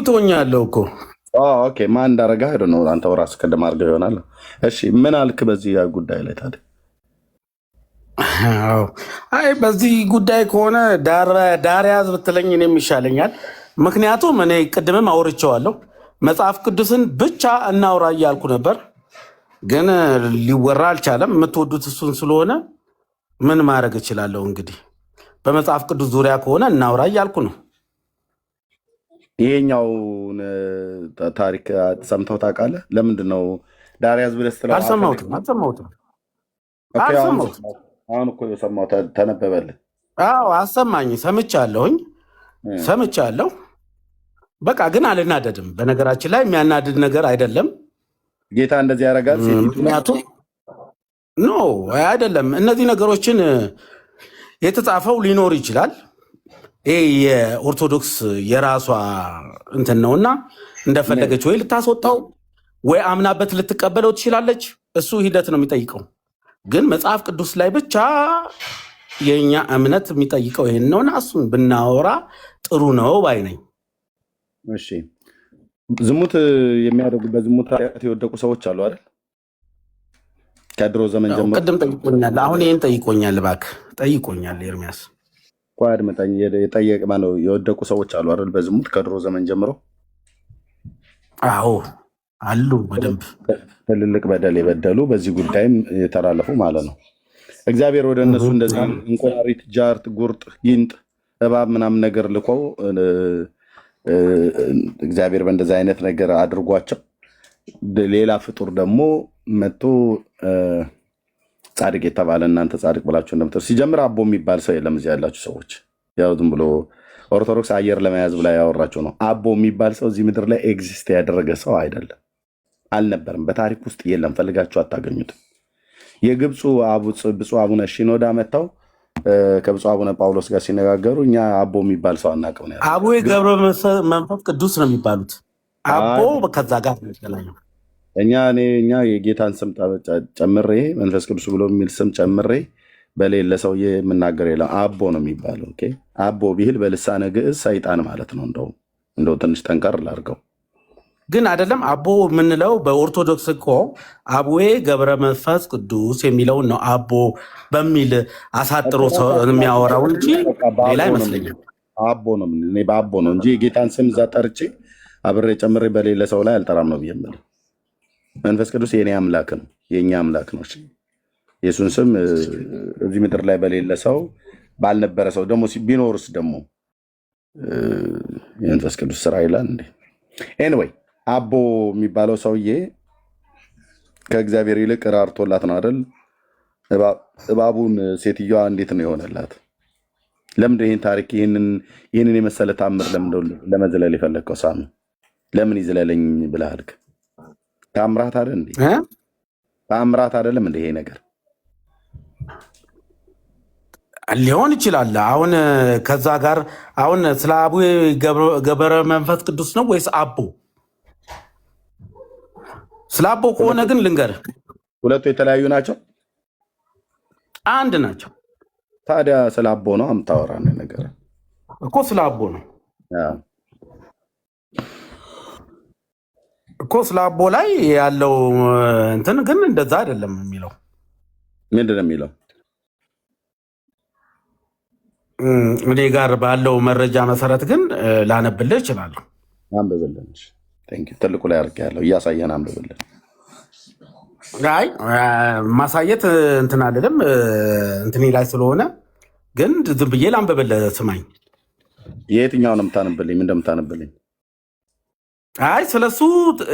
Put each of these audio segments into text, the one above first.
ሚውት ሆኛለሁ እኮ። ኦኬ ማን እንዳረጋ ሄዶ ነው አንተ ራስህ ቀደም አድርገህ ይሆናል። እሺ ምን አልክ በዚህ ጉዳይ ላይ ታዲያ? አይ በዚህ ጉዳይ ከሆነ ዳር ያዝ ብትለኝ እኔም ይሻለኛል። ምክንያቱም እኔ ቅድምም አውርቼዋለሁ፣ መጽሐፍ ቅዱስን ብቻ እናውራ እያልኩ ነበር፣ ግን ሊወራ አልቻለም። የምትወዱት እሱን ስለሆነ ምን ማድረግ እችላለሁ? እንግዲህ በመጽሐፍ ቅዱስ ዙሪያ ከሆነ እናውራ እያልኩ ነው። ይሄኛውን ታሪክ ሰምተው ታውቃለህ? ለምንድን ነው ዳር ያዝ ብለህ ስትለው? አልሰማሁትም። አሁን እኮ የሰማሁት ተነበበልህ። አዎ አሰማኝ፣ ሰምቻለሁ። በቃ ግን አልናደድም። በነገራችን ላይ የሚያናድድ ነገር አይደለም። ጌታ እንደዚህ ያደርጋል። ምክንያቱም ኖ አይደለም፣ እነዚህ ነገሮችን የተጻፈው ሊኖር ይችላል። ይሄ የኦርቶዶክስ የራሷ እንትን ነውና እንደፈለገች ወይ ልታስወጣው ወይ አምናበት ልትቀበለው ትችላለች። እሱ ሂደት ነው የሚጠይቀው። ግን መጽሐፍ ቅዱስ ላይ ብቻ የኛ እምነት የሚጠይቀው ይሄን ነውና እሱን ብናወራ ጥሩ ነው ባይ ነኝ። እሺ ዝሙት የሚያደርጉ በዝሙት የወደቁ ሰዎች አሉ አይደል? ከድሮ ዘመን ጀምሮ ቅድም ጠይቆኛል። አሁን ይሄን ጠይቆኛል፣ እባክህ ጠይቆኛል ኤርሚያስ። ቋድ መጣኝ የጠየቀ ማነው? የወደቁ ሰዎች አሉ አይደል? በዝሙት ከድሮ ዘመን ጀምሮ። አዎ አሉ፣ በደንብ ትልልቅ በደል የበደሉ በዚህ ጉዳይም የተላለፉ ማለት ነው። እግዚአብሔር ወደ እነሱ እንደዚህ እንቁራሪት፣ ጃርት፣ ጉርጥ፣ ጊንጥ፣ እባብ ምናምን ነገር ልኮ እግዚአብሔር በእንደዚህ አይነት ነገር አድርጓቸው ሌላ ፍጡር ደግሞ መጥቶ ጻድቅ የተባለ እናንተ ጻድቅ ብላችሁ እንደምትር ሲጀምር አቦ የሚባል ሰው የለም። እዚህ ያላችሁ ሰዎች ያው ዝም ብሎ ኦርቶዶክስ አየር ለመያዝ ብላ ያወራቸው ነው። አቦ የሚባል ሰው እዚህ ምድር ላይ ኤግዚስት ያደረገ ሰው አይደለም፣ አልነበርም፣ በታሪክ ውስጥ የለም። ፈልጋችሁ አታገኙትም። የግብፁ ብፁዕ አቡነ ሺኖዳ መጥተው ከብፁዕ አቡነ ጳውሎስ ጋር ሲነጋገሩ እኛ አቦ የሚባል ሰው አናውቅም ነው። አቦ ገብረ መንፈስ ቅዱስ ነው የሚባሉት። አቦ ከዛ ጋር ነው። እኛ የጌታን ስም ጨምሬ መንፈስ ቅዱስ ብሎ የሚል ስም ጨምሬ በሌለ ሰውዬ የምናገር የለም። አቦ ነው የሚባለው። ኦኬ አቦ ቢል በልሳነ ግዕዝ ሰይጣን ማለት ነው። እንደው ትንሽ ጠንከር ላድርገው ግን አይደለም። አቦ የምንለው በኦርቶዶክስ እኮ አቡዬ ገብረ መንፈስ ቅዱስ የሚለውን ነው አቦ በሚል አሳጥሮ የሚያወራው እንጂ ሌላ አይመስለኝም። አቦ ነው በአቦ ነው እንጂ የጌታን ስም እዛ ጠርቼ አብሬ ጨምሬ በሌለ ሰው ላይ አልጠራም ነው ብዬ የምልህ። መንፈስ ቅዱስ የኔ አምላክ ነው፣ የእኛ አምላክ ነው። የሱን ስም እዚህ ምድር ላይ በሌለ ሰው ባልነበረ ሰው ደግሞ ቢኖርስ ደግሞ የመንፈስ ቅዱስ ስራ ይላል እንዴ? ኤኒዌይ አቦ የሚባለው ሰውዬ ከእግዚአብሔር ይልቅ ራርቶላት ነው አይደል? እባቡን ሴትዮዋ እንዴት ነው የሆነላት? ለምንድን ይህን ታሪክ ይህንን የመሰለ ታምር ለመዝለል የፈለግከው? ሳሚ ለምን ይዝለለኝ ብለህ አልክ? ታምራት አይደል እንዴ? ታምራት አይደለም እንዴ ይሄ ነገር? ሊሆን ይችላል። አሁን ከዛ ጋር አሁን ስለ አቡ ገብረ መንፈስ ቅዱስ ነው ወይስ አቦ? ስለ አቦ ከሆነ ግን ልንገርህ፣ ሁለቱ የተለያዩ ናቸው? አንድ ናቸው። ታዲያ ስለ አቦ ነው የምታወራ ነገር እኮ። ስለ አቦ ነው እኮ። ስለ አቦ ላይ ያለው እንትን ግን እንደዛ አይደለም የሚለው። ምንድን ነው የሚለው? እኔ ጋር ባለው መረጃ መሰረት ግን ላነብልህ እችላለሁ። አንብብልን። ትልቁ ላይ አድርጌ ያለው እያሳየን አንብብልን። አይ ማሳየት እንትን አልልም፣ እንትኔ ላይ ስለሆነ ግን ዝም ብዬ ላንብብልህ። ስማኝ። የትኛውን የምታነብልኝ? ምን እንደምታነብልኝ? አይ ስለሱ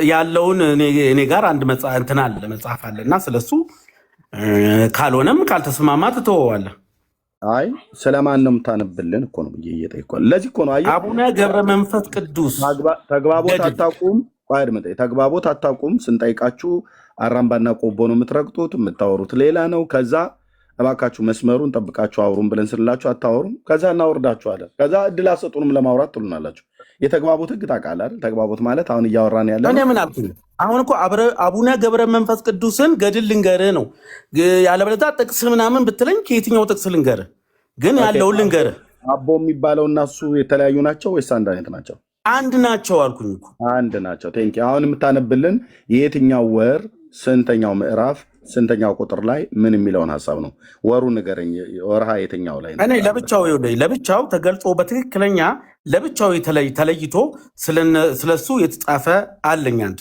ያለውን እኔ ጋር አንድ እንትን አለ፣ መጽሐፍ አለ እና ስለሱ ካልሆነም ካልተስማማ ትተወዋለህ። አይ ስለማን ነው የምታነብልን እኮ ነው እየጠየቅኩህ። ለዚህ እኮ ነው አቡነ ገብረ መንፈስ ቅዱስ ተግባቦት አታውቁም። ተግባቦት አታውቁም። ስንጠይቃችሁ አራምባና ቆቦ ነው የምትረግጡት፣ የምታወሩት ሌላ ነው። ከዛ እባካችሁ መስመሩን ጠብቃችሁ አውሩም ብለን ስንላችሁ አታወሩም። ከዛ እናወርዳችኋለን። ከዛ እድል አሰጡንም ለማውራት ትሉናላችሁ። የተግባቦት ህግ ታውቃለህ አይደል? ተግባቦት ማለት አሁን እያወራን ያለ እኔ ምን አልኩኝ? አሁን እኮ አቡነ ገብረ መንፈስ ቅዱስን ገድል ልንገርህ ነው። ያለበለዚያ ጥቅስ ምናምን ብትለኝ ከየትኛው ጥቅስ ልንገርህ? ግን ያለውን ልንገርህ። አቦ የሚባለው እና እሱ የተለያዩ ናቸው ወይስ አንድ አይነት ናቸው? አንድ ናቸው አልኩኝ እኮ። አንድ ናቸው። ቴንኪ አሁን የምታነብልን የየትኛው ወር ስንተኛው ምዕራፍ ስንተኛው ቁጥር ላይ ምን የሚለውን ሀሳብ ነው? ወሩ ንገረኝ። ወርሃ የትኛው ላይ ነው? እኔ ለብቻው ተገልጾ በትክክለኛ ለብቻው ተለይቶ ስለሱ የተጻፈ አለኝ። አንድ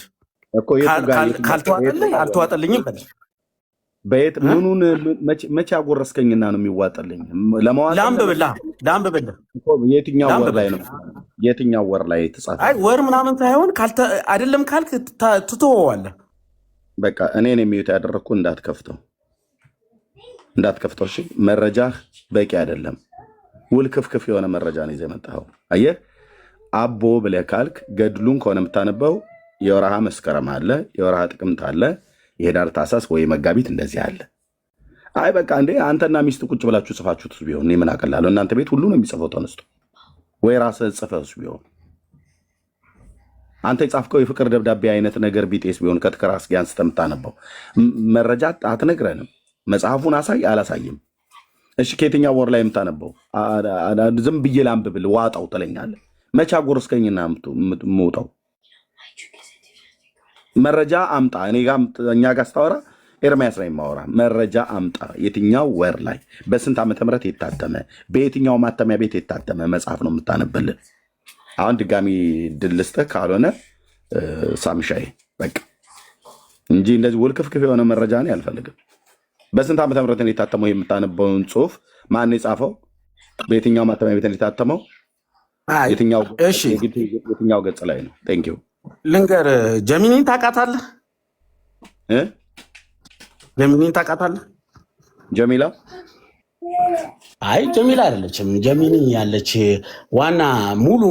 ካልተዋጠልኝ አልተዋጠልኝም በል። በየት ምኑን መቼ አጎረስከኝና ነው የሚዋጠልኝ? ለአንብብልህ የትኛው ወር ላይ ነው? የትኛው ወር ላይ የተጻፈ? አይ ወር ምናምን ሳይሆን አይደለም ካልክ ትተወዋለህ። በቃ እኔን የሚዩት ያደረግኩ እንዳትከፍተው። እሺ፣ መረጃህ በቂ አይደለም። ውልክፍክፍ የሆነ መረጃ ነው ይዘህ የመጣኸው። አየህ፣ አቦ ብለህ ካልክ ገድሉን ከሆነ የምታነበው የወርሃ መስከረም አለ፣ የወርሃ ጥቅምት አለ፣ የህዳር ታህሳስ ወይ መጋቢት እንደዚህ አለ። አይ በቃ እንዴ አንተና ሚስት ቁጭ ብላችሁ ጽፋችሁት ቢሆን እኔ ምን አቀላለሁ? እናንተ ቤት ሁሉ ነው የሚጽፈው ተነስቶ፣ ወይ ራስህ ጽፈህ ቢሆን አንተ የጻፍከው የፍቅር ደብዳቤ አይነት ነገር ቢጤስ ቢሆን ከትከራስጌ አንስተህ የምታነበው መረጃ አትነግረንም። መጽሐፉን አሳይ አላሳይም። እሺ ከየትኛው ወር ላይ የምታነበው? ዝም ብዬ ላንብብል ዋጣው ትለኛለህ። መቼ አጎረስከኝና የምውጣው? መረጃ አምጣ። እኛ ጋር ስታወራ ኤርሚያስ ላይ የማወራ መረጃ አምጣ። የትኛው ወር ላይ በስንት ዓመተ ምህረት የታተመ በየትኛው ማተሚያ ቤት የታተመ መጽሐፍ ነው የምታነብልን? አሁን ድጋሚ ድል ልስጥህ፣ ካልሆነ ሳምሻዬ በቃ እንጂ እንደዚህ ውልክፍክፍ የሆነ መረጃ እኔ አልፈልግም። በስንት ዓመተ ምህረት ነው የታተመው? የምታነበውን ጽሁፍ ማን የጻፈው? በየትኛው ማተሚያ ቤት ነው የታተመው? የትኛው ገጽ ላይ ነው? ቴንኪው ልንገር። ጀሚኒን ታውቃታለህ? ጀሚኒን ታውቃታለህ? ጀሚላ? አይ ጀሚላ አይደለችም። ጀሚኒ ያለች ዋና ሙሉ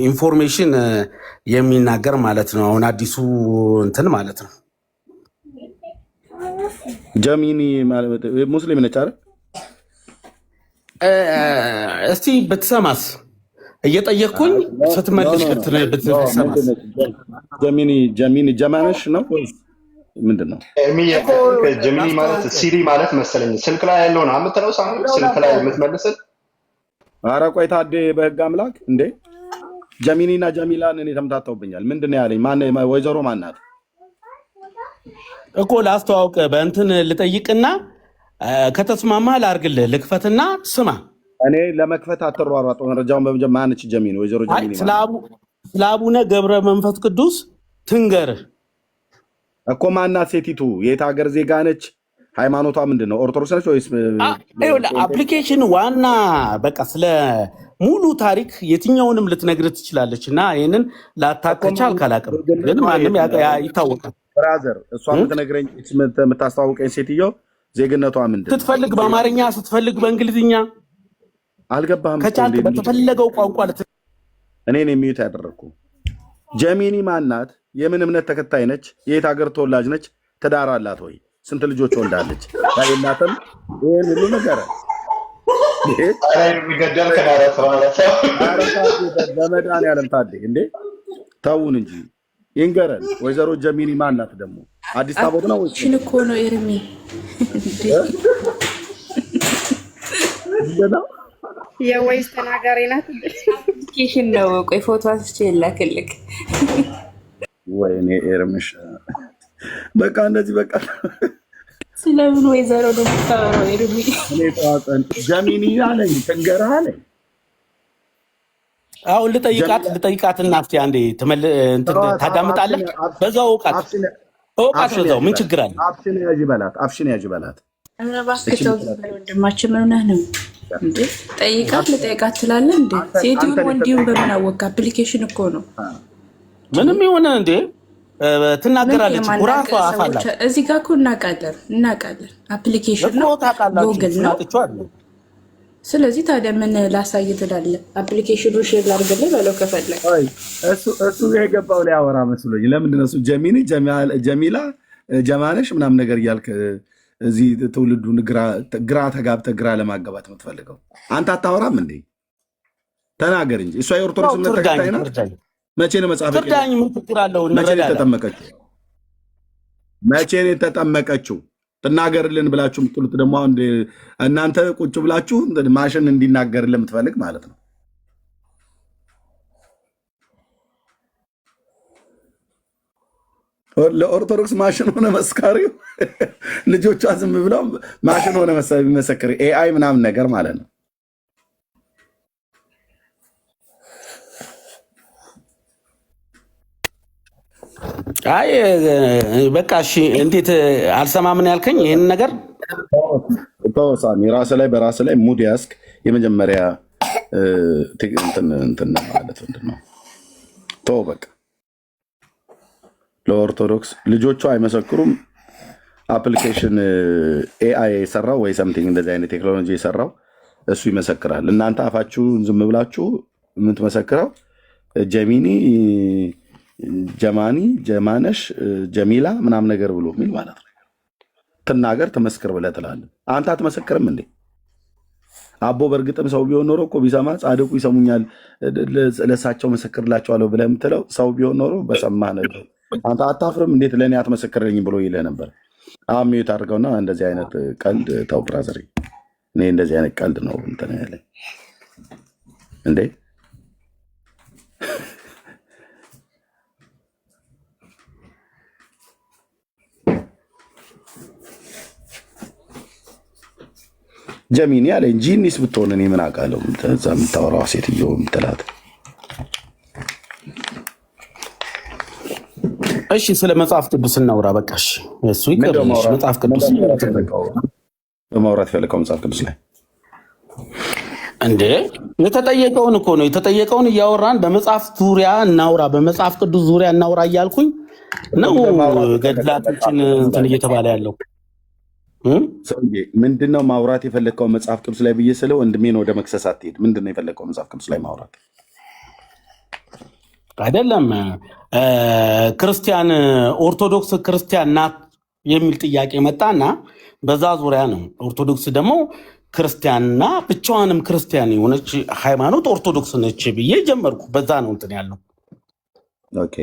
ኢንፎርሜሽን የሚናገር ማለት ነው። አሁን አዲሱ እንትን ማለት ነው። ጀሚኒ ሙስሊም ነች አይደል? እስቲ ብትሰማስ እየጠየቅኩኝ ስትመልስ ብትሰማስ። ጀሚኒ ጀማነሽ ነው ምንድን ነው? ጀሚኒ ማለት ሲሪ ማለት መሰለኝ። ስልክ ላይ ያለውን የምትለው ሳሙኤል፣ ስልክ ላይ የምትመልስል። ኧረ ቆይ ታዴ፣ በህግ አምላክ እንዴ! ጀሚኒና ጀሚላን እኔ ተምታተውብኛል። ምንድን ነው ያለኝ? ወይዘሮ ማናት እኮ ላስተዋውቅ በእንትን ልጠይቅና ከተስማማ ላርግልህ። ልክፈትና ስማ። እኔ ለመክፈት አትሯሯጥ። መረጃውን በመጀመሪያ ማነች ጀሚኒ? ወይዘሮ ጀሚኒ ስለ አቡነ ገብረ መንፈስ ቅዱስ ትንገርህ እኮ። ማናት ሴቲቱ? የት ሀገር ዜጋ ነች? ሃይማኖቷ ምንድን ነው? ኦርቶዶክስ ነች ወይስ? አፕሊኬሽን ዋና በቃ ስለ ሙሉ ታሪክ የትኛውንም ልትነግር ትችላለች። እና ይህንን ላታከቻል ካላቅም ግን ማንም ይታወቃል። ብራዘር እሷ የምትነግረኝ የምታስተዋውቀኝ ሴትዮ ዜግነቷ ምንድን? ስትፈልግ በአማርኛ ስትፈልግ በእንግሊዝኛ አልገባህም? ከቻልክ በተፈለገው ቋንቋ እኔን የሚዩት ያደረግኩ። ጀሚኒ ማናት? የምን እምነት ተከታይ ነች? የት ሀገር ተወላጅ ነች? ትዳር አላት ወይ? ስንት ልጆች ወልዳለች? የላትም? ይህን ሁሉ ነገር በመድኃኒዓለም ታዴ እንዴ ተውን እንጂ ይንገረን። ወይዘሮ ጀሚኒ ማናት ደግሞ? አዲስ ታቦት ነው ወይ? ሽን እኮ ነው ኤርሚ የወይስ ተናጋሪ ናት? ኪሽን ነው። ቆይ ፎቶ አስቼ ላክልክ። ወይኔ ኤርምሽ በቃ እንደዚህ በቃ ስለምን ወይዘሮ ደግሞ ታወራው? ኤርሚ እኔ ተዋጠን ጀሚኒ አለኝ ትንገርህ አለኝ። አሁን ልጠይቃትና እስኪ አንዴ ታዳምጣለህ። በዛው እውቃት በዛው ምን ችግር አለ? አፍሽን ያዥ በላት። ኧረ እባክህ ተው ወንድማችን፣ ምን ሆነህ ነው እንዴ? ልጠይቃት ትላለህ እንዴ? ሴቲውን ወንዲሁን በምን አወቅ? አፕሊኬሽን እኮ ነው። ምንም የሆነ እንዴ ትናገራለች። ራሷ አፋላት እዚህ ጋር እኮ እናውቃለን። አፕሊኬሽን ነው፣ ጉግል ነው። ስለዚህ ታዲያ ምን ላሳይ ትላለህ? አፕሊኬሽኑ ሼር ላድርግልህ በለው ከፈለግ። እሱ የገባው ላይ አወራ መስሎኝ። ለምንድን ነው እሱ ጀሚኒ ጀሚላ ጀማነሽ ምናምን ነገር እያልክ እዚህ ትውልዱን ግራ ተጋብተህ ግራ ለማጋባት የምትፈልገው? አንተ አታወራም እንዴ? ተናገር እንጂ። እሷ የኦርቶዶክስ እምነት ተከታይ ናት። መቼ ነው መጽሐፍ የተጠመቀችው? መቼ ነው የተጠመቀችው? ትናገርልን ብላችሁ የምትሉት ደግሞ እናንተ ቁጭ ብላችሁ ማሽን እንዲናገርልን የምትፈልግ ማለት ነው። ለኦርቶዶክስ ማሽን ሆነ መስካሪው ልጆቿ ዝም ብለው ማሽን ሆነ መሰከሪ ኤአይ ምናምን ነገር ማለት ነው። አይ በቃ እሺ፣ እንዴት አልሰማምን ያልከኝ ይህን ነገር ሳሚ ራስ ላይ በራስ ላይ ሙድ ያስክ የመጀመሪያ እንትን ማለት ምንድን ነው? ተው በቃ ለኦርቶዶክስ ልጆቹ አይመሰክሩም። አፕሊኬሽን ኤአይ የሰራው ወይ ሰምቲንግ እንደዚህ አይነት ቴክኖሎጂ የሰራው እሱ ይመሰክራል። እናንተ አፋችሁን ዝም ብላችሁ የምትመሰክረው ጀሚኒ፣ ጀማኒ፣ ጀማነሽ፣ ጀሚላ ምናምን ነገር ብሎ የሚል ማለት ነው። ትናገር ትመስክር ብለህ ትላለህ። አንተ አትመሰክርም እንዴ? አቦ በእርግጥም ሰው ቢሆን ኖሮ እኮ ቢሰማ ጻድቁ ይሰሙኛል ለእሳቸው መሰክርላቸዋለሁ ብለህ የምትለው ሰው ቢሆን ኖሮ በሰማህ ነበር። አንተ አታፍርም? እንዴት ለእኔ አትመሰክርልኝም ብሎ ይልህ ነበር። አሁን ሚዩት አድርገውና እንደዚህ አይነት ቀልድ ተው ብራዘር። እኔ እንደዚህ አይነት ቀልድ ነው እንትን ያለኝ እንዴ። ጀሚኒ አለኝ ጂኒስ ብትሆን እኔ ምን አውቃለሁ? እዛ የምታወራዋ ሴትዮ የምትላት። እሺ ስለ መጽሐፍ ቅዱስ እናውራ። በቃ እሺ እሱ ይቀር። መጽሐፍ ቅዱስ በማውራት የፈለከው መጽሐፍ ቅዱስ ላይ እንዴ የተጠየቀውን እኮ ነው የተጠየቀውን እያወራን በመጽሐፍ ዙሪያ እናውራ፣ በመጽሐፍ ቅዱስ ዙሪያ እናውራ እያልኩኝ ነው ገድላቶችን እንትን እየተባለ ያለው። ምንድነው ማውራት የፈለግከው መጽሐፍ ቅዱስ ላይ ብዬ ስለ ወንድሜን ወደ መክሰስ አትሄድ። ምንድነው የፈለግከው መጽሐፍ ቅዱስ ላይ ማውራት? አይደለም ክርስቲያን ኦርቶዶክስ ክርስቲያን ናት የሚል ጥያቄ መጣና በዛ ዙሪያ ነው። ኦርቶዶክስ ደግሞ ክርስቲያንና ብቻዋንም ክርስቲያን የሆነች ሃይማኖት ኦርቶዶክስ ነች ብዬ ጀመርኩ። በዛ ነው እንትን ያለው። ኦኬ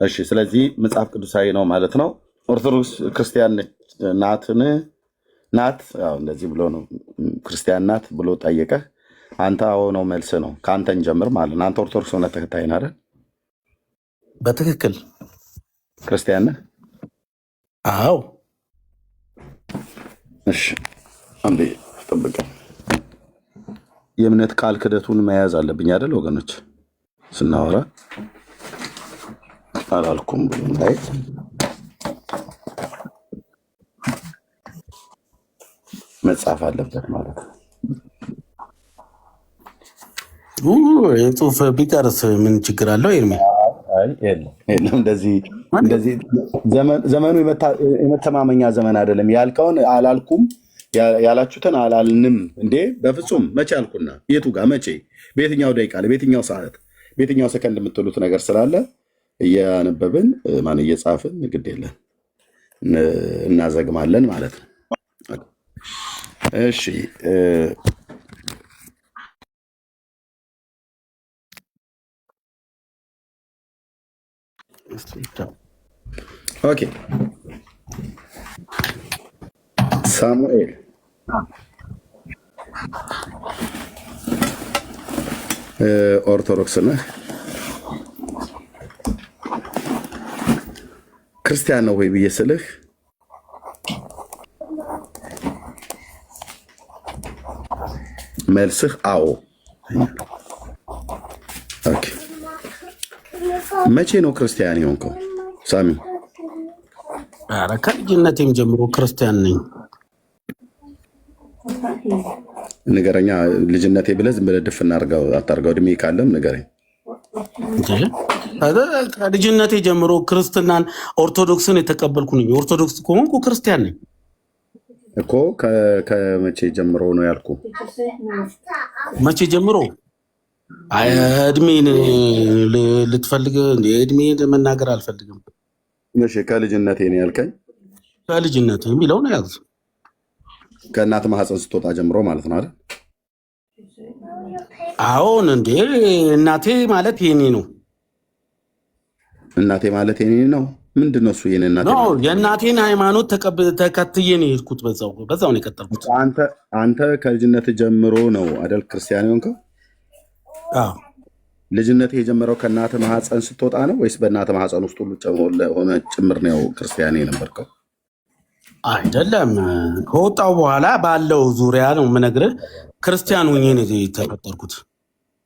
እሺ። ስለዚህ መጽሐፍ ቅዱሳዊ ነው ማለት ነው። ኦርቶዶክስ ክርስቲያን ናትን ናት እንደዚህ ብሎ ነው ክርስቲያን ናት ብሎ ጠየቀህ። አንተ ነው መልስ ነው። ከአንተን ጀምር ማለት ነው። አንተ ኦርቶዶክስ ሆነ ተከታይ ነህ አይደል? በትክክል ክርስቲያን ነህ? አዎ። እሺ አንዴ ጠብቀ። የእምነት ቃል ክደቱን መያዝ አለብኝ አይደል ወገኖች? ስናወራ አላልኩም ብሎ መጻፍ አለበት ማለት ነው። የጽሁፍ ቢቀርስ ምን ችግር አለው? ኤርሚ የለም እንደዚህ ዘመኑ የመተማመኛ ዘመን አይደለም። ያልከውን አላልኩም ያላችሁትን አላልንም እንዴ? በፍጹም መቼ አልኩና የቱ ጋር መቼ፣ በየትኛው ደቂቃ ላይ፣ በየትኛው ሰዓት፣ በየትኛው ሰከንድ የምትሉት ነገር ስላለ እያነበብን ማን እየጻፍን ግድ የለን እናዘግማለን ማለት ነው። እሺ ኦኬ ሳሙኤል ኦርቶዶክስ ነህ? ክርስቲያን ነው ወይ ብዬ ስልህ መልስህ አዎ። ኦኬ መቼ ነው ክርስቲያን የሆንከው ሳሚ? ኧረ ከልጅነቴም ጀምሮ ክርስቲያን ነኝ። ንገረኛ። ልጅነቴ ብለህ ዝም ብለህ ድፍ አታርገው። እድሜ ካለም ንገረኝ። ከልጅነቴ ጀምሮ ክርስትናን ኦርቶዶክስን የተቀበልኩ ነኝ። ኦርቶዶክስ ከሆንኩ ክርስቲያን ነኝ እኮ። ከመቼ ጀምሮ ነው ያልኩ? መቼ ጀምሮ? እድሜን ልትፈልግ እንደ እድሜን መናገር አልፈልግም። እሺ ከልጅነቴ ነው ያልከኝ? ከልጅነት የሚለው ነው ያዙ። ከእናት ማህፀን ስትወጣ ጀምሮ ማለት ነው አይደል? አሁን እንዴ እናቴ ማለት የኔ ነው። እናቴ ማለት የኔ ነው። ምንድን ነው እሱ? የእናቴን ሃይማኖት ተከትዬ ነው የሄድኩት። በዛው ነው የቀጠልኩት። አንተ ከልጅነት ጀምሮ ነው አይደል ክርስቲያን የሆንከው? ልጅነት የጀመረው ከእናተ ማህፀን ስትወጣ ነው ወይስ በእናተ ማህፀን ውስጥ ሁሉ ሆነ ጭምር ነው ክርስቲያን የነበርከው? አይደለም፣ ከወጣው በኋላ ባለው ዙሪያ ነው የምነግርህ። ክርስቲያን ሆኜ ነው የተፈጠርኩት።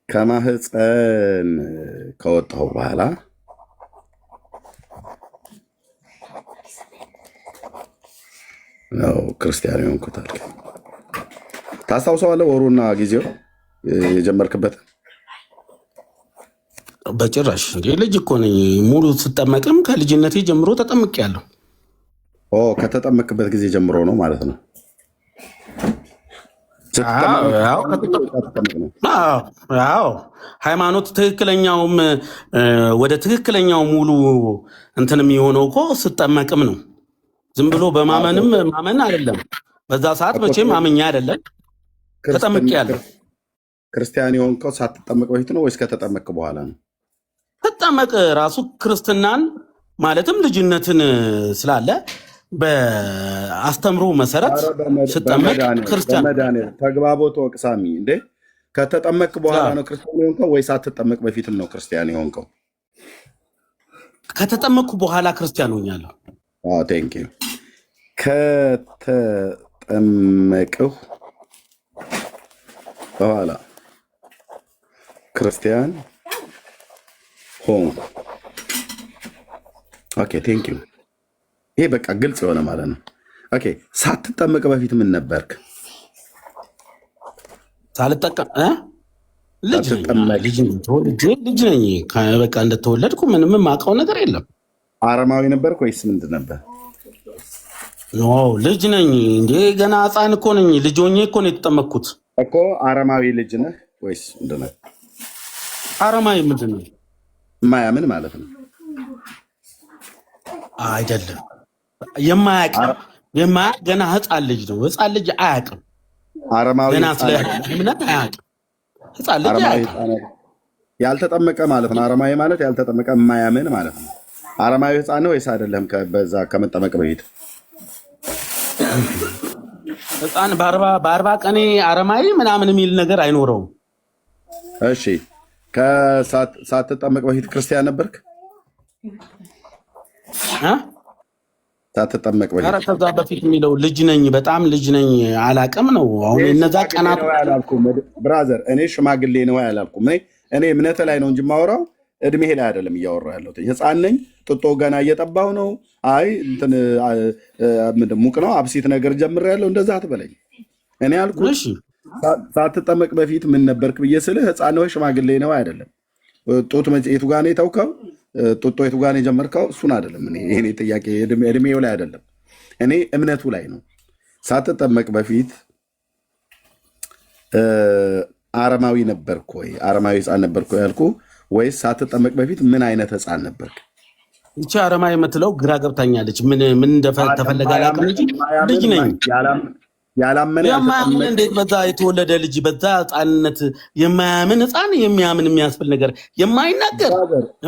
ከማህፀን ከወጣው በኋላ ነው ክርስቲያን የሆንኩት አልከኝ። ታስታውሰዋለህ ወሩና ጊዜው የጀመርክበት? በጭራሽ እንዴ! ልጅ እኮ ነኝ። ሙሉ ስጠመቅም ከልጅነቴ ጀምሮ ተጠምቄያለሁ። ከተጠመቅበት ጊዜ ጀምሮ ነው ማለት ነው። ሃይማኖት ትክክለኛውም ወደ ትክክለኛው ሙሉ እንትን የሚሆነው እኮ ስጠመቅም ነው። ዝም ብሎ በማመንም ማመን አይደለም። በዛ ሰዓት መቼም አምኛ አይደለም ተጠምቄያለሁ። ክርስቲያን የሆንከው ሳትጠመቅ በፊት ነው ወይስ ከተጠመቅ በኋላ ነው? ተጠመቅ ራሱ ክርስትናን ማለትም ልጅነትን ስላለ በአስተምሮ መሰረት ስጠመቅ ክርስቲያን ተግባቦት ወቅሳሚ እንዴ ከተጠመቅ በኋላ ነው ክርስቲያን የሆንከው ወይስ ሳትጠመቅ በፊትም ነው ክርስቲያን የሆንከው? ከተጠመቅኩ በኋላ ክርስቲያን ሆኛለሁ። ቴንክ ዩ። ከተጠመቅሁ በኋላ ክርስቲያን ሆንኩ። ኦኬ ቴንክ ዩ። ይሄ በቃ ግልጽ የሆነ ማለት ነው። ኦኬ ሳትጠመቅ በፊት ምን ነበርክ? ሳልጠቀም ልጅ ነኝ። በቃ እንደተወለድኩ ምንም የማውቀው ነገር የለም። አረማዊ ነበርክ ወይስ ምንድን ነበር? ኖ ልጅ ነኝ እንዴ! ገና ሕፃን እኮ ነኝ። ልጅ ሆኜ እኮ ነው የተጠመቅኩት እኮ። አረማዊ ልጅ ነህ ወይስ ምንድን ነህ? አረማዊ ምንድን ነው? የማያምን ማለት ነው አይደለም። የማያውቅ ገና ሕፃን ልጅ ነው። ሕፃን ልጅ አያውቅም። ገና ስለ እምነት አያውቅም። ሕፃን ልጅ አያውቅም። ያልተጠመቀ ማለት ነው። አረማዊ ማለት ያልተጠመቀ የማያምን ማለት ነው። አረማዊ ሕፃን ነው ወይስ አይደለም? በዛ ከመጠመቅ በፊት ሕፃን በአርባ ቀኔ አረማዊ ምናምን የሚል ነገር አይኖረውም። እሺ ሳትጠመቅ በፊት ክርስቲያን ነበርክ? ሳትጠመቅ በፊት ከዛ በፊት የሚለው ልጅ ነኝ፣ በጣም ልጅ ነኝ፣ አላቅም ነው። አሁን እነዛ ቀናት ብራዘር፣ እኔ ሽማግሌ ነው ያላልኩም። እኔ እምነት ላይ ነው እንጂ የማወራው እድሜ ላይ አይደለም እያወራሁ ያለሁት። ሕፃን ነኝ፣ ጥጦ ገና እየጠባሁ ነው። አይ እንትን ሙቅ ነው አብሲት ነገር ጀምሬያለሁ። እንደዛ አትበለኝ። እኔ ያልኩት ሳትጠመቅ በፊት ምን ነበርክ ብዬ ስልህ ሕፃን ነው ሽማግሌ ነው አይደለም። ጡት የቱ ጋር ነው የተውከው? ጡጦ የቱ ጋር ነው የጀመርከው? እሱን አይደለም። እኔ ጥያቄ እድሜው ላይ አይደለም፣ እኔ እምነቱ ላይ ነው። ሳትጠመቅ በፊት አረማዊ ነበርክ ወይ? አረማዊ ሕፃን ነበርክ ወይ ያልኩ፣ ወይስ ሳትጠመቅ በፊት ምን አይነት ሕፃን ነበርክ? ይቺ አረማዊ የምትለው ግራ ገብታኛለች። ምን እንደተፈለገ አላውቅም እንጂ ልጅ ነኝ። ያላመነ እንዴት በዛ የተወለደ ልጅ በዛ ሕፃንነት የማያምን ሕፃን የሚያምን የሚያስብል ነገር የማይናገር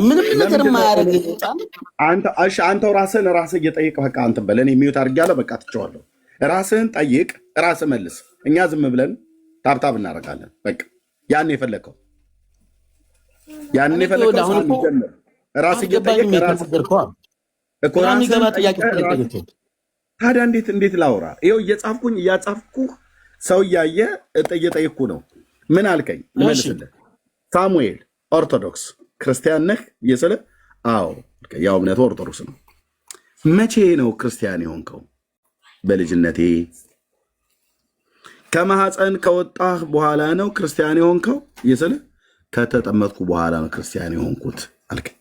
ምንም ነገር የማያደርግ ሕፃን አንተው ራስህን እየጠየቅ በቃ አንተ በለን የሚዩት አድርጌያለሁ። በቃ ትቼዋለሁ። ራስህን ጠይቅ፣ ራስህ መልስ። እኛ ዝም ብለን ታብታብ እናደርጋለን። በቃ ያን የፈለግከው ራስህ እየጠየቅ የሚገባ ጥያቄ ታዲያ እንዴት ላውራ? ይኸው እያጻፍኩ ሰው እያየ እየጠየቅኩ ነው። ምን አልከኝ? ልመልስልህ። ሳሙኤል ኦርቶዶክስ ክርስቲያን ነህ እየስልህ፣ አዎ ያው እምነቱ ኦርቶዶክስ ነው። መቼ ነው ክርስቲያን የሆንከው? በልጅነቴ ከማህፀን ከወጣህ በኋላ ነው ክርስቲያን የሆንከው እየስልህ፣ ከተጠመጥኩ በኋላ ነው ክርስቲያን የሆንኩት አልከኝ።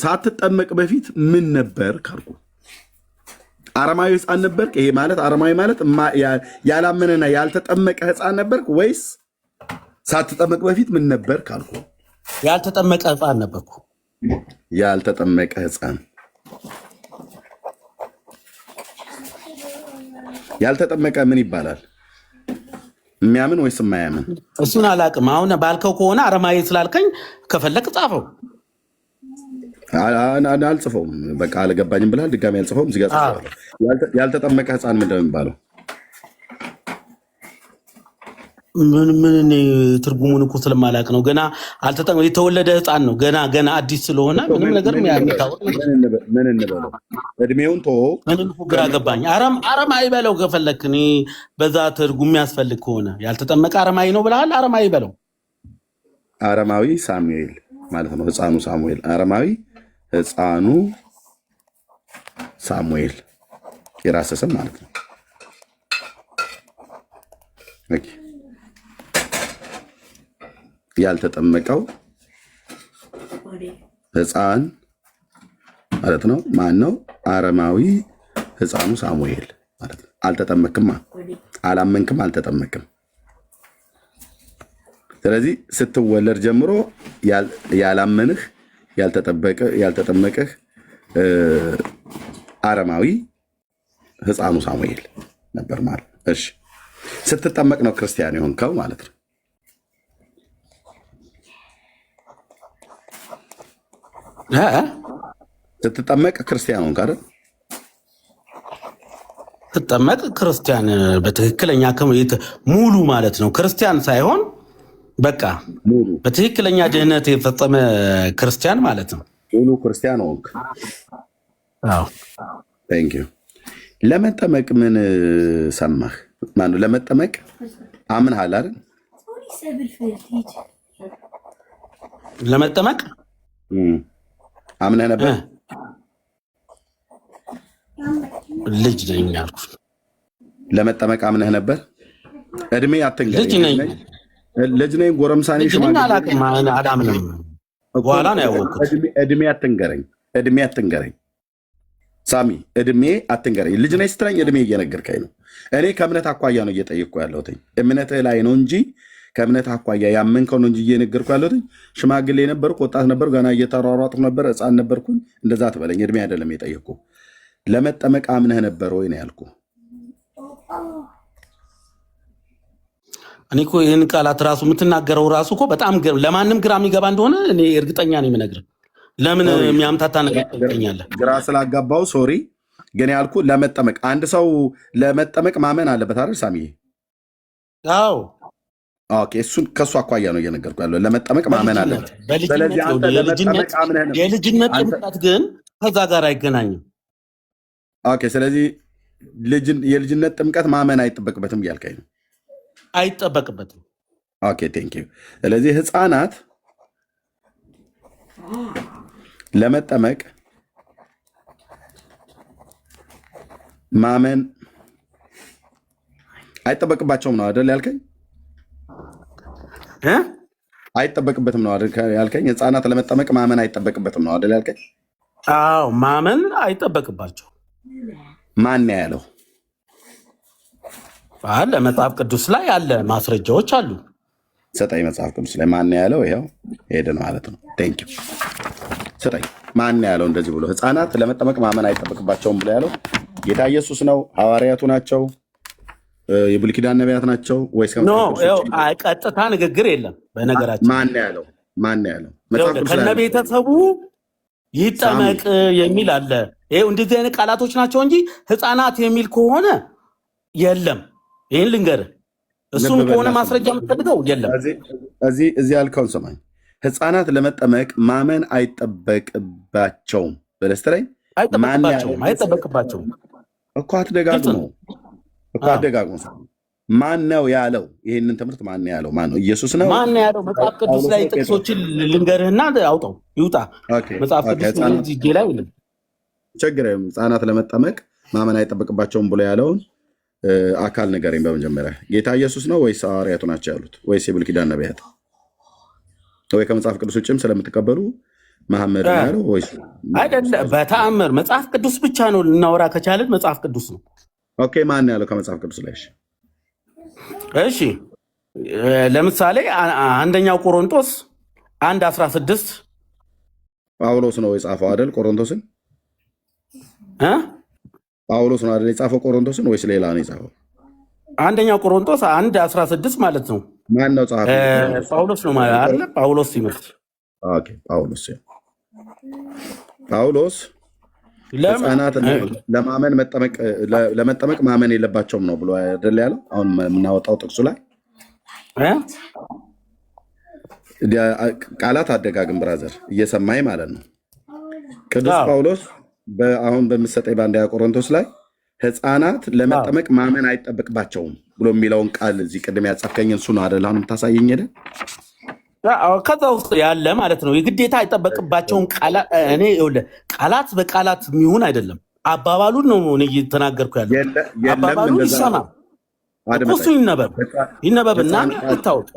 ሳትጠመቅ በፊት ምን ነበር ካልኩ፣ አረማዊ ሕፃን ነበርክ? ይሄ ማለት አረማዊ ማለት ያላመነና ያልተጠመቀ ሕፃን ነበርክ? ወይስ ሳትጠመቅ በፊት ምን ነበር ካልኩ፣ ያልተጠመቀ ሕፃን ነበርኩ። ያልተጠመቀ ሕፃን። ያልተጠመቀ ምን ይባላል? የሚያምን ወይስ የማያምን? እሱን አላውቅም። አሁን ባልከው ከሆነ አረማዊ ስላልከኝ ከፈለክ ጻፈው። አልጽፈውም። በቃ አልገባኝም ብላል። ድጋሚ አልጽፈውም። እዚህ ጋር ጽፈዋለሁ። ያልተጠመቀ ሕፃን ምንድን ነው የሚባለው? ምን እኔ ትርጉሙን እኮ ስለማላውቅ ነው። ገና አልተጠቀም የተወለደ ህፃን ነው። ገና አዲስ ስለሆነ ምንም ነገር የሚታወቅ ምን እንበለው? እድሜውን ቶ ምንም ግራ ገባኝ። አረማዊ በለው ከፈለክ። እኔ በዛ ትርጉም የሚያስፈልግ ከሆነ ያልተጠመቀ አረማዊ ነው ብለሃል። አረማዊ በለው። አረማዊ ሳሙኤል ማለት ነው። ህፃኑ ሳሙኤል። አረማዊ ህፃኑ ሳሙኤል የራስ ስም ማለት ነው። ያልተጠመቀው ህፃን ማለት ነው። ማን ነው? አረማዊ ህፃኑ ሳሙኤል ማለት ነው። አልተጠመቅም፣ አላመንክም፣ አልተጠመቅም። ስለዚህ ስትወለድ ጀምሮ ያላመንህ ያልተጠመቀህ አረማዊ ህፃኑ ሳሙኤል ነበር ማለት። እሺ ስትጠመቅ ነው ክርስቲያን የሆንከው ማለት ነው። ስትጠመቅ ክርስቲያን ሆንክ አይደል? ስትጠመቅ ክርስቲያን በትክክለኛ ሙሉ ማለት ነው። ክርስቲያን ሳይሆን በቃ በትክክለኛ ድህነት የፈጸመ ክርስቲያን ማለት ነው። ሙሉ ክርስቲያን ሆንክ። አዎ ቴንክ ዩ። ለመጠመቅ ምን ሰማህ? ማነው ለመጠመቅ አምነሃል አይደል? ለመጠመቅ አምነህ ነበር? ልጅ ነኝ አልኩ። ለመጠመቅ አምነህ ነበር? እድሜ አትንገረኝ። ልጅ ነኝ፣ ጎረምሳ ነኝ፣ ሽማግሌ አላውቅም፣ አላምንም። በኋላ ነው ያወቅሁት። እድሜ አትንገረኝ ሳሚ፣ እድሜ አትንገረኝ። ልጅ ነኝ ስትለኝ እድሜ እየነገርከኝ ነው። እኔ ከእምነት አኳያ ነው እየጠየቅኩ ያለሁት። እምነትህ ላይ ነው እንጂ ከእምነት አኳያ ያመንከው ነው እንጂ እየነገርኩ ያለሁት። ሽማግሌ ነበርኩ፣ ወጣት ነበርኩ፣ ገና እየተሯሯጥኩ ነበር፣ ሕፃን ነበርኩኝ። እንደዛ ትበለኝ። እድሜ አይደለም የጠየቅኩ። ለመጠመቅ አምነህ ነበር ወይ ነው ያልኩ። እኔ እኮ ይህን ቃላት ራሱ የምትናገረው ራሱ እኮ በጣም ለማንም ግራ የሚገባ እንደሆነ እኔ እርግጠኛ ነኝ የምነግርህ። ለምን የሚያምታታ ነገር ትጠይቀኛለህ? ግራ ስላጋባው ሶሪ። ግን ያልኩ ለመጠመቅ አንድ ሰው ለመጠመቅ ማመን አለበት አይደል ሳሚዬ? አዎ ኦኬ። እሱን ከእሱ አኳያ ነው እየነገርኩ ያለው። ለመጠመቅ ማመን አለበት። ስለዚህ አንተ ለመጠመቅ አምነህ ነው። የልጅነት ጥምቀት ግን ከዛ ጋር አይገናኝም። ኦኬ። ስለዚህ የልጅነት ጥምቀት ማመን አይጠበቅበትም እያልከኝ ነው? አይጠበቅበትም። ኦኬ ቴንክ ዩ። ስለዚህ ህፃናት ለመጠመቅ ማመን አይጠበቅባቸውም ነው አይደል ያልከኝ? አይጠበቅበትም ነው አይደል ያልከኝ? ህፃናት ለመጠመቅ ማመን አይጠበቅበትም ነው አይደል ያልከኝ? አዎ ማመን አይጠበቅባቸው። ማን ያለው? አለ መጽሐፍ ቅዱስ ላይ አለ፣ ማስረጃዎች አሉ። ስጠኝ። መጽሐፍ ቅዱስ ላይ ማን ያለው? ይኸው ሄድን ማለት ነው። ቴንክ ዩ። ስጠኝ። ማን ያለው እንደዚህ ብሎ ህፃናት ለመጠመቅ ማመን አይጠበቅባቸውም ብሎ ያለው? ጌታ ኢየሱስ ነው? ሐዋርያቱ ናቸው? የብሉይ ኪዳን ነቢያት ናቸው ወይስ? ቀጥታ ንግግር የለም። በነገራችን ማን ያለው? ከነ ቤተሰቡ ይጠመቅ የሚል አለ። ይኸው እንደዚህ አይነት ቃላቶች ናቸው እንጂ ህፃናት የሚል ከሆነ የለም። ይህን ልንገርህ፣ እሱም ከሆነ ማስረጃ የምትፈልገው የለም። እዚህ ያልከውን ስማኝ። ህፃናት ለመጠመቅ ማመን አይጠበቅባቸውም ብለህ ስትለኝ አይጠበቅባቸውም እኮ አትደጋግሞ። ማን ነው ያለው? ይህንን ትምህርት ማን ነው ያለው? ማን ነው? ኢየሱስ ነው? ማን ነው ያለው? መጽሐፍ ቅዱስ ላይ ጥቅሶችን ልንገርህና አውጣው ይውጣ። መጽሐፍ ቅዱስ ላይ ችግር ህፃናት ለመጠመቅ ማመን አይጠበቅባቸውም ብሎ ያለውን አካል ንገረኝ። በመጀመሪያ ጌታ ኢየሱስ ነው ወይስ ሐዋርያቱ ናቸው ያሉት ወይስ የብሉይ ኪዳን ነቢያት? ወይ ከመጽሐፍ ቅዱስ ውጭም ስለምትቀበሉ መሐመድ ነው ያለው ወይስ? አይደለም፣ በተአምር መጽሐፍ ቅዱስ ብቻ ነው ልናወራ ከቻልን መጽሐፍ ቅዱስ ነው። ኦኬ፣ ማን ያለው ከመጽሐፍ ቅዱስ ላይ? እሺ፣ ለምሳሌ አንደኛው ቆሮንቶስ 1:16 ጳውሎስ ነው የጻፈው አይደል? ቆሮንቶስን ጳውሎስ ነው አይደል የጻፈው ቆሮንቶስን ወይስ ሌላ ነው የጻፈው? አንደኛው ቆሮንቶስ 1:16 ማለት ነው። ማን ነው ጻፈው? ጳውሎስ ነው ማለት አይደል? ጳውሎስ ይመስል። ኦኬ፣ ጳውሎስ ህፃናት ለመጠመቅ ማመን የለባቸውም ነው ብሎ አይደል ያለው? አሁን የምናወጣው ጥቅሱ ላይ ቃላት አደጋግም ብራዘር እየሰማኝ ማለት ነው። ቅዱስ ጳውሎስ አሁን በምሰጠኝ በአንደኛ ቆሮንቶስ ላይ ሕፃናት ለመጠመቅ ማመን አይጠበቅባቸውም ብሎ የሚለውን ቃል እዚህ ቅድም ያጻፍከኝ እሱ ነው አይደል? አሁን የምታሳየኝ ሄደ ከዛ ውስጥ ያለ ማለት ነው። የግዴታ አይጠበቅባቸውን ቃላት በቃላት የሚሆን አይደለም። አባባሉን ነው እየተናገርኩ ያለ። አባባሉ ይሰማ እሱ ይነበብና ይታወቅ።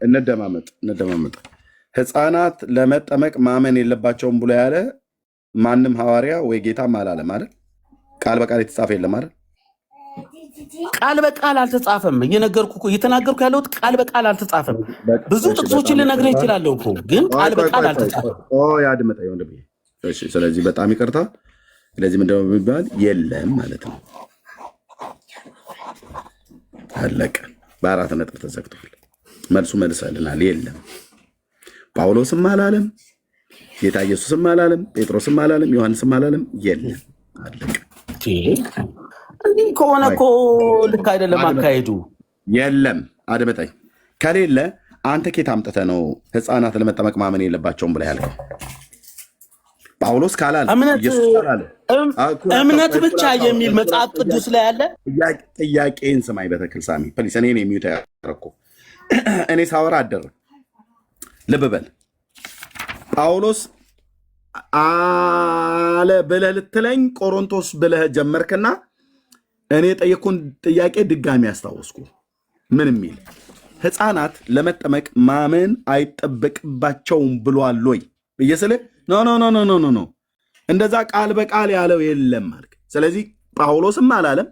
እንደማመጥ ሕፃናት ለመጠመቅ ማመን የለባቸውም ብሎ ያለ ማንም ሐዋርያ ወይ ጌታም አላለም አይደል? ቃል በቃል የተጻፈ የለም አይደል? ቃል በቃል አልተጻፈም። እየተናገርኩ ያለሁት ቃል በቃል አልተጻፈም። ብዙ ጥቅሶችን ልነግርህ እችላለሁ እኮ ግን ቃል በቃል አልተጻፈም። ያድምጠኝ ወንድሜ። ስለዚህ በጣም ይቅርታ። ስለዚህ ምንድን ነው የሚባል የለም ማለት ነው። አለቀ። በአራት ነጥብ ተዘግቷል። መልሱ መልሰልናል። የለም ጳውሎስም አላለም፣ ጌታ ኢየሱስም አላለም፣ ጴጥሮስም አላለም፣ ዮሐንስም አላለም። የለም አለቀ። እንዲህ ከሆነ እኮ ልክ አይደለም አካሄዱ። የለም አድምጠኝ። ከሌለ አንተ ኬት አምጥተህ ነው ሕፃናት ለመጠመቅ ማመን የለባቸውም ብለህ ያልከው? ጳውሎስ ካላለ እምነት ብቻ የሚል መጽሐፍ ቅዱስ ላይ ያለ ጥያቄን ስማኝ በተክል ሳሚ ፕሊስ። እኔ የሚዩት ያረኩ እኔ ሳወራ አደረ። ልብ በል ጳውሎስ አለ ብለህ ልትለኝ ቆሮንቶስ ብለህ ጀመርክና እኔ የጠየኩን ጥያቄ ድጋሚ ያስታወስኩ። ምን የሚል ሕፃናት ለመጠመቅ ማመን አይጠበቅባቸውም ብሏል ወይ ብዬ ስልህ ኖ እንደዛ ቃል በቃል ያለው የለም አልክ። ስለዚህ ጳውሎስም አላለም፣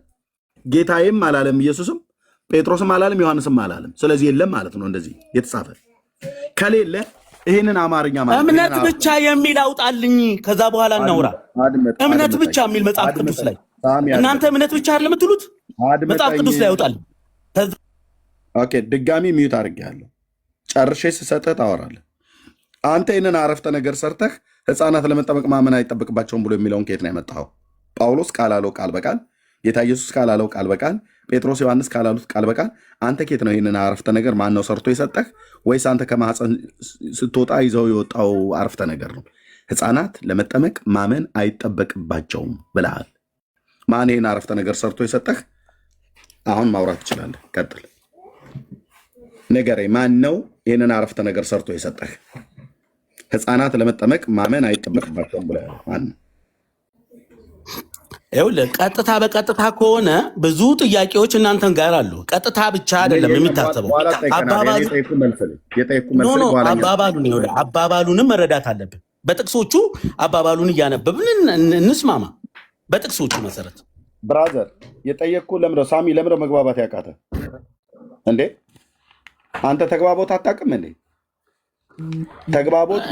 ጌታዬም አላለም፣ ኢየሱስም ጴጥሮስም አላለም፣ ዮሐንስም አላለም። ስለዚህ የለም ማለት ነው። እንደዚህ የተጻፈ ከሌለ ይህንን አማርኛ ማለት እምነት ብቻ የሚል አውጣልኝ። ከዛ በኋላ እናውራ። እምነት ብቻ የሚል መጽሐፍ ቅዱስ ላይ እናንተ እምነት ብቻ አይደለም የምትሉት፣ መጽሐፍ ቅዱስ ላይ ያውጣል። ኦኬ ድጋሚ ሚዩት አድርጌያለሁ። ጨርሼ ስሰጥህ ታወራለህ። አንተ ይህንን አረፍተ ነገር ሰርተህ ሕፃናት ለመጠመቅ ማመን አይጠበቅባቸውም ብሎ የሚለውን ከየት ነው ያመጣኸው? ጳውሎስ ካላለው ቃል በቃል ጌታ ኢየሱስ ካላለው ቃል በቃል ጴጥሮስ ዮሐንስ ካላሉት ቃል በቃል አንተ ከየት ነው ይህንን አረፍተ ነገር ማን ነው ሰርቶ የሰጠህ? ወይስ አንተ ከማህፀን ስትወጣ ይዘው የወጣው አረፍተ ነገር ነው? ሕፃናት ለመጠመቅ ማመን አይጠበቅባቸውም ብለሃል። ማን ይህን አረፍተ ነገር ሰርቶ የሰጠህ? አሁን ማውራት ትችላለህ። ቀጥል፣ ንገረኝ። ማን ነው ይህንን አረፍተ ነገር ሰርቶ የሰጠህ? ሕፃናት ለመጠመቅ ማመን አይጠበቅባቸውም ብለሃል። ማን ነው? ይኸውልህ ቀጥታ በቀጥታ ከሆነ ብዙ ጥያቄዎች እናንተን ጋር አሉ። ቀጥታ ብቻ አይደለም የሚታሰበው። አባባሉንም መረዳት አለብን። በጥቅሶቹ አባባሉን እያነበብን እንስማማ። በጥቅሶቹ መሰረት ብራዘር የጠየቅኩ ለምነው ሳሚ ለምነው መግባባት ያቃተ እንዴ? አንተ ተግባቦት አታውቅም እንዴ? ተግባቦት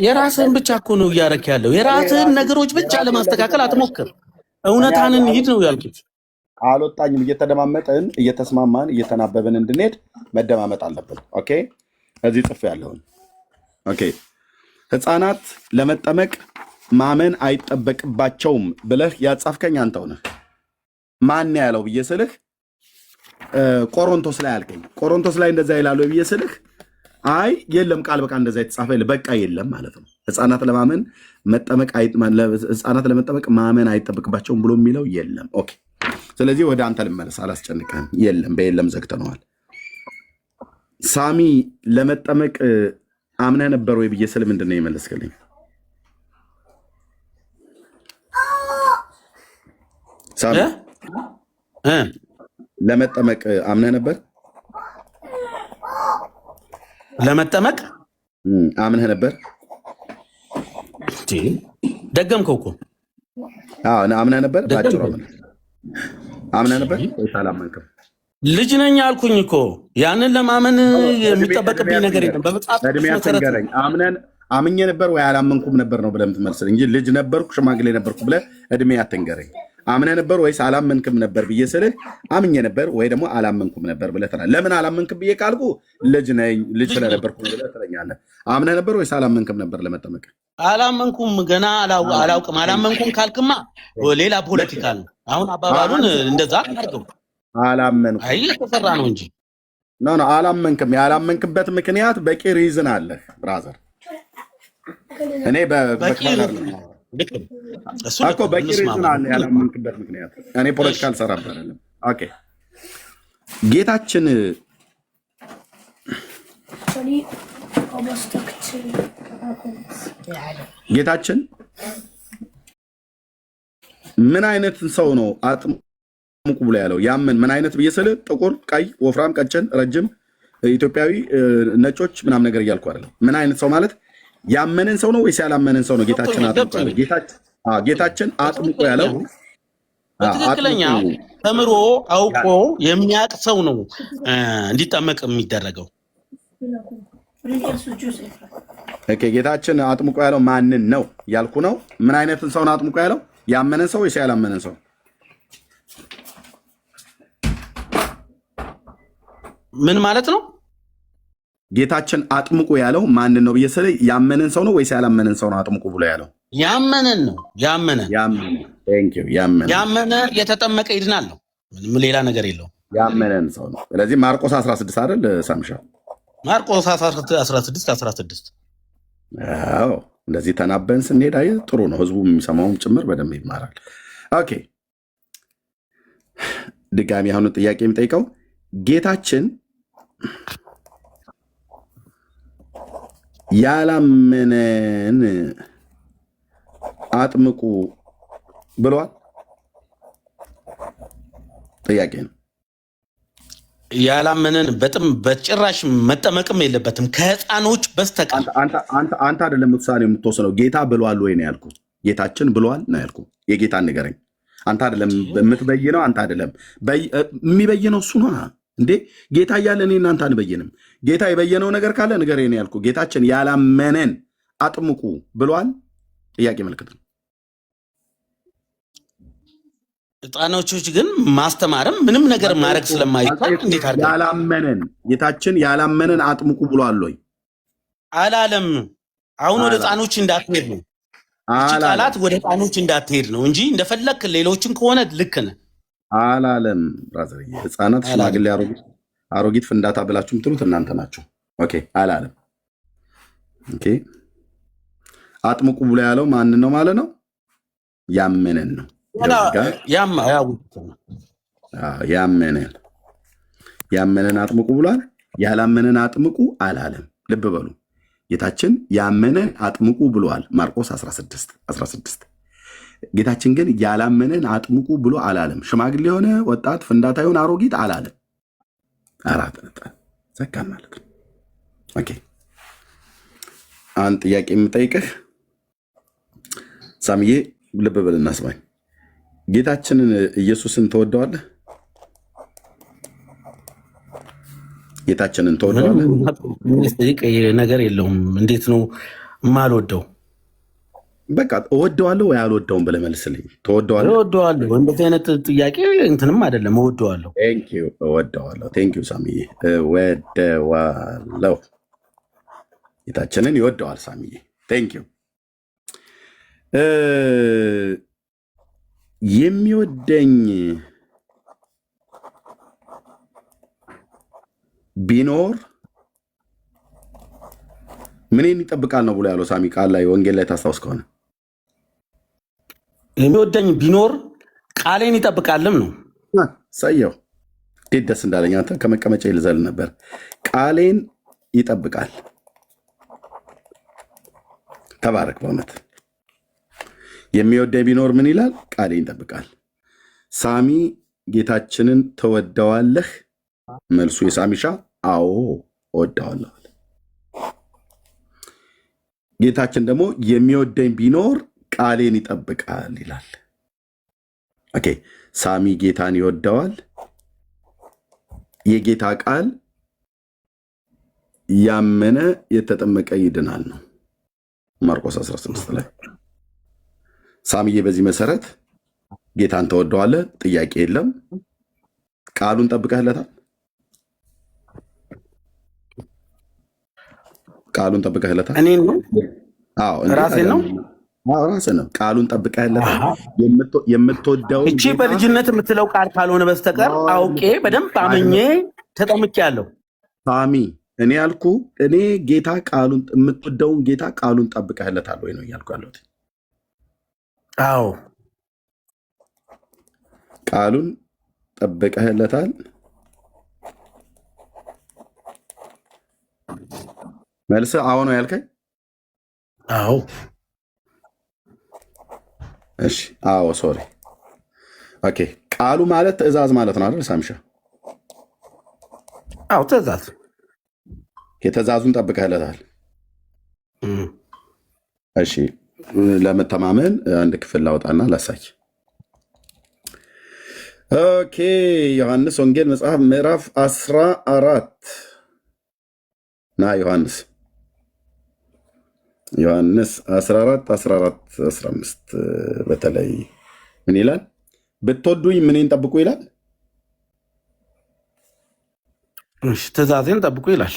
የራስህን ብቻ እኮ ነው እያረክ ያለው። የራስህን ነገሮች ብቻ ለማስተካከል አትሞክር። እውነታንን ሂድ ነው ያልኩት። አልወጣኝም። እየተደማመጥን እየተስማማን እየተናበብን እንድንሄድ መደማመጥ አለብን። ኦኬ እዚህ ጽፍ ያለውን ኦኬ። ሕፃናት ለመጠመቅ ማመን አይጠበቅባቸውም ብለህ ያጻፍከኝ አንተው ነህ። ማን ያለው ብዬ ስልህ ቆሮንቶስ ላይ አልከኝ። ቆሮንቶስ ላይ እንደዛ ይላሉ ብዬ ስልህ አይ የለም ቃል በቃ እንደዛ የተጻፈ በቃ የለም ማለት ነው። ሕፃናት ለመጠመቅ ማመን አይጠበቅባቸውም ብሎ የሚለው የለም። ኦኬ ስለዚህ ወደ አንተ ልመለስ፣ አላስጨንቅህም። የለም በየለም ዘግተነዋል። ሳሚ ለመጠመቅ አምነህ ነበር ወይ ብዬ ስል ምንድን ነው የመለስክልኝ? ሳሚ ለመጠመቅ አምነህ ነበር? ለመጠመቅ አምነህ ነበር? ደገምከው እኮ። አምነህ ነበር? ባጭሩ አምነህ ነበር ወይስ አላመንክም? ልጅ ነኝ አልኩኝ እኮ። ያንን ለማመን የሚጠበቅብኝ ነገር የለም። በመጽሐፍ መሰረት አምኜ ነበር ወይ አላመንኩም ነበር ነው ብለህ የምትመልስልኝ እንጂ ልጅ ነበርኩ ሽማግሌ ነበርኩ ብለህ እድሜ አትንገረኝ። አምነህ ነበር ወይስ አላመንክም ነበር ብዬ ስልህ አምኜ ነበር ወይ ደግሞ አላመንኩም ነበር ብለህ ትላለህ። ለምን አላመንክም ብዬ ካልኩ ልጅ ስለነበርኩ ብለህ ትለኛለህ። አምነህ ነበር ወይስ አላመንክም ነበር ለመጠመቅ? አላመንኩም፣ ገና አላውቅም። አላመንኩም ካልክማ ሌላ ፖለቲካ ነው። አሁን አባባሉን እንደዛ አድርገው። አላመንኩም አይ የተሰራ ነው እንጂ ኖ አላመንክም። ያላመንክበት ምክንያት በቂ ሪዝን አለህ ብራዘር። እኔ በቂ ሪዝን አለ ያላመንክበት ምክንያት። እኔ ፖለቲካ አልሰራበት አይደለም። ኦኬ ጌታችን ምን አይነት ሰው ነው አጥምቁ ብሎ ያለው? ያምን ምን አይነት ብዬ ስል ጥቁር፣ ቀይ፣ ወፍራም፣ ቀጭን፣ ረጅም፣ ኢትዮጵያዊ፣ ነጮች ምናምን ነገር እያልኩ አይደለም። ምን አይነት ሰው ማለት ያመነን ሰው ነው ወይስ ያላመነን ሰው ነው? ጌታችን አጥምቁ ያለው ጌታችን አጥምቁ ያለው በትክክለኛ ተምሮ አውቆ የሚያውቅ ሰው ነው እንዲጠመቅ የሚደረገው። ኦኬ ጌታችን አጥምቁ ያለው ማንን ነው ያልኩ ነው። ምን አይነትን ሰው ነው አጥምቁ ያለው? ያመነን ሰው ወይስ ያላመነን ሰው? ምን ማለት ነው? ጌታችን አጥምቁ ያለው ማንን ነው ብዬ ስለ ያመነን ሰው ነው ወይስ ያላመነን ሰው ነው አጥምቁ ብሎ ያለው? ያመነን ነው። ያመነ የተጠመቀ ይድናል ነው። ምንም ሌላ ነገር የለውም። ያመነን ሰው ነው። ስለዚህ ማርቆስ 16 አይደል ሳምሻ? ማርቆስ 16 አዎ እንደዚህ ተናበን ስንሄድ አይ ጥሩ ነው። ህዝቡ የሚሰማውም ጭምር በደንብ ይማራል። ኦኬ ድጋሚ አሁን ጥያቄ የሚጠይቀው ጌታችን ያላመነን አጥምቁ ብሏል? ጥያቄ ነው። ያላመነን በጭራሽ መጠመቅም የለበትም ከህፃኖች በስተቀር። አንተ አይደለም ውሳኔ የምትወስነው። ጌታ ብሏል ወይ ነው ያልኩ። ጌታችን ብሏል ነው ያልኩ። የጌታን ንገረኝ። አንተ አይደለም የምትበይነው። አንተ አይደለም የሚበይነው እሱ ነው እንዴ። ጌታ እያለ እኔ እናንተ አንበይንም። ጌታ የበየነው ነገር ካለ ንገረኝ ነው ያልኩ። ጌታችን ያላመነን አጥምቁ ብሏል? ጥያቄ ምልክት ነው። ህፃኖች ግን ማስተማርም ምንም ነገር ማድረግ ስለማይቻል እንዴት አድርገን ያላመነን ጌታችን ያላመነን አጥምቁ ብሏል ወይ? አላለም። አሁን ወደ ህፃኖች እንዳትሄድ ነው ቃላት፣ ወደ ህፃኖች እንዳትሄድ ነው እንጂ እንደፈለክ ሌሎችን ከሆነ ልክ ነህ አላለም። ብራዘር ህፃናት፣ ሽማግሌ፣ አሮጊት ፍንዳታ ብላችሁ የምትሉት እናንተ ናችሁ። ኦኬ አላለም። ኦኬ አጥምቁ ብሎ ያለው ማንን ነው ማለት ነው? ያመነን ነው። ያመነን አጥምቁ ብሏል። ያላመነን አጥምቁ አላለም። ልብ በሉ ጌታችን ያመነን አጥምቁ ብሏል። ማርቆስ 16 ጌታችን ግን ያላመነን አጥምቁ ብሎ አላለም። ሽማግሌ የሆነ ወጣት፣ ፍንዳታ የሆነ አሮጊት አላለም። አራት ዘካ ማለት ነው። ኦኬ አንድ ጥያቄ የምጠይቅህ ሳምዬ ልብ በል እናስማኝ። ጌታችንን ኢየሱስን ትወደዋለህ? ጌታችንን ትወደዋለህ? ነገር የለውም። እንዴት ነው የማልወደው? በቃ እወደዋለሁ ወይ አልወደውም ብለህ መልስልኝ። ትወደዋለህ? እወደዋለሁ። እንደዚህ አይነት ጥያቄ እንትንም አይደለም። እወደዋለሁ። እወደዋለሁ። ቴንኪው ሳምዬ። እወደዋለሁ። ጌታችንን ይወደዋል ሳምዬ። ቴንኪው። የሚወደኝ ቢኖር ምንን ይጠብቃል ነው ብሎ ያለው ሳሚ ቃል ላይ ወንጌል ላይ ታስታውስ ከሆነ የሚወደኝ ቢኖር ቃሌን ይጠብቃልም ነው። ሰየው እንዴት ደስ እንዳለኝ። አንተ ከመቀመጫ ይልዘል ነበር። ቃሌን ይጠብቃል። ተባረክ። በእውነት የሚወደኝ ቢኖር ምን ይላል? ቃሌን ይጠብቃል። ሳሚ ጌታችንን ትወደዋለህ? መልሱ የሳሚሻ አዎ እወደዋለሁ። ጌታችን ደግሞ የሚወደኝ ቢኖር ቃሌን ይጠብቃል ይላል። ኦኬ ሳሚ ጌታን ይወደዋል። የጌታ ቃል ያመነ የተጠመቀ ይድናል ነው ማርቆስ 16 ላይ። ሳሚዬ በዚህ መሰረት ጌታን ተወደዋለህ? ጥያቄ የለም። ቃሉን ጠብቀህለታል? ቃሉን ጠብቀህለታል? እኔ ነው ራሴ ነው ራስህ ነው። ቃሉን ጠብቀህለታል? የምትወደው እቺ በልጅነት የምትለው ቃል ካልሆነ በስተቀር አውቄ በደንብ አመኜ ተጠምቄያለሁ። ሳሚ እኔ ያልኩ እኔ ጌታ ቃሉን የምትወደውን ጌታ ቃሉን ጠብቀህለታል ወይ ነው እያልኩ ያለሁት። አዎ ቃሉን ጠብቀህለታል። መልስ አዎ ነው ያልከኝ? አዎ እሺ አዎ ሶሪ ኦኬ። ቃሉ ማለት ትእዛዝ ማለት ነው አይደል ሳምሻ? አዎ ትእዛዝ። ትእዛዙን ጠብቀህለታል። እሺ ለመተማመን አንድ ክፍል ላውጣና ላሳይ። ኦኬ ዮሐንስ ወንጌል መጽሐፍ ምዕራፍ 14 ና ዮሐንስ 14 15 በተለይ ምን ይላል? ብትወዱኝ ምንን ጠብቁ ይላል? እሺ ትእዛዜን ጠብቁ ይላል።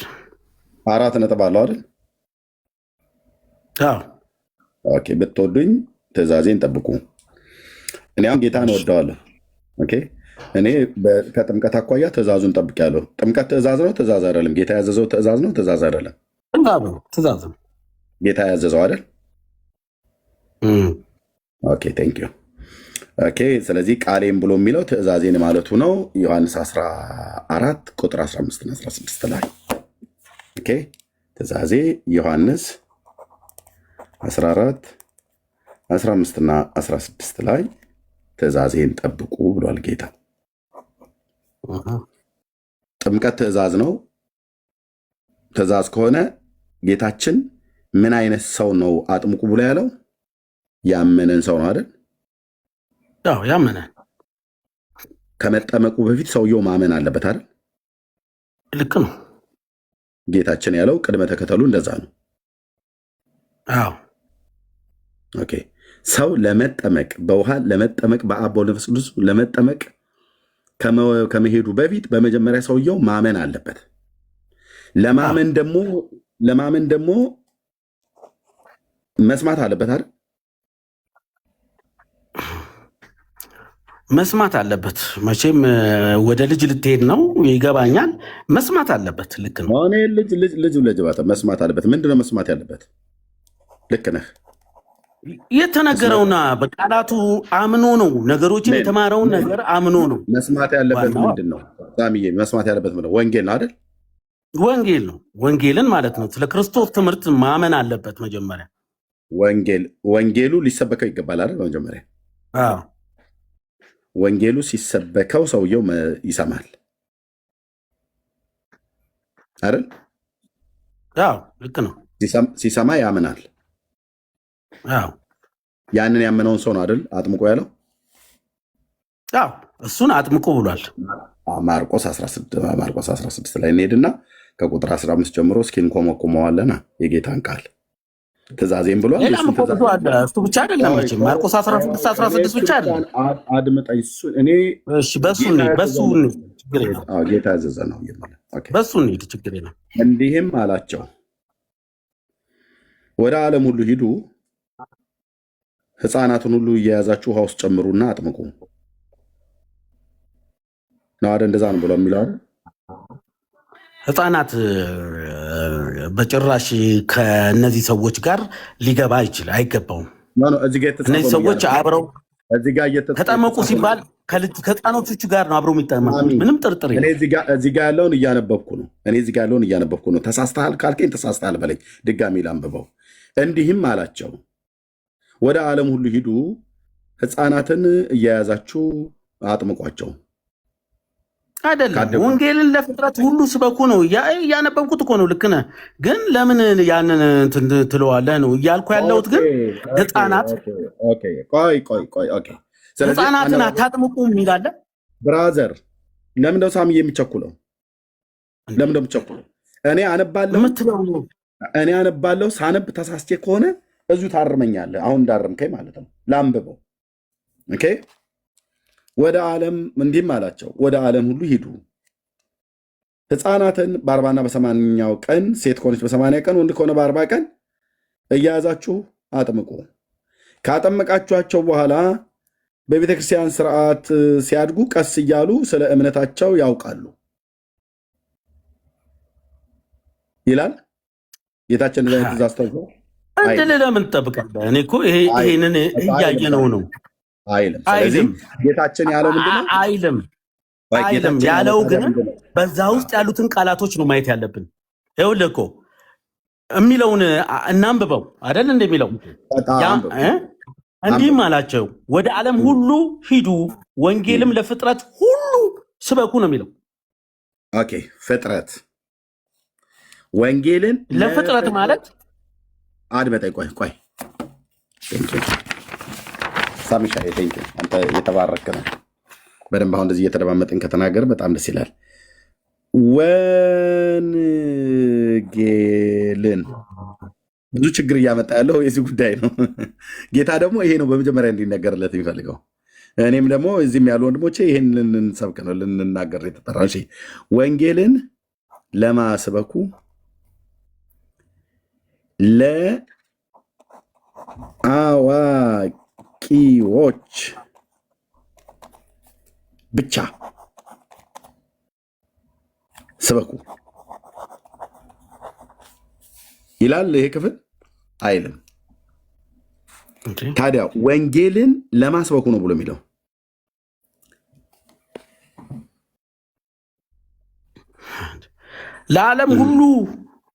4 ነጥብ አለው አይደል? አዎ ኦኬ ብትወዱኝ ትእዛዜን ጠብቁ። እኔ አሁን ጌታን እወደዋለሁ። ኦኬ እኔ ከጥምቀት አኳያ ትእዛዙን ጠብቄያለሁ። ጥምቀት ትእዛዝ ነው ትእዛዝ አይደለም? ጌታ ያዘዘው ትእዛዝ ነው ትእዛዝ አይደለም? ትእዛዝ ነው። ጌታ ያዘዘው አይደል? ኦኬ ቴንክ ዩ። ኦኬ ስለዚህ ቃሌም ብሎ የሚለው ትእዛዜን ማለቱ ነው። ዮሐንስ 14 ቁጥር 15 እና 16 ላይ ኦኬ ትእዛዜ ዮሐንስ 14 15 እና 16 ላይ ትእዛዜን ጠብቁ ብሏል ጌታ። ጥምቀት ትእዛዝ ነው። ትእዛዝ ከሆነ ጌታችን ምን አይነት ሰው ነው አጥምቁ ብሎ ያለው? ያመነን ሰው ነው አይደል? አዎ ያመነ። ከመጠመቁ በፊት ሰውየው ማመን አለበት አይደል? ልክ ነው። ጌታችን ያለው ቅድመ ተከተሉ እንደዛ ነው። አዎ ኦኬ ሰው ለመጠመቅ በውሃ ለመጠመቅ በአብ ወልድ መንፈስ ቅዱስ ለመጠመቅ ከመሄዱ በፊት በመጀመሪያ ሰውየው ማመን አለበት። ለማመን ደግሞ መስማት አለበት አይደል? መስማት አለበት። መቼም ወደ ልጅ ልትሄድ ነው ይገባኛል። መስማት አለበት። ልክ ነው። እኔ ልጅ መስማት አለበት። ምንድነው መስማት ያለበት? ልክ ነህ። የተነገረውና በቃላቱ አምኖ ነው። ነገሮችን የተማረውን ነገር አምኖ ነው መስማት ያለበት። ምንድን ነው ሳሚዬ? መስማት ያለበት ምንድን ነው? ወንጌል ነው አይደል? ወንጌል ነው። ወንጌልን ማለት ነው። ስለ ክርስቶስ ትምህርት ማመን አለበት መጀመሪያ። ወንጌሉ ሊሰበከው ይገባል አይደል? በመጀመሪያ አዎ ወንጌሉ ሲሰበከው ሰውየው ይሰማል አይደል? አዎ ልክ ነው። ሲሰማ ያምናል። አዎ ያንን ያመነውን ሰው ነው አይደል አጥምቆ ያለው? አዎ እሱን አጥምቆ ብሏል። ማርቆስ 16 ላይ እንሄድና ከቁጥር 15 ጀምሮ እስኪ እንኮመኩመዋለና የጌታን ቃል ትእዛዜም ብሏል። እሱ ብቻ አይደለም መቼም ማርቆስ 16 ብቻ አይደለም። አድምጠኝ። በሱ ችግር የለም። ጌታ ያዘዘ ነው። በሱ እንሂድ ችግር የለም። እንዲህም አላቸው ወደ ዓለም ሁሉ ሂዱ፣ ሕፃናትን ሁሉ እየያዛችሁ ውሃ ውስጥ ጨምሩና አጥምቁ ነው አይደል? እንደዛ ነው ብሎ የሚለው አይደል? ሕፃናት በጭራሽ ከእነዚህ ሰዎች ጋር ሊገባ አይገባውም። እነዚህ ሰዎች አብረው ተጠመቁ ሲባል ከሕፃኖቹ ጋር ነው አብረው የሚጠመቁት። ምንም ጥርጥር የለም። እዚህ ጋር ያለውን እያነበብኩ ነው። ተሳስተሃል ካልከኝ ተሳስተሃል በለኝ። ድጋሚ ላንብበው። እንዲህም አላቸው ወደ ዓለም ሁሉ ሂዱ፣ ሕፃናትን እየያዛችሁ አጥምቋቸው። አይደለም ወንጌልን ለፍጥረት ሁሉ ስበኩ ነው እያነበብኩት እኮ ነው። ልክ ነህ። ግን ለምን ያንን ትለዋለህ ነው እያልኩ ያለሁት። ግን ሕፃናት ሕፃናትን አታጥምቁ የሚላለ ብራዘር፣ ለምንደው ሳሚ የሚቸኩለው? ለምንደው የሚቸኩለው? እኔ አነባለሁ። ሳነብ ተሳስቼ ከሆነ እዚሁ ታርመኛለህ። አሁን እንዳርምከኝ ማለት ነው። ላንብበው። ኦኬ ወደ ዓለም እንዲህም አላቸው ወደ ዓለም ሁሉ ሂዱ፣ ሕፃናትን በ40ና በ80ኛው ቀን፣ ሴት ከሆነች በ80 ቀን፣ ወንድ ከሆነ በ40 ቀን እያያዛችሁ አጥምቁ። ካጠመቃችኋቸው በኋላ በቤተ ክርስቲያን ስርዓት ሲያድጉ ቀስ እያሉ ስለ እምነታቸው ያውቃሉ። ይላል ጌታችን ላይ ትእዛዝ ተብሎ እንደ ለምን ትጠብቃለህ? እኔ እኮ ይሄንን እያየነው ነው አይልም። ስለዚህ ጌታችን ያለው ምንድነው? አይልም ያለው ግን በዛ ውስጥ ያሉትን ቃላቶች ነው ማየት ያለብን። ይኸውልህ እኮ የሚለውን እናንብበው አይደል? እንደሚለው እንዲህም አላቸው ወደ ዓለም ሁሉ ሂዱ ወንጌልም ለፍጥረት ሁሉ ስበኩ ነው የሚለው። ኦኬ ፍጥረት ወንጌልን ለፍጥረት ማለት አድመጠኝ። ቆይ ሳሚሻ ቴንክ አንተ የተባረክ ነው። በደንብ አሁን እንደዚህ እየተደማመጥን ከተናገር በጣም ደስ ይላል። ወንጌልን ብዙ ችግር እያመጣ ያለው የዚህ ጉዳይ ነው። ጌታ ደግሞ ይሄ ነው በመጀመሪያ እንዲነገርለት የሚፈልገው። እኔም ደግሞ እዚህም ያሉ ወንድሞቼ ይህን ልንሰብክ ነው ልንናገር የተጠራ። ወንጌልን ለማስበኩ ለአዋቂዎች ብቻ ስበኩ ይላል ይሄ ክፍል አይልም። ታዲያ ወንጌልን ለማስበኩ ነው ብሎ የሚለው ለዓለም ሁሉ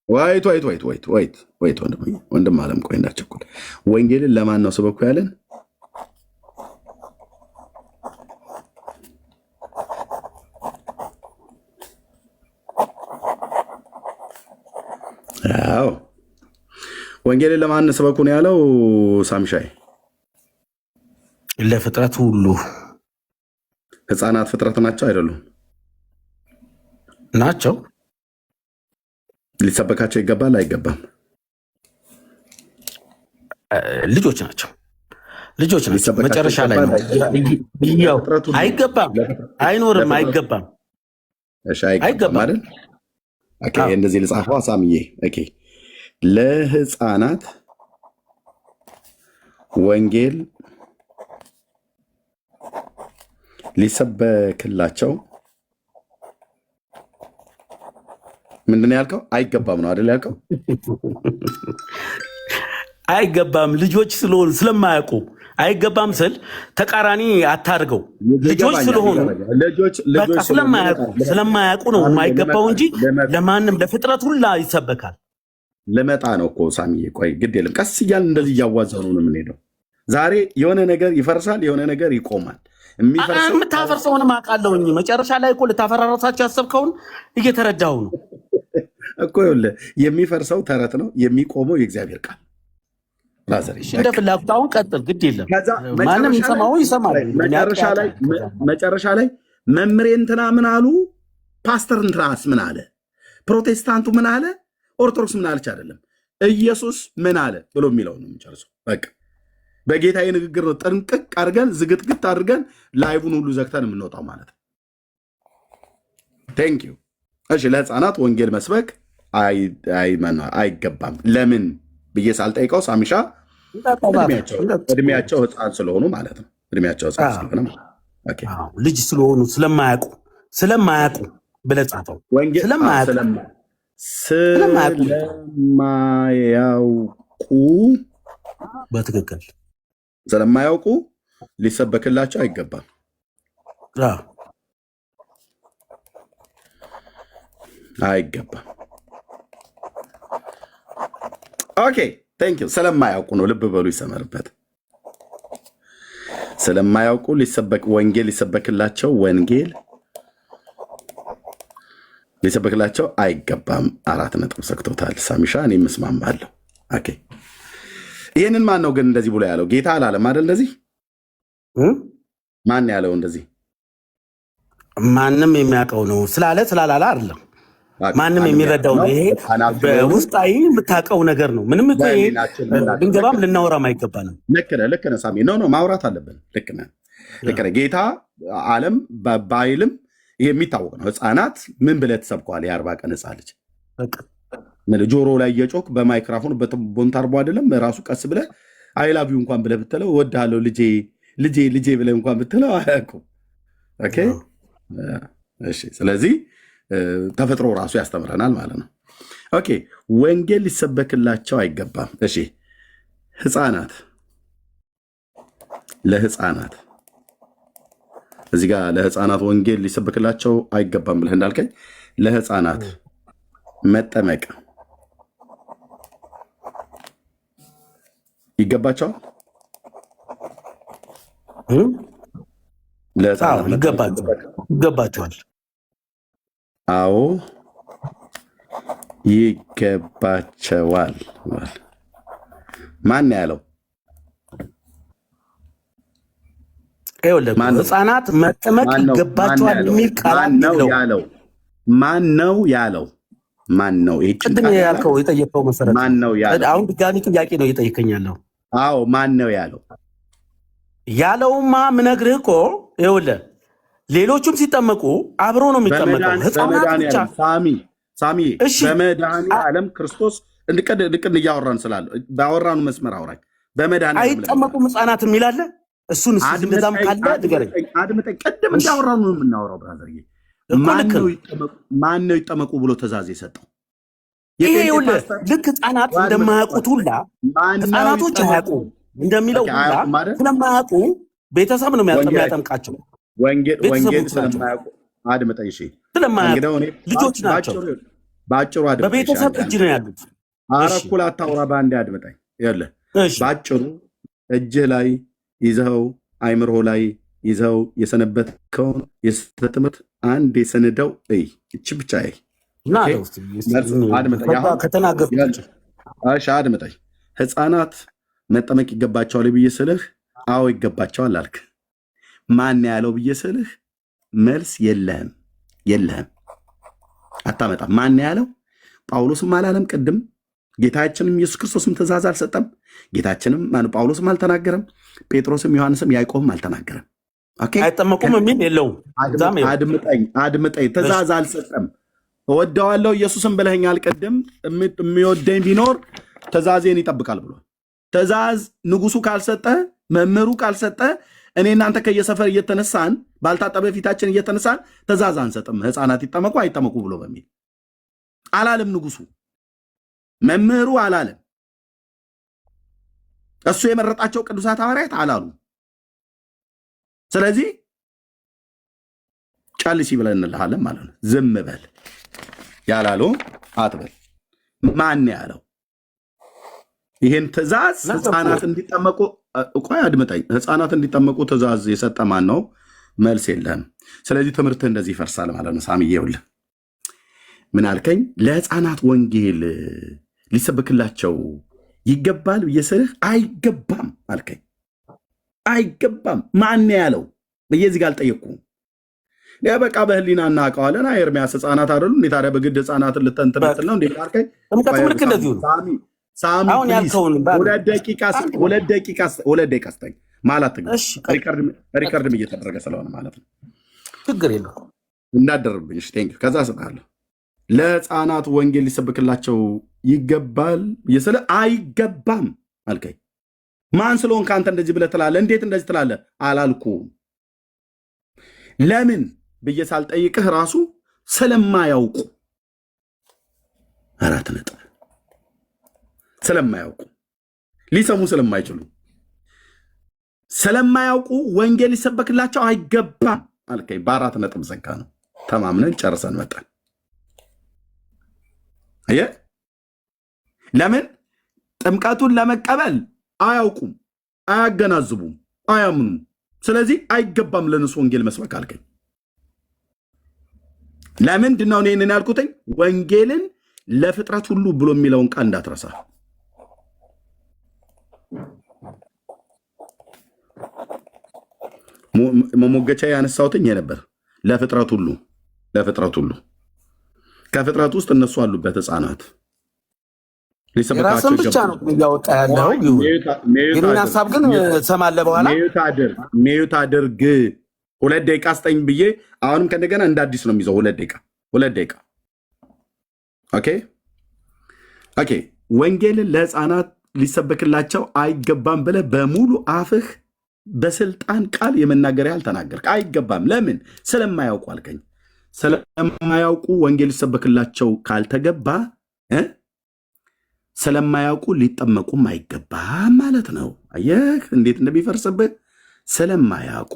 ወይት ወንድም ዓለም ቆይ እንዳትቸኩል። ወንጌልን ለማን ነው ስበኩ ያለን? አዎ ወንጌልን ለማን ስበኩ ነው ያለው? ሳምሻይ ለፍጥረት ሁሉ። ህፃናት ፍጥረት ናቸው አይደሉም? ናቸው። ሊሰበካቸው ይገባል አይገባም? ልጆች ናቸው። መጨረሻ ላይ ነው። አይገባም፣ አይኖርም፣ አይገባም፣ አይገባም አይደል? እንደዚህ ልጻፈው ሳምዬ። ለህፃናት ወንጌል ሊሰበክላቸው ምንድን ነው ያልከው? አይገባም ነው አይደል ያልከው? አይገባም ልጆች ስለሆኑ ስለማያውቁ አይገባም ስል ተቃራኒ አታርገው። ልጆች ስለሆኑ ስለማያውቁ ነው የማይገባው እንጂ ለማንም ለፍጥረት ሁላ ይሰበካል። ለመጣ ነው እኮ ሳሚዬ። ቆይ ግድ የለም ቀስ እያልን እንደዚህ እያዋዘኑ ነው የምንሄደው። ዛሬ የሆነ ነገር ይፈርሳል፣ የሆነ ነገር ይቆማል። የምታፈርሰውንም አውቃለሁኝ። መጨረሻ ላይ እኮ ልታፈራረሳቸው ያሰብከውን እየተረዳሁ ነው እኮ። ይኸውልህ የሚፈርሰው ተረት ነው፣ የሚቆመው የእግዚአብሔር ቃል። እንደ ፍላጎት አሁን ቀጥል፣ ግድ የለም ማንም ይሰማው ይሰማል። መጨረሻ ላይ መምሬ እንትና ምን አሉ፣ ፓስተር እንትናስ ምን አለ፣ ፕሮቴስታንቱ ምን አለ፣ ኦርቶዶክስ ምን አለች አይደለም፣ ኢየሱስ ምን አለ ብሎ የሚለው ነው የሚጨርሰው። በቃ በጌታዬ ንግግር ነው ጥንቅቅ አድርገን ዝግትግት አድርገን ላይቡን ሁሉ ዘግተን የምንወጣው ማለት ነው። ቴንክ ዩ። እሺ ለህፃናት ወንጌል መስበክ አይገባም ለምን ብዬ ሳልጠይቀው ሳሚሻ እድሜያቸው ህፃን ስለሆኑ ማለት ነው። እድሜያቸው ህፃን ስለሆነ ልጅ ስለሆኑ ስለማያውቁ ብለህ ጻፈው። ስለማያውቁ በትክክል ስለማያውቁ ሊሰበክላቸው አይገባም። አይገባም። ኦኬ ቴንክ ዩ። ስለማያውቁ ነው፣ ልብ በሉ ይሰመርበት። ስለማያውቁ ወንጌል ሊሰበክላቸው አይገባም። 4 ነጥብ ሰክቶታል ሳሚሻ። እኔ እስማማለሁ። ኦኬ ይህንን ማን ነው ግን እንደዚህ ብሎ ያለው? ጌታ አላለም አይደል? እንደዚህ ማን ያለው እንደዚህ? ማንም የሚያውቀው ነው ስላላላ አይደለም። ማንም የሚረዳው ነው። ይሄ በውስጣዊ የምታውቀው ነገር ነው። ምንም ብንገባም ልናወራም አይገባንም። ልክ ነህ ሳሚ። ማውራት አለብን። ልክ ነህ። ጌታ ዓለም ባይልም ይሄ የሚታወቅ ነው። ህፃናት ምን ብለህ ትሰብከዋል? የ40 ቀን ህፃን ልጅ ጆሮ ላይ እየጮክ በማይክራፎን በቦንታርቦ አይደለም ራሱ ቀስ ብለህ አይላቪው እንኳን ብለህ ብትለው እወድሃለሁ ልጄ ብለህ እንኳን ብትለው አያውቁም። እሺ ስለዚህ ተፈጥሮ ራሱ ያስተምረናል ማለት ነው። ኦኬ ወንጌል ሊሰበክላቸው አይገባም። እሺ ህፃናት ለህፃናት እዚህ ጋር ለህፃናት ወንጌል ሊሰበክላቸው አይገባም ብለህ እንዳልከኝ ለህፃናት መጠመቅ ይገባቸዋል። ይገባቸዋል። አዎ ይገባቸዋል። ማን ያለው? ህፃናት መጠመቅ ይገባቸዋል የሚል ቃል ያለው ማን ነው ያለው? ማን ነው? ቅድም ያልከው የጠየቀው መሰረት ማን ነው ያለው? አሁን ድጋሚ ጥያቄ ነው እየጠየቀኝ ያለው። አዎ ማን ነው ያለው? ያለውማ ምነግርህ እኮ ይኸውልህ፣ ሌሎቹም ሲጠመቁ አብሮ ነው የሚጠመቀው። ህፃናት ብቻ ሳሚ በመድኃኒዓለም ክርስቶስ ልቅን እያወራን ስላለ ባወራኑ መስመር አውራኝ። በመድኃኒዓለም አይጠመቁም ህፃናት የሚላለ እሱን እንደዛም ካለ ንገረኝ። አድምጠኝ። ቅድም እንዳወራኑ ነው የምናወራው ብራዘር። ማን ነው ይጠመቁ ብሎ ትእዛዝ የሰጠው? ይሄ ይኸውልህ ልክ ህፃናት እንደማያውቁት ሁላ ህፃናቶች አያውቁ እንደሚለው ሁላ ስለማያውቁ ቤተሰብ ነው የሚያጠምቃቸው። ወንጌል ስለማያውቁ አድምጠኝ። እሺ ስለማያውቁ ልጆች ናቸው። በአጭሩ አድምጠኝ። በቤተሰብ እጅ ነው ያሉት። እኩል አታውራ፣ በአንዴ አድምጠኝ። ይኸውልህ በአጭሩ እጅህ ላይ ይዘኸው አይምሮ ላይ ይዘው የሰነበትከውን የስህተት ትምህርት አንድ የሰንደው እቺ ብቻ አድምጠኝ። ህፃናት መጠመቅ ይገባቸዋል ብዬ ስልህ አዎ ይገባቸዋል አልክ። ማን ያለው ብዬ ስልህ መልስ የለህም፣ አታመጣም። ማን ያለው? ጳውሎስም አላለም። ቅድም ጌታችንም ኢየሱስ ክርስቶስም ትእዛዝ አልሰጠም። ጌታችንም ጳውሎስም አልተናገረም። ጴጥሮስም ዮሐንስም ያዕቆብም አልተናገረም። አይጠመቁም የሚል የለውም። አድምጠኝ። ትእዛዝ አልሰጠም። እወደዋለሁ ኢየሱስም ብለኸኛል ቅድም። የሚወደኝ ቢኖር ትእዛዜን ይጠብቃል ብሎ ትእዛዝ ንጉሱ ካልሰጠ፣ መምህሩ ካልሰጠ እኔ እናንተ ከየሰፈር እየተነሳን ባልታጠበ ፊታችን እየተነሳን ትእዛዝ አንሰጥም። ህፃናት ይጠመቁ አይጠመቁ ብሎ በሚል አላለም ንጉሱ፣ መምህሩ አላለም። እሱ የመረጣቸው ቅዱሳት ሐዋርያት አላሉ። ስለዚህ ጫልሲ ብለን እንልሃለን ማለት ነው። ዝም በል ያላለው አትበል። ማን ያለው ይህን ትእዛዝ? ህፃናት እንዲጠመቁ ቆይ አድምጠኝ። ህፃናት እንዲጠመቁ ትእዛዝ የሰጠ ማን ነው? መልስ የለህም። ስለዚህ ትምህርት እንደዚህ ይፈርሳል ማለት ነው። ሳሚ ይኸውልህ ምን አልከኝ? ለህፃናት ወንጌል ሊሰብክላቸው ይገባል ብዬ ስልህ አይገባም አልከኝ። አይገባም ማን ያለው ብዬ እዚህ ጋር አልጠየቅኩም። በቃ በህሊና እናውቀዋለን። ኤርሚያስ ህፃናት አይደሉ እንዴ? ታዲያ በግድ ህፃናትን ልተንትመትል ነው እንዴ? አልከኝ። ሳሚ ሁለት ደቂቃ ስጠኝ ማለት ሪከርድም እየተደረገ ስለሆነ ማለት ነው። ችግር የለውም እንዳደረብኝ። ከዛ ስጣለሁ። ለህፃናት ወንጌል ሊሰብክላቸው ይገባል ብዬ ስልህ አይገባም አልከኝ። ማን ስለሆን ከአንተ እንደዚህ ብለህ ትላለህ? እንዴት እንደዚህ ትላለህ አላልኩም። ለምን ብዬ ሳልጠይቅህ ራሱ ስለማያውቁ 4 ነጥብ ስለማያውቁ ሊሰሙ ስለማይችሉ ስለማያውቁ ወንጌል ሊሰበክላቸው አይገባም አልከኝ። በ4 ነጥብ ዘጋ ነው። ተማምነን ጨርሰን መጣን። አየህ ለምን ጥምቀቱን ለመቀበል አያውቁም፣ አያገናዝቡም፣ አያምኑም። ስለዚህ አይገባም ለነሱ ወንጌል መስበክ አልከኝ። ለምንድን ነው እኔን ያልኩትኝ? ወንጌልን ለፍጥረት ሁሉ ብሎ የሚለውን ቃል እንዳትረሳ። መሞገቻ ያነሳሁትኝ ነበር። ለፍጥረት ሁሉ ከፍጥረት ውስጥ እነሱ አሉበት ህፃናት ራስን ብቻ ነው እያወጣ ያለው። ይህን ሀሳብ ግን ሰማለ በኋላ ሜዩት አድርግ። 2 ደቂቃ ስጠኝ ብዬ አሁንም ከእንደገና እንደ አዲስ ነው የሚይዘው። 2 ደቂቃ ኦኬ። ወንጌልን ለህፃናት ሊሰበክላቸው አይገባም ብለህ በሙሉ አፍህ በስልጣን ቃል የመናገር ያህል ተናገርክ። አይገባም። ለምን? ስለማያውቁ አልከኝ። ስለማያውቁ ወንጌል ሊሰበክላቸው ካልተገባ ስለማያውቁ ሊጠመቁም አይገባም ማለት ነው። አየህ እንዴት እንደሚፈርስብህ። ስለማያውቁ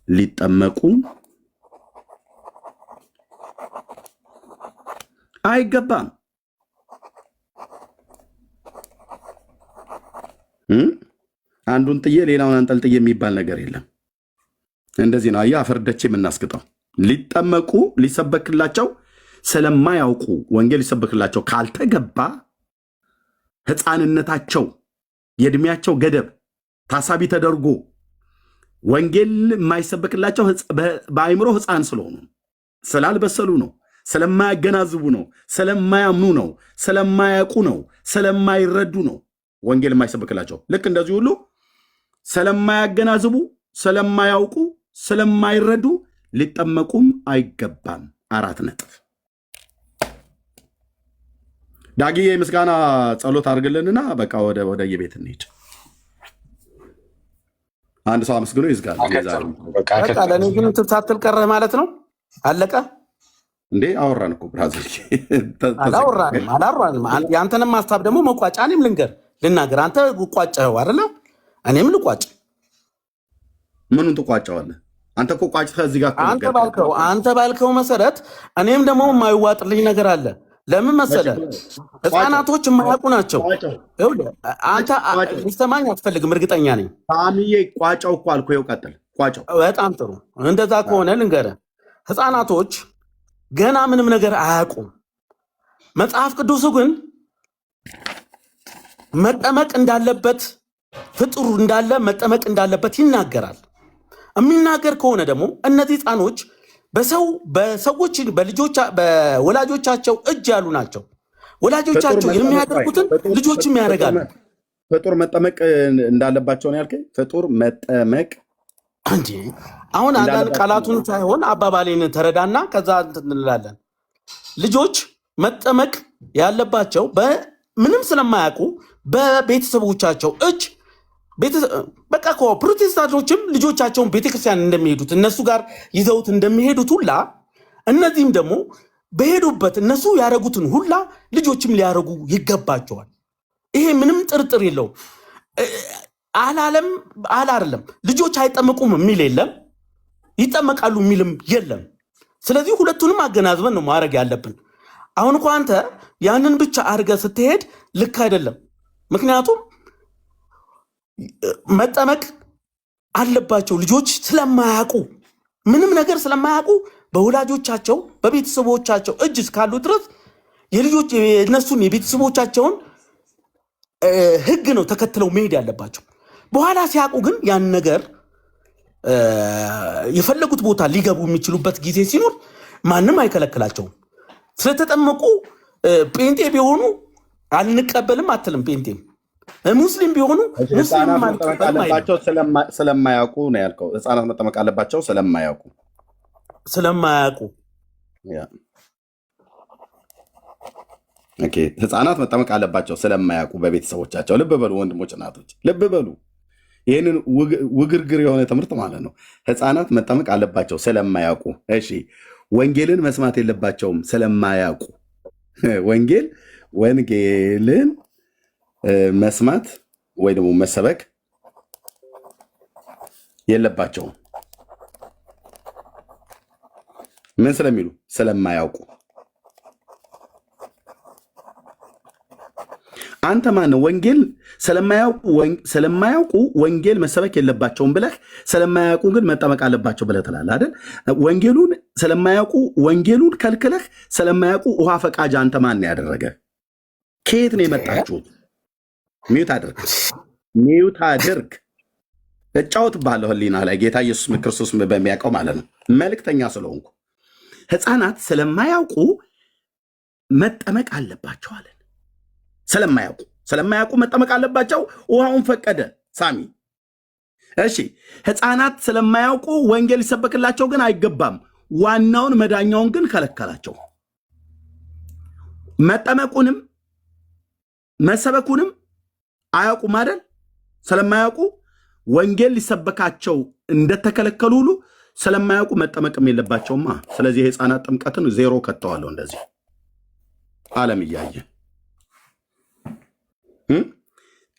ሊጠመቁ አይገባም። አንዱን ጥዬ ሌላውን አንጠልጥዬ የሚባል ነገር የለም። እንደዚህ ነው አየህ አፈርደቼ የምናስግጠው። ሊጠመቁ ሊሰበክላቸው ስለማያውቁ ወንጌል ሊሰበክላቸው ካልተገባ ሕፃንነታቸው የእድሜያቸው ገደብ ታሳቢ ተደርጎ ወንጌል የማይሰበክላቸው በአእምሮ ሕፃን ስለሆኑ ስላልበሰሉ ነው፣ ስለማያገናዝቡ ነው፣ ስለማያምኑ ነው፣ ስለማያውቁ ነው፣ ስለማይረዱ ነው ወንጌል የማይሰበክላቸው። ልክ እንደዚህ ሁሉ ስለማያገናዝቡ፣ ስለማያውቁ፣ ስለማይረዱ ሊጠመቁም አይገባም። 4 ነጥብ። ዳግዬ ምስጋና ጸሎት አድርግልንና በቃ ወደ የቤት እንሄድ። አንድ ሰው አመስግኖ ይዝጋል። በቃ ለእኔ ግን ሳትል ቀረህ ማለት ነው። አለቀ እንዴ? አወራን እኮ ብራዘር። አላወራንም። የአንተንም ሀሳብ ደግሞ መቋጫ እኔም ልናገር። አንተ ቋጨኸው አይደለ? እኔም ልቋጭ። ምኑን ትቋጨዋለህ? አንተ እኮ ቋጭተህ እዚህ ጋር አንተ ባልከው መሰረት እኔም ደግሞ የማይዋጥልኝ ነገር አለ። ለምን መሰለህ? ሕፃናቶች የማያውቁ ናቸው። አንተ ሊሰማኝ አትፈልግም፣ እርግጠኛ ነኝ። ሳሚዬ ቋጫው እኮ አልኩህ። ይኸው ቀጥል፣ ቋጫው። በጣም ጥሩ። እንደዛ ከሆነ ልንገርህ፣ ሕፃናቶች ገና ምንም ነገር አያውቁም። መጽሐፍ ቅዱሱ ግን መጠመቅ እንዳለበት ፍጡር እንዳለ መጠመቅ እንዳለበት ይናገራል። የሚናገር ከሆነ ደግሞ እነዚህ ሕፃኖች በሰዎች በወላጆቻቸው እጅ ያሉ ናቸው። ወላጆቻቸው የሚያደርጉትን ልጆችም ያደርጋሉ። ፍጡር መጠመቅ እንዳለባቸው ነው ያልከኝ? ፍጡር መጠመቅ እንዴ? አሁን አንዳንድ ቃላቱን ሳይሆን አባባሌን ተረዳና ከዛ እንላለን። ልጆች መጠመቅ ያለባቸው ምንም ስለማያውቁ በቤተሰቦቻቸው እጅ በቃ ፕሮቴስታንቶችም ልጆቻቸውን ቤተክርስቲያን እንደሚሄዱት እነሱ ጋር ይዘውት እንደሚሄዱት ሁላ እነዚህም ደግሞ በሄዱበት እነሱ ያደረጉትን ሁላ ልጆችም ሊያደርጉ ይገባቸዋል። ይሄ ምንም ጥርጥር የለውም። አላለም ልጆች አይጠመቁም የሚል የለም፣ ይጠመቃሉ የሚልም የለም። ስለዚህ ሁለቱንም አገናዝበን ነው ማድረግ ያለብን። አሁን እኮ አንተ ያንን ብቻ አድርገህ ስትሄድ ልክ አይደለም። ምክንያቱም መጠመቅ አለባቸው ልጆች ስለማያውቁ፣ ምንም ነገር ስለማያውቁ በወላጆቻቸው በቤተሰቦቻቸው እጅ እስካሉ ድረስ የልጆች የነሱን የቤተሰቦቻቸውን ሕግ ነው ተከትለው መሄድ ያለባቸው። በኋላ ሲያውቁ ግን ያን ነገር የፈለጉት ቦታ ሊገቡ የሚችሉበት ጊዜ ሲኖር ማንም አይከለክላቸውም። ስለተጠመቁ ጴንጤ ቢሆኑ አንቀበልም አትልም። ጴንጤም ሙስሊም ቢሆኑ አለባቸው ስለማያውቁ ነው ያልከው። ሕፃናት መጠመቅ አለባቸው ስለማያውቁ ሕፃናት መጠመቅ አለባቸው ስለማያውቁ በቤተሰቦቻቸው። ልብ በሉ ወንድሞች፣ እናቶች ልብ በሉ። ይህንን ውግርግር የሆነ ትምህርት ማለት ነው። ሕፃናት መጠመቅ አለባቸው ስለማያውቁ። እሺ፣ ወንጌልን መስማት የለባቸውም ስለማያውቁ። ወንጌልን መስማት ወይ ደግሞ መሰበክ የለባቸውም። ምን ስለሚሉ? ስለማያውቁ። አንተ ማነው ወንጌል ስለማያውቁ ወንጌል መሰበክ የለባቸውም ብለህ ስለማያውቁ ግን መጠመቅ አለባቸው ብለህ ትላለህ አይደል? ወንጌሉን ስለማያውቁ ወንጌሉን ከልክለህ ስለማያውቁ ውሃ ፈቃጅ አንተ ማን ያደረገ? ከየት ነው የመጣችሁት? ሚዩት አድርግ። እጫወት ባለሁ ህሊና ላይ ጌታ ኢየሱስ ክርስቶስ በሚያውቀው ማለት ነው። መልእክተኛ ስለሆንኩ ሕፃናት ስለማያውቁ መጠመቅ አለባቸው አለን። ስለማያውቁ መጠመቅ አለባቸው። ውሃውን ፈቀደ ሳሚ። እሺ፣ ሕፃናት ስለማያውቁ ወንጌል ሊሰበክላቸው ግን አይገባም። ዋናውን መዳኛውን ግን ከለከላቸው። መጠመቁንም መሰበኩንም አያውቁም አይደል? ስለማያውቁ ወንጌል ሊሰበካቸው እንደተከለከሉ ሁሉ ስለማያውቁ መጠመቅም የለባቸውማ። ስለዚህ የህፃናት ጥምቀትን ዜሮ ከተዋለሁ። እንደዚህ ዓለም እያየ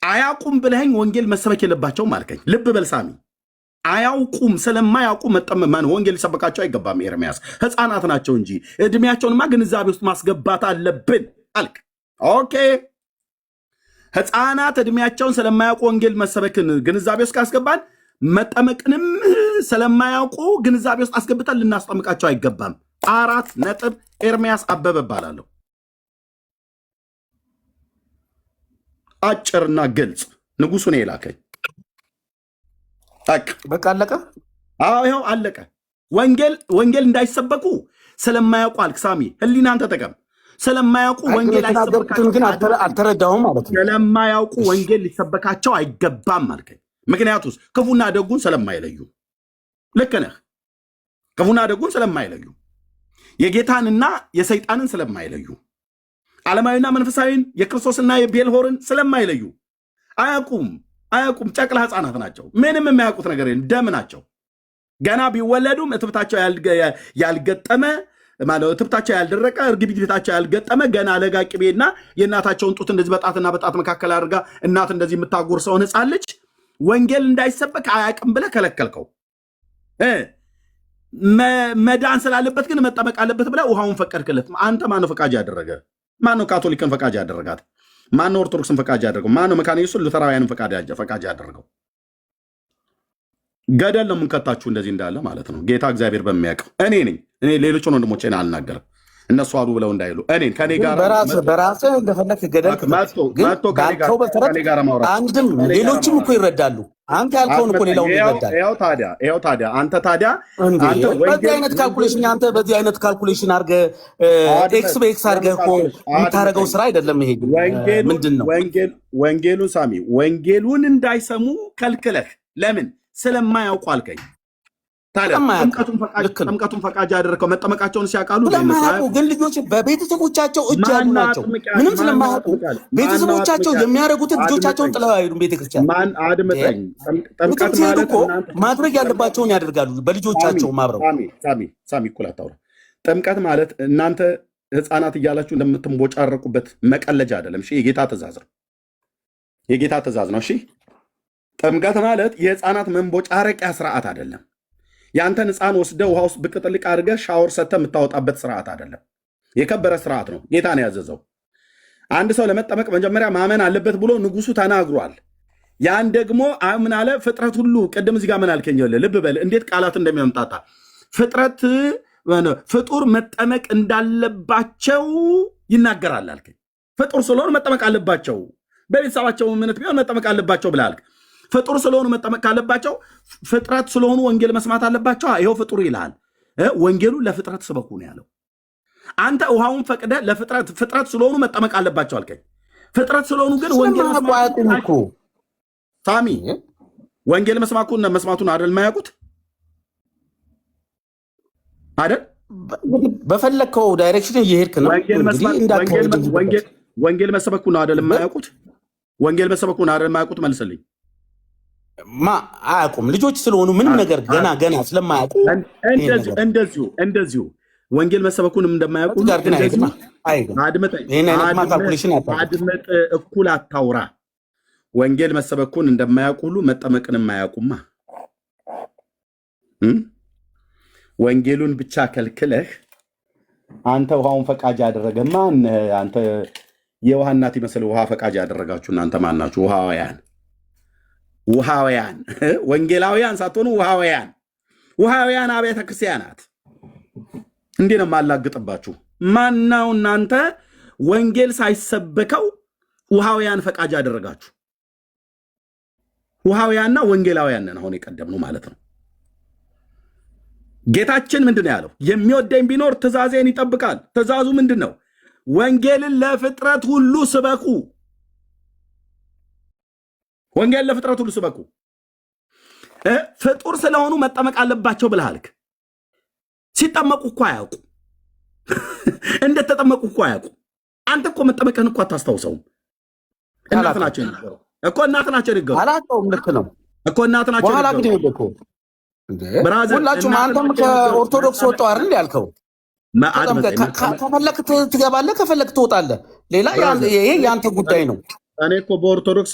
አያውቁም ብለኸኝ ወንጌል መሰበክ የለባቸውም አልከኝ። ልብ በል ሳሚ፣ አያውቁም። ስለማያውቁ መጠመማን ወንጌል ሊሰበካቸው አይገባም። ኤርሚያስ ህፃናት ናቸው እንጂ እድሜያቸውንማ ግንዛቤ ውስጥ ማስገባት አለብን አልክ። ኦኬ፣ ህፃናት እድሜያቸውን ስለማያውቁ ወንጌል መሰበክን ግንዛቤ ውስጥ ካስገባን መጠመቅንም ስለማያውቁ ግንዛቤ ውስጥ አስገብተን ልናስጠምቃቸው አይገባም። 4 ነጥብ። ኤርሚያስ አበበ እባላለሁ። አጭርና ግልጽ። ንጉሱ ነው የላከኝ። በቃ አለቀ። አዎ ይኸው አለቀ። ወንጌል እንዳይሰበኩ ስለማያውቁ አልክ። ሳሚ ህሊናን ተጠቀም። ስለማያውቁ ወንጌል አይሰበካቸው ግን አልተረዳሁም ማለት ነው። ስለማያውቁ ወንጌል ሊሰበካቸው አይገባም አልከኝ። ምክንያቱስ ክፉና ደጉን ስለማይለዩ። ልክ ነህ። ክፉና ደጉን ስለማይለዩ፣ የጌታንና የሰይጣንን ስለማይለዩ፣ ዓለማዊና መንፈሳዊን የክርስቶስና የቤልሆርን ስለማይለዩ አያውቁም። ጨቅላ ህፃናት ናቸው። ምንም የሚያውቁት ነገር ደም ናቸው። ገና ቢወለዱም እትብታቸው ያልገጠመ ማለት እትብታቸው ያልደረቀ እርግቢት ቤታቸው ያልገጠመ ገና ለጋ ቅቤና የእናታቸውን ጡት እንደዚህ በጣትና በጣት መካከል አድርጋ እናት እንደዚህ የምታጎርሰውን ህፃን ልጅ ወንጌል እንዳይሰበክ አያውቅም ብለህ ከለከልከው። መዳን ስላለበት ግን መጠመቅ አለበት ብለህ ውሃውን ፈቀድክለት። አንተ ማነው ፈቃጅ ያደረገ? ማነው ካቶሊክን ፈቃጅ ያደረጋት? ማነው ኦርቶዶክስን ፈቃጅ ያደረገው? ማነው መካነ ኢየሱስን ሉተራውያንን ፈቃጅ ያደረገው? ገደል ነው የምንከታችሁ እንደዚህ እንዳለ ማለት ነው። ጌታ እግዚአብሔር በሚያውቀው እኔ ነኝ። እኔ ሌሎችን ወንድሞቼን አልናገርም። እነሱ አሉ ብለው እንዳይሉ እኔን ከኔ ጋር በራስህ እንደፈለክ ገደል ባልከው በተረት አንድም ሌሎችም እኮ ይረዳሉ። አንተ ያልከውን እኮ ሌላው ይረዳል። ይኸው ታዲያ አንተ በዚህ አይነት ካልኩሌሽን በዚህ አይነት ካልኩሌሽን አድርገህ ኤክስ በኤክስ አድርገህ እኮ የምታደርገው ስራ አይደለም። ይሄ ምንድን ነው? ወንጌሉን ሳሚ፣ ወንጌሉን እንዳይሰሙ ከልክለህ ለምን? ስለማያውቁ አልከኝ። ጥምቀቱን ፈቃጅ ያደረገው መጠመቃቸውን ሲያውቃሉ ግን ልጆች በቤተሰቦቻቸው እጅ ያሉ ናቸው። ምንም ስለማያውቁ ቤተሰቦቻቸው የሚያደርጉትን ልጆቻቸውን ጥለው አይሄዱም። ቤተክርስቲያን አድምጠኝ። ጥምቀት ሲሄዱ እኮ ማድረግ ያለባቸውን ያደርጋሉ። በልጆቻቸው አብረው ሳሚ እኩል አታውራ። ጥምቀት ማለት እናንተ ህፃናት እያላችሁ እንደምትንቦጫረቁበት መቀለጃ አይደለም። እሺ፣ የጌታ ትእዛዝ ነው። የጌታ ትእዛዝ ነው። እሺ፣ ጥምቀት ማለት የህፃናት መንቦጫረቂያ ስርዓት አይደለም። ያንተን ህፃን ወስደህ ውሃ ውስጥ ብቅ ጥልቅ አድርገህ ሻወር ሰተህ የምታወጣበት ስርዓት አይደለም። የከበረ ስርዓት ነው። ጌታ ነው ያዘዘው። አንድ ሰው ለመጠመቅ መጀመሪያ ማመን አለበት ብሎ ንጉሱ ተናግሯል። ያን ደግሞ ምን አለ? ፍጥረት ሁሉ ቅድም እዚህ ጋር ምን አልከኝ? ልብ በል እንዴት ቃላት እንደሚያምጣጣ። ፍጡር መጠመቅ እንዳለባቸው ይናገራል አልከኝ። ፍጡር ስለሆኑ መጠመቅ አለባቸው፣ በቤተሰባቸው እምነት ቢሆን መጠመቅ አለባቸው ብለህ አልክ። ፍጡር ስለሆኑ መጠመቅ ካለባቸው ፍጥረት ስለሆኑ ወንጌል መስማት አለባቸው። ይኸው ፍጡር ይልሃል። ወንጌሉን ለፍጥረት ስበኩ ነው ያለው። አንተ ውሃውን ፈቅደ ፍጥረት ስለሆኑ መጠመቅ አለባቸው አልከኝ። ፍጥረት ስለሆኑ ግን ወንጌል መስማት ሳሚ፣ ወንጌል መስማቱን አይደል የማያውቁት አይደል? በፈለግከው ዳይሬክሽን እየሄድክ ነው። ወንጌል መሰበኩን አይደል የማያውቁት? ወንጌል መሰበኩን አይደል የማያውቁት? መልስልኝ። አያውቁም። ልጆች ስለሆኑ ምንም ነገር ገና ስለማያውቁ እንደዚሁ ወንጌል መሰበኩንም እንደማያውቁ አድመጥ፣ እኩል አታውራ። ወንጌል መሰበኩን እንደማያውቁ ሁሉ መጠመቅንም አያውቁማ። ወንጌሉን ብቻ ከልክለህ አንተ ውሃውን ፈቃጅ ያደረገ ማን? አንተ የውሃ እናት ይመስል ውሃ ፈቃጅ ያደረጋችሁ እናንተ ማን ናችሁ? ውሃውያን ወንጌላውያን ሳትሆኑ ውሃውያን አብያተ ክርስቲያናት። እንዲህ ነው የማላግጥባችሁ። ማናው እናንተ ወንጌል ሳይሰበከው ውሃውያን ፈቃጅ ያደረጋችሁ? ውሃውያንና ወንጌላውያን ነን አሁን የቀደምነው ማለት ነው። ጌታችን ምንድን ነው ያለው? የሚወደኝ ቢኖር ትእዛዜን ይጠብቃል። ትእዛዙ ምንድን ነው? ወንጌልን ለፍጥረት ሁሉ ስበኩ። ወንጌል ለፍጥረት ሁሉ ስበኩ። ፍጡር ስለሆኑ መጠመቅ አለባቸው ብለሃልክ። ሲጠመቁ እኮ አያውቁ። እንደተጠመቁ እኮ አያውቁ። አንተ እኮ መጠመቅህን እኮ አታስታውሰውም። እናት ናቸው የነገሩ እኮ እናት ናቸው የነገሩ። አላውቀውም። ልክ ነው እኮ እናት ናቸው የነገሩ። ሁላችሁም አንተም ከኦርቶዶክስ ወጣው አይደል ያልከው? ከፈለክ ትገባለህ፣ ከፈለክ ትወጣለህ። ሌላ ይሄ የአንተ ጉዳይ ነው። እኔ እኮ በኦርቶዶክስ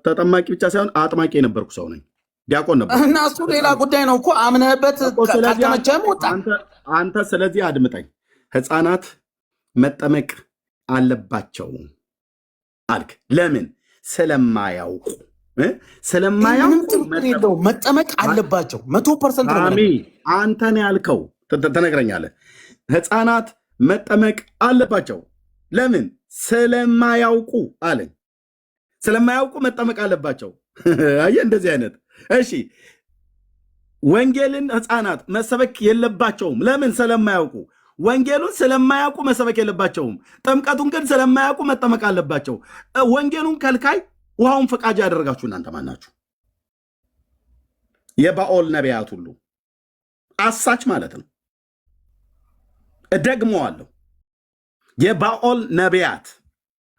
ተጠማቂ ብቻ ሳይሆን አጥማቂ የነበርኩ ሰው ነኝ፣ ዲያቆን ነበር እና እሱ ሌላ ጉዳይ ነው እኮ አምነህበት ካልተመቸህም ወጣ አንተ። ስለዚህ አድምጠኝ። ህፃናት መጠመቅ አለባቸው አልክ። ለምን? ስለማያውቁ መጠመቅ አለባቸው 100% ነው። አንተን ያልከው ትነግረኛለህ። ህፃናት መጠመቅ አለባቸው ለምን? ስለማያውቁ አለኝ። ስለማያውቁ መጠመቅ አለባቸው። አየህ፣ እንደዚህ አይነት እሺ። ወንጌልን ህፃናት መሰበክ የለባቸውም ለምን? ስለማያውቁ። ወንጌሉን ስለማያውቁ መሰበክ የለባቸውም። ጥምቀቱን ግን ስለማያውቁ መጠመቅ አለባቸው። ወንጌሉን ከልካይ ውሃውን ፈቃጅ ያደረጋችሁ እናንተ ማናችሁ? የባኦል ነቢያት ሁሉ አሳች ማለት ነው። እደግመዋለሁ። የባኦል ነቢያት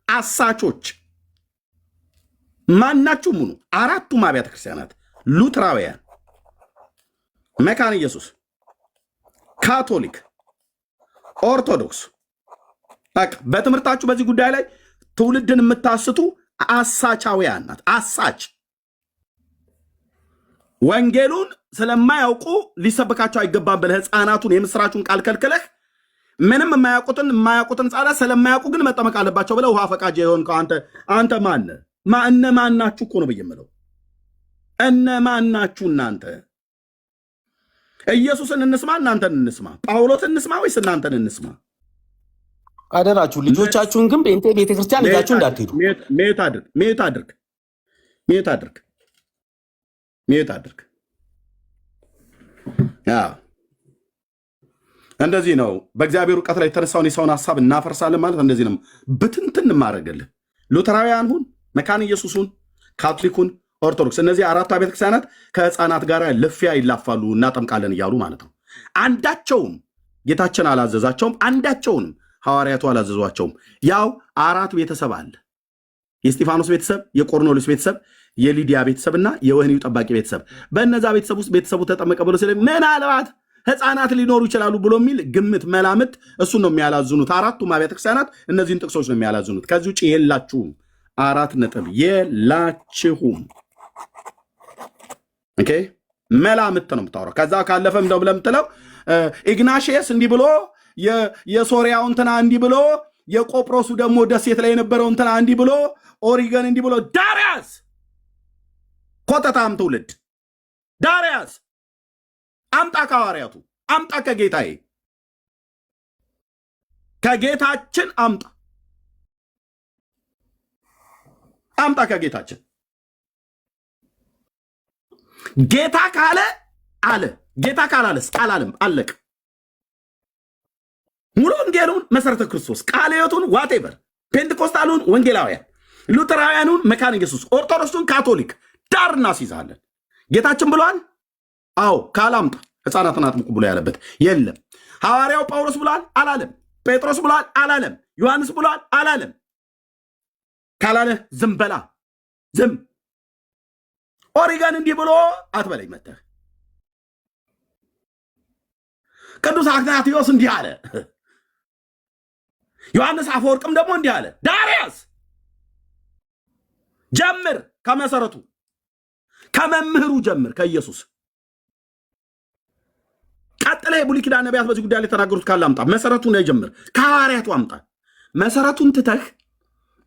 አሳቾች ማናችሁ? ሙኑ አራቱም አብያተ ክርስቲያናት ሉትራውያን፣ መካነ ኢየሱስ፣ ካቶሊክ፣ ኦርቶዶክስ በትምህርታችሁ በዚህ ጉዳይ ላይ ትውልድን የምታስቱ አሳቻውያን ናት። አሳች ወንጌሉን ስለማያውቁ ሊሰበካቸው አይገባም ብለህ ህፃናቱን የምስራቹን ቃል ከልክለህ ምንም የማያውቁትን ህፃናት ስለማያውቁ ግን መጠመቅ አለባቸው ብለህ ውሃ ፈቃጅ የሆንከው አንተ ማነህ? እነማን ናችሁ እኮ ነው ብዬ የምለው። እነማን ናችሁ እናንተ? ኢየሱስን እንስማ እናንተን እንስማ? ጳውሎስን እንስማ ወይስ እናንተን እንስማ? አደራችሁ ልጆቻችሁን ግን ጴንጤ ቤተክርስቲያን ይዛችሁ እንዳትሄዱ። ሜት አድርግ። እንደዚህ ነው በእግዚአብሔር እውቀት ላይ የተነሳውን የሰውን ሀሳብ እናፈርሳለን ማለት እንደዚህ ነው። ብትንትን ማድረግልህ ሉተራውያን ሁን፣ መካነ ኢየሱሱን፣ ካቶሊኩን፣ ኦርቶዶክስ፣ እነዚህ አራቱ ቤተክርስቲያናት ከህፃናት ጋር ልፊያ ይላፋሉ፣ እናጠምቃለን እያሉ ማለት ነው። አንዳቸውም ጌታችን አላዘዛቸውም፣ አንዳቸውንም ሐዋርያቱ አላዘዟቸውም። ያው አራት ቤተሰብ አለ። የእስጢፋኖስ ቤተሰብ፣ የቆርኔሌዎስ ቤተሰብ፣ የሊዲያ ቤተሰብና የወህኒው ጠባቂ ቤተሰብ። በእነዛ ቤተሰብ ውስጥ ቤተሰቡ ተጠመቀ ብሎ ስለ ምናልባት ህፃናት ሊኖሩ ይችላሉ ብሎ የሚል ግምት መላምት እሱን ነው የሚያላዝኑት። አራቱም አብያተ ክርስቲያናት እነዚህን ጥቅሶች ነው የሚያላዝኑት። ከዚህ ውጭ የላችሁም። 4 ነጥብ የላችሁም። ኦኬ፣ መላምት ነው የምታወራው። ከዛ ካለፈም እንደው ለምትለው ኢግናሽየስ እንዲህ ብሎ የሶሪያው እንትና እንዲህ ብሎ የቆጵሮሱ ደግሞ ደሴት ላይ የነበረው እንትና እንዲህ ብሎ ኦሪገን እንዲህ ብሎ ዳርያስ ኮተታም ትውልድ ዳርያስ አምጣ ከሐዋርያቱ አምጣ ከጌታዬ ከጌታችን አምጣ ከጌታችን ጌታ ካለ አለ፣ ጌታ ካላለስ አላለም። አለቅ ሙሉ ወንጌሉን መሰረተ ክርስቶስ ቃለ ሕይወቱን ዋቴቨር ፔንቴኮስታሉን ወንጌላውያን፣ ሉተራውያኑን መካነ ኢየሱስ፣ ኦርቶዶክሱን ካቶሊክ ዳር እናስይዛለን። ጌታችን ብሏል። አዎ ካላምጣ ህፃናትን አጥምቁ ብሎ ያለበት የለም። ሐዋርያው ጳውሎስ ብሏል አላለም። ጴጥሮስ ብሏል አላለም። ዮሐንስ ብሏል አላለም። ካላለ ዝም በላ ዝም። ኦሪገን እንዲህ ብሎ አትበለኝ መተህ። ቅዱስ አትናቴዎስ እንዲህ አለ። ዮሐንስ አፈወርቅም ደግሞ እንዲህ አለ። ዳርያስ ጀምር፣ ከመሰረቱ ከመምህሩ ጀምር፣ ከኢየሱስ ቀጥለ። የብሉይ ኪዳን ነቢያት በዚህ ጉዳይ ላይ የተናገሩት ካለ አምጣ። መሰረቱን ጀምር፣ ከሐዋርያቱ አምጣ። መሰረቱን ትተህ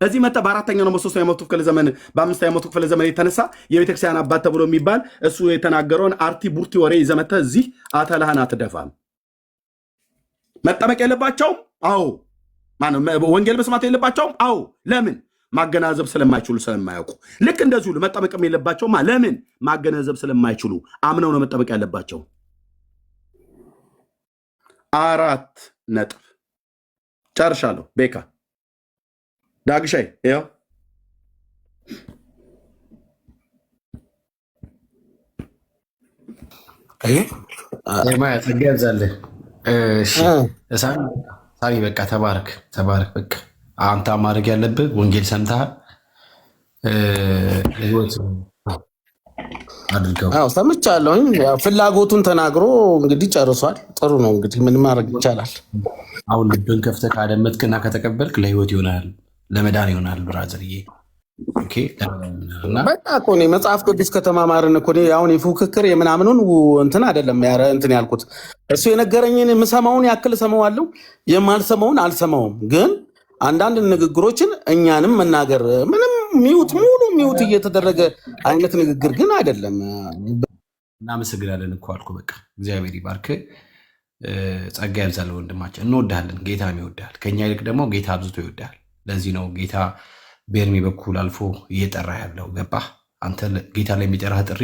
እዚህ መጣ። በአራተኛው ነው በ3ኛው መቶ ክፍለ ዘመን በ5ኛው መቶ ክፍለ ዘመን የተነሳ የቤተክርስቲያን አባት ተብሎ የሚባል እሱ የተናገረውን አርቲ ቡርቲ ወሬ ይዘህ መጥተህ እዚህ አተላህን አትደፋም። መጠመቅ የለባቸውም። አዎ ወንጌል መስማት የለባቸውም። አዎ ለምን? ማገናዘብ ስለማይችሉ ስለማያውቁ። ልክ እንደዚሁ መጠመቅም የለባቸውም። ለምን? ማገናዘብ ስለማይችሉ አምነው ነው መጠመቅ ያለባቸው። 4 ነጥብ ጨርሻለሁ። ቤካ ዳግሻይ ይኸው ትገዛለህ። ሳሚ በቃ ተባረክ። በቃ አንተ ማድረግ ያለብህ ወንጌል ሰምተሃል። አድርገው። አዎ ሰምቻለሁኝ። ያው ፍላጎቱን ተናግሮ እንግዲህ ጨርሷል። ጥሩ ነው እንግዲህ ምን ማድረግ ይቻላል። አሁን ልብን ከፍተህ ካደመጥክና ከተቀበልክ ለህይወት ይሆናል፣ ለመዳን ይሆናል ብራዘርዬ። ኦኬ በቃ እኮ እኔ መጽሐፍ ቅዱስ ከተማማርን እኮ እኔ አሁን የፉክክር የምናምኑን እንትን አይደለም እንትን ያልኩት እሱ የነገረኝን የምሰማውን ያክል እሰማዋለሁ፣ የማልሰማውን አልሰማውም። ግን አንዳንድ ንግግሮችን እኛንም መናገር ምንም ሙሉ ሚውት እየተደረገ አይነት ንግግር ግን አይደለም። እናመሰግናለን እኮ አልኩ። በቃ እግዚአብሔር ይባርክ፣ ጸጋ ያብዛል ወንድማችን። እንወድሃለን፣ ጌታም ይወድሃል። ከኛ ይልቅ ደግሞ ጌታ አብዝቶ ይወድሃል። ለዚህ ነው ጌታ በእድሜ በኩል አልፎ እየጠራ ያለው። ገባህ? አንተ ጌታ ላይ የሚጠራህ ጥሪ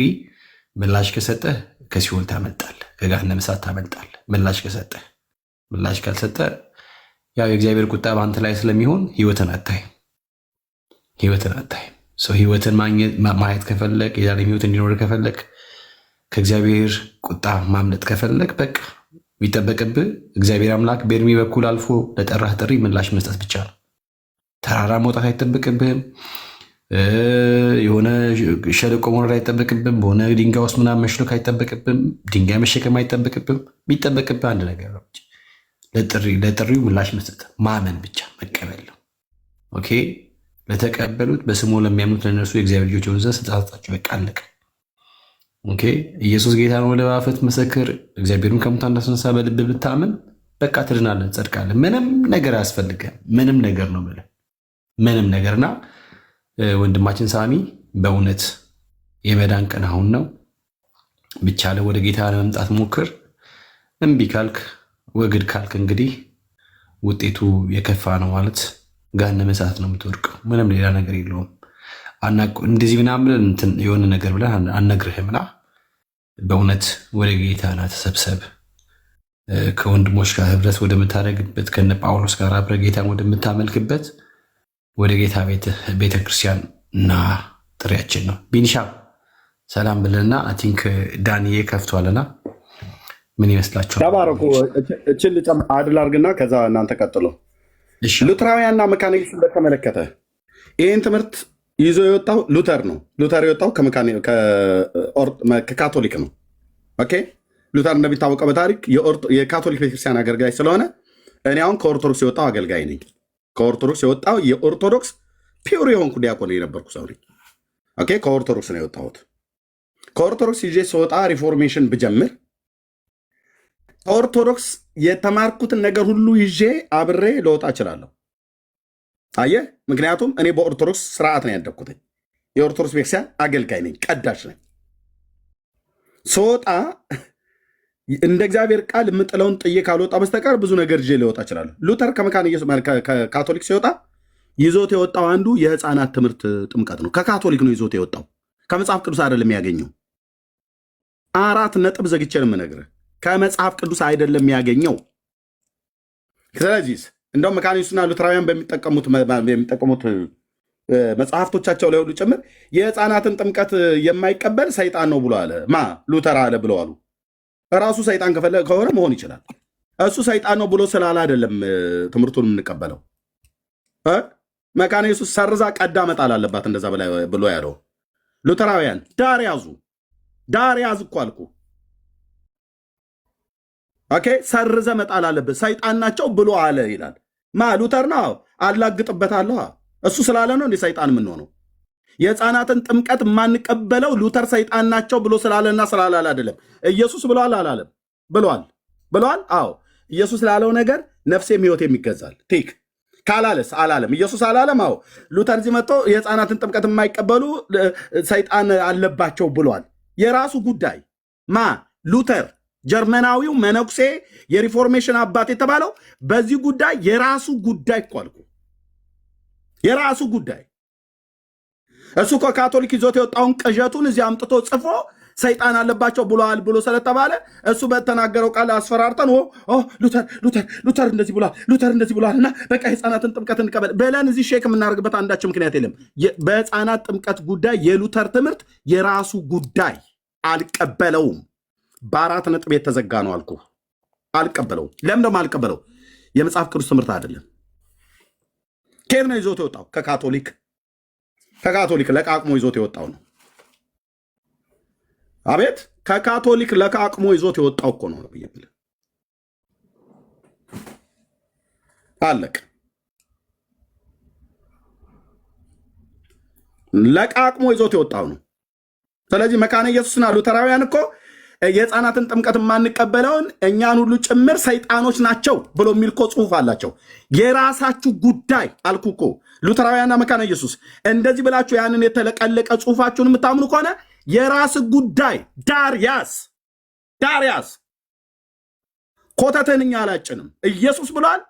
ምላሽ ከሰጠህ ከሲኦል ታመልጣለህ፣ ከገሃነመ እሳት ታመልጣለህ። ምላሽ ከሰጠህ። ምላሽ ካልሰጠህ ያው የእግዚአብሔር ቁጣ በአንተ ላይ ስለሚሆን ህይወትን አታይም። ህይወትን ማየት ከፈለግ፣ የዛሬ ህይወት እንዲኖር ከፈለግ፣ ከእግዚአብሔር ቁጣ ማምለጥ ከፈለግ በቃ የሚጠበቅብህ እግዚአብሔር አምላክ በእድሜ በኩል አልፎ ለጠራህ ጥሪ ምላሽ መስጠት ብቻ ነው። ተራራ መውጣት አይጠበቅብህም። የሆነ ሸለቆ መውረድ አይጠበቅብህም። በሆነ ድንጋይ ውስጥ ምናምን መሽሎክ አይጠበቅብህም። ድንጋይ መሸከም አይጠበቅብህም። የሚጠበቅብህ አንድ ነገር ነው፣ ለጥሪው ምላሽ መስጠት፣ ማመን ብቻ መቀበል ነው። ኦኬ። ለተቀበሉት በስሙ ለሚያምኑት ለነርሱ የእግዚአብሔር ልጆች የሆኑ ዘንድ ስልጣን ሰጣቸው። በቃ አለቀ። ኦኬ። ኢየሱስ ጌታ ነው ብለህ በአፍህ መሰክር፣ እግዚአብሔርን ከሙታን እንዳስነሳ በልብህ ብታምን በቃ ትድናለህ፣ ትጸድቃለህ። ምንም ነገር አያስፈልግህም። ምንም ነገር ነው ብለህ ምንም ነገርና ወንድማችን ሳሚ በእውነት የመዳን ቀን አሁን ነው። ብቻ ወደ ጌታ ለመምጣት ሞክር። እምቢ ካልክ ወግድ ካልክ እንግዲህ ውጤቱ የከፋ ነው ማለት ገሃነመ እሳት ነው የምትወድቀው። ምንም ሌላ ነገር የለውም። እንደዚህ ምናምን የሆነ ነገር ብለህ አነግርህምና በእውነት ወደ ጌታ ና ተሰብሰብ። ከወንድሞች ጋር ህብረት ወደምታደርግበት ከነ ጳውሎስ ጋር አብረህ ጌታን ወደምታመልክበት ወደ ጌታ ቤተክርስቲያን እና ጥሪያችን ነው። ቢኒሻ ሰላም ብለና አይ ቲንክ ዳንዬ ከፍቷልና ምን ይመስላችኋል? ተባረኩ። እችን አድል አድርግና ከዛ እናንተ ቀጥሎ። ሉተራውያንና መካኒክስን በተመለከተ ይህን ትምህርት ይዞ የወጣው ሉተር ነው። ሉተር የወጣው ከካቶሊክ ነው። ኦኬ። ሉተር እንደሚታወቀው በታሪክ የካቶሊክ ቤተክርስቲያን አገልጋይ ስለሆነ እኔ አሁን ከኦርቶዶክስ የወጣው አገልጋይ ነኝ። ከኦርቶዶክስ የወጣው የኦርቶዶክስ ፒውር የሆንኩ ዲያቆን የነበርኩ ሰው ነኝ። ኦኬ። ከኦርቶዶክስ ነው የወጣሁት። ከኦርቶዶክስ ይዤ ስወጣ ሪፎርሜሽን ብጀምር ከኦርቶዶክስ የተማርኩትን ነገር ሁሉ ይዤ አብሬ ልወጣ እችላለሁ። አየህ፣ ምክንያቱም እኔ በኦርቶዶክስ ስርዓት ነው ያደግኩት። የኦርቶዶክስ ቤተክርስቲያን አገልጋይ ነኝ፣ ቀዳሽ ነኝ። ስወጣ እንደ እግዚአብሔር ቃል የምጥለውን ጥዬ ካልወጣ በስተቀር ብዙ ነገር ይዤ ልወጣ እችላለሁ። ሉተር ከካቶሊክ ሲወጣ ይዞት የወጣው አንዱ የህፃናት ትምህርት ጥምቀት ነው። ከካቶሊክ ነው ይዞት የወጣው፣ ከመጽሐፍ ቅዱስ አይደለም ያገኘው። 4 ነጥብ ዘግቼ ነው የምነግርህ። ከመጽሐፍ ቅዱስ አይደለም ያገኘው። ስለዚህ እንደውም መካኒስቱና ሉተራውያን በሚጠቀሙት መጽሐፍቶቻቸው ላይ ሁሉ ጭምር የህፃናትን ጥምቀት የማይቀበል ሰይጣን ነው ብሎ አለ። ሉተር አለ ብለዋሉ። ራሱ ሰይጣን ከሆነ መሆን ይችላል። እሱ ሰይጣን ነው ብሎ ስላለ አይደለም ትምህርቱን የምንቀበለው። መካነ ኢየሱስ ሰርዛ ቀዳ መጣል አለባት እንደዛ ብሎ ያለው። ሉተራውያን ዳር ያዝ እኮ አልኩ። ኦኬ። ሰርዘ መጣል አለበት፣ ሰይጣን ናቸው ብሎ አለ ይላል። ሉተር ነው። አላግጥበታለሁ። እሱ ስላለ ነው እንደ ሰይጣን የምንሆነው። የህፃናትን ጥምቀት የማንቀበለው ሉተር ሰይጣን ናቸው ብሎ ስላለና ስላላለ አይደለም። ኢየሱስ ብሏል አላለም? ብሏል። አዎ፣ ኢየሱስ ላለው ነገር ነፍሴም ህይወቴም ይገዛል። ቲክ ካላለስ አላለም። ኢየሱስ አላለም? አዎ። ሉተር እዚህ መጥቶ የህፃናትን ጥምቀት የማይቀበሉ ሰይጣን አለባቸው ብሏል። የራሱ ጉዳይ። ሉተር ጀርመናዊው መነኩሴ የሪፎርሜሽን አባት የተባለው በዚህ ጉዳይ የራሱ ጉዳይ እኮ አልኩ። የራሱ ጉዳይ። እሱ ከካቶሊክ ይዞት የወጣውን ቅዠቱን እዚህ አምጥቶ ጽፎ ሰይጣን አለባቸው ብለዋል ብሎ ስለተባለ እሱ በተናገረው ቃል አስፈራርተን ሉተር እንደዚህ ብሏል፣ ሉተር እንደዚህ ብሏል እና በቃ የህፃናትን ጥምቀት እንቀበል ብለን እዚህ ሼክ የምናደርግበት አንዳቸው ምክንያት የለም። በህፃናት ጥምቀት ጉዳይ የሉተር ትምህርት የራሱ ጉዳይ፣ አልቀበለውም። በ4 ነጥብ የተዘጋ ነው አልኩ። አልቀበለውም። ለምን ደግሞ አልቀበለው? የመጽሐፍ ቅዱስ ትምህርት አይደለም። ከየት ነው ይዞት የወጣው? ከካቶሊክ ለቃቅሞ ይዞት የወጣው ነው። አቤት ከካቶሊክ ለካቅሞ ይዞት የወጣው እኮ ነው ብዬ ብለ አለቅ ለቃቅሞ ይዞት የወጣው ነው። ስለዚህ መካነ ኢየሱስና ሉተራውያን እኮ የህፃናትን ጥምቀት የማንቀበለውን እኛን ሁሉ ጭምር ሰይጣኖች ናቸው ብሎ የሚል እኮ ጽሁፍ አላቸው። የራሳችሁ ጉዳይ አልኩ እኮ ሉተራውያንና መካነ ኢየሱስ እንደዚህ ብላችሁ ያንን የተለቀለቀ ጽሁፋችሁን የምታምኑ ከሆነ የራስ ጉዳይ። ዳር ያዝ ኮተትን እኛ አላጭንም። ኢየሱስ ብሏል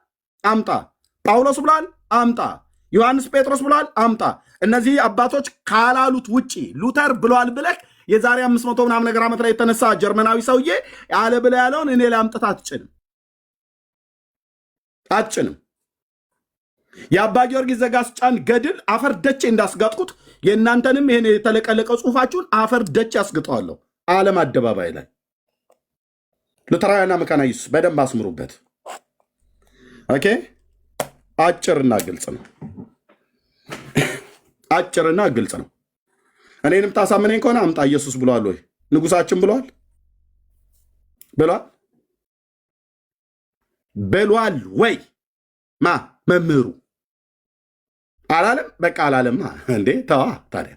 አምጣ፣ ጳውሎስ ብሏል አምጣ፣ ዮሐንስ ጴጥሮስ ብሏል አምጣ። እነዚህ አባቶች ካላሉት ውጪ ሉተር ብሏል ብለህ የዛሬ 500 ምናምን ነገር ዓመት ላይ የተነሳ ጀርመናዊ ሰውዬ አለ ብለ ያለውን እኔ ላይ አምጥታ አትጭንም። የአባ ጊዮርጊስ ዘጋስጫን ገድል አፈር ደቼ እንዳስጋጥኩት የእናንተንም ይሄን የተለቀለቀ ጽሁፋችሁን አፈር ደቼ ያስግጠዋለሁ ዓለም አደባባይ ላይ። ሉተራውያንና መካነ ኢየሱስ በደንብ አስምሩበት። ኦኬ። አጭርና ግልጽ ነው። አጭርና ግልጽ ነው። እኔንም ታሳምነኝ ከሆነ አምጣ። ኢየሱስ ብሏል ወይ? ንጉሳችን ብሏል ወይ? ማ መምህሩ አላለም? በቃ አላለማ እንዴ? ተዋ ታዲያ።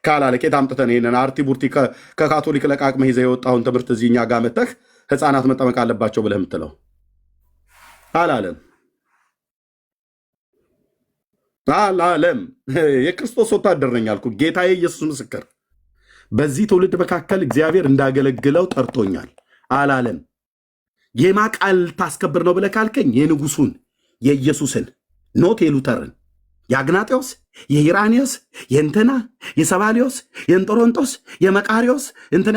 ካላለ ኬት አምጥተን ይሄንን አርቲ ቡርቲ ከካቶሊክ ለቃቅመህ ይዘህ የወጣውን ትምህርት እዚህ እኛ ጋር መተህ ህፃናት መጠመቅ አለባቸው ብለህ የምትለው አላለም? አላለም። የክርስቶስ ወታደር ነኝ አልኩ። ጌታዬ ኢየሱስ ምስክር፣ በዚህ ትውልድ መካከል እግዚአብሔር እንዳገለግለው ጠርቶኛል አላለም። የማ ቃል ታስከብር ነው ብለህ ካልከኝ የንጉሱን የኢየሱስን ኖት የሉተርን የአግናጤዎስ የኢራኒዮስ የእንትና የሰባሊዮስ የእንጦሮንጦስ የመቃሪዎስ እንትና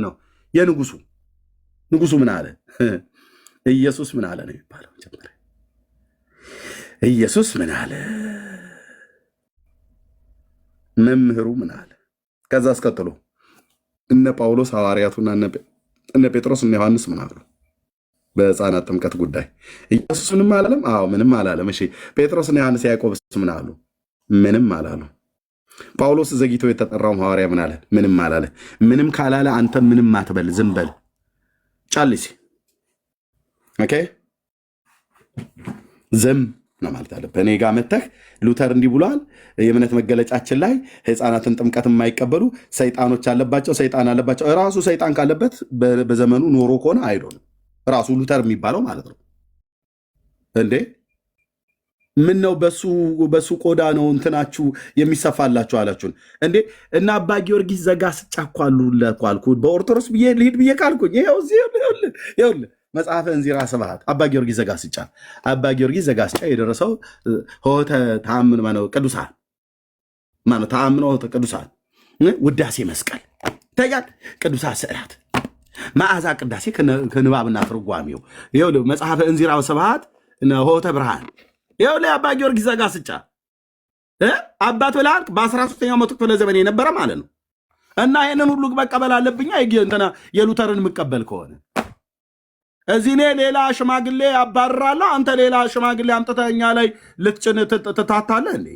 ነው የንጉሱ ንጉሱ ምን አለ? ኢየሱስ ምን አለ ነው የሚባለው። መጀመሪያ ኢየሱስ ምን አለ? መምህሩ ምን አለ? ከዛ አስቀጥሎ እነ ጳውሎስ ሐዋርያቱና እነ ጴጥሮስ እነ ዮሐንስ ምን አሉ? በሕፃናት ጥምቀት ጉዳይ ኢየሱስ ምንም አላለም። አዎ ምንም አላለም። እሺ ጴጥሮስና ዮሐንስ ያዕቆብስ ምን አሉ? ምንም አላሉ። ጳውሎስ ዘግይቶ የተጠራው ሐዋርያ ምን አለ? ምንም አላለ። ምንም ካላለ አንተ ምንም አትበል፣ ዝም በል ጫልሲ። ኦኬ ዝም ነው ማለት አለብህ። እኔ ጋር መተህ ሉተር እንዲህ ብሏል፣ የእምነት መገለጫችን ላይ ሕፃናትን ጥምቀት የማይቀበሉ ሰይጣኖች አለባቸው፣ ሰይጣን አለባቸው። ራሱ ሰይጣን ካለበት በዘመኑ ኖሮ ከሆነ አይዶን ራሱ ሉተር የሚባለው ማለት ነው እንዴ? ምን ነው በሱ ቆዳ ነው እንትናችሁ የሚሰፋላችሁ አላችሁን እንዴ? እና አባ ጊዮርጊስ ዘጋስጫ እኮ አልኩ። በኦርቶዶክስ ብዬ ልሂድ ብዬ ካልኩኝ ይኸውልህ መጽሐፈ እንዚራ ስብሐት አባ ጊዮርጊስ ዘጋስጫ። አባ ጊዮርጊስ ዘጋስጫ የደረሰው ሆተ ተአምን ማነው ቅዱሳን ማነው ተአምኖ ቅዱሳን ውዳሴ መስቀል ታያል፣ ቅዱሳት ስዕላት፣ መዓዛ ቅዳሴ ከንባብና ትርጓሜው ይኸውልህ መጽሐፈ እንዚራ ስብሐት ሆተ ብርሃን ይኸውልህ አባ ጊዮርጊስ ዘጋስጫ አባት ብለሃል። በ13ኛው መቶ ክፍለ ዘመን የነበረ ማለት ነው። እና ይህንን ሁሉ መቀበል አለብኛ እንትና የሉተርን የምቀበል ከሆነ እዚህ እኔ ሌላ ሽማግሌ አባርራለሁ፣ አንተ ሌላ ሽማግሌ አምጥተህ እኛ ላይ ልትጭን ትታታለህ እንዴ?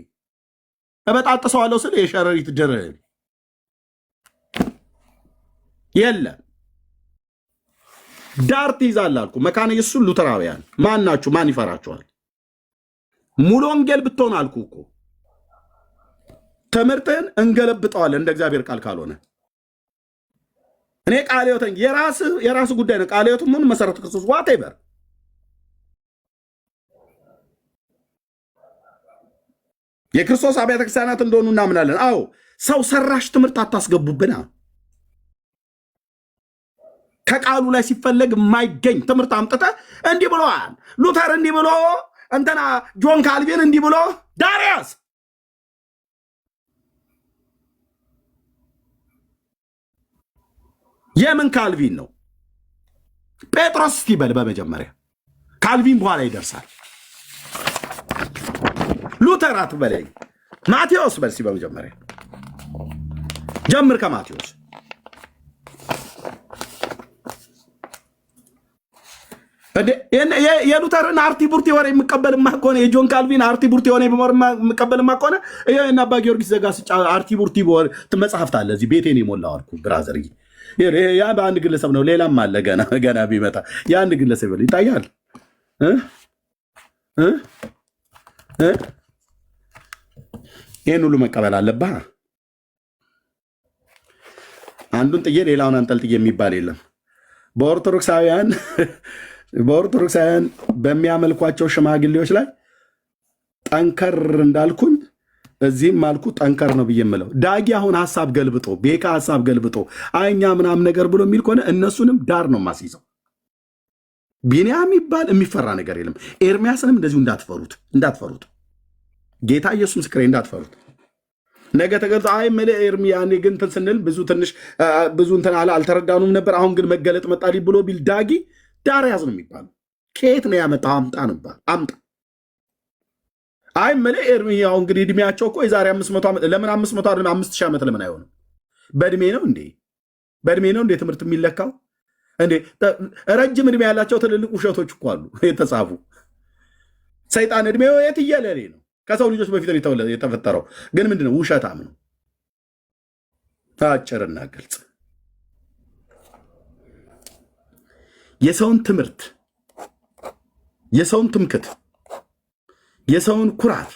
እበጣጥሰዋለሁ ስል የሸረሪት ድር የለም ዳር ትይዛለህ አልኩ። መካነ ኢየሱስ ሉተራውያን ማን ናችሁ? ማን ይፈራችኋል? ሙሉ ወንጌል ብትሆን አልኩ እኮ ትምህርትህን እንገለብጠዋለን እንደ እግዚአብሔር ቃል ካልሆነ። እኔ ቃለ ሕይወትን የራስ ጉዳይ ነው። ቃለ ሕይወት ምን መሰረቱ ክርስቶስ ዋቴቨር የክርስቶስ አብያተ ክርስቲያናት እንደሆኑ እናምናለን። አዎ ሰው ሰራሽ ትምህርት አታስገቡብና ከቃሉ ላይ ሲፈለግ የማይገኝ ትምህርት አምጥተህ እንዲህ ብለዋል ሉተር እንዲህ ብሎ እንትና ጆን ካልቪን እንዲህ ብሎ ዳሪያስ የምን ካልቪን ነው? ጴጥሮስ እስቲ በል በመጀመሪያ ካልቪን በኋላ ይደርሳል። ሉተር አትበለኝ፣ ማቴዎስ በል እስቲ በመጀመሪያ ጀምር ከማቴዎስ። የሉተርን አርቲ ቡርቲ ወሬ የምቀበልማ ከሆነ የጆን ካልቪን አርቲ ቡርቲ ወሬ የምቀበልማ ከሆነ እና አባ ጊዮርጊስ ዘጋስጫ አርቲ ቡርቲ መጽሐፍት አለ እዚህ ቤቴን የሞላው አልኩ ብራዘር። ያ በአንድ ግለሰብ ነው፣ ሌላም አለ ገና ቢመጣ የአንድ ግለሰብ ይታያል። ይህን ሁሉ መቀበል አለብህ። አንዱን ጥዬ ሌላውን አንጠልጥዬ የሚባል የለም። በኦርቶዶክሳውያን በሚያመልኳቸው ሽማግሌዎች ላይ ጠንከር እንዳልኩኝ እዚህም አልኩ ጠንከር ነው ብዬ የምለው። ዳጊ አሁን ሀሳብ ገልብጦ ቤካ ሀሳብ ገልብጦ አይኛ ምናምን ነገር ብሎ የሚል ከሆነ እነሱንም ዳር ነው ማስይዘው። ቢንያም ይባል የሚፈራ ነገር የለም። ኤርሚያስንም እንደዚሁ እንዳትፈሩት። ጌታ ኢየሱስ ምስክሬ እንዳትፈሩት። ነገ ተገልጦ አይ መለ ኤርሚ ያኔ ግን እንትን ስንል ብዙ እንትን አልተረዳኑም ነበር፣ አሁን ግን መገለጥ መጣልኝ ብሎ ቢል ዳጊ ዳር ያዝ ነው የሚባለው። ከየት ነው ያመጣው? አምጣ ነው የሚባለው። አምጣ። አይ መለ ኤርሚ ያው እንግዲህ እድሜያቸው እኮ የዛሬ 500 ዓመት ለምን 500 አይደለም 5000 ዓመት ለምን አይሆንም? በእድሜ ነው እንዴ? ትምህርት የሚለካው እንዴ? ረጅም እድሜ ያላቸው ትልልቅ ውሸቶች እኮ አሉ የተጻፉ። ሰይጣን እድሜው የትየለሌ ነው። ከሰው ልጆች በፊት የተፈጠረው ግን ምንድነው? ውሸታም ነው። አጭርና ግልጽ የሰውን ትምህርት፣ የሰውን ትምክት፣ የሰውን ኩራት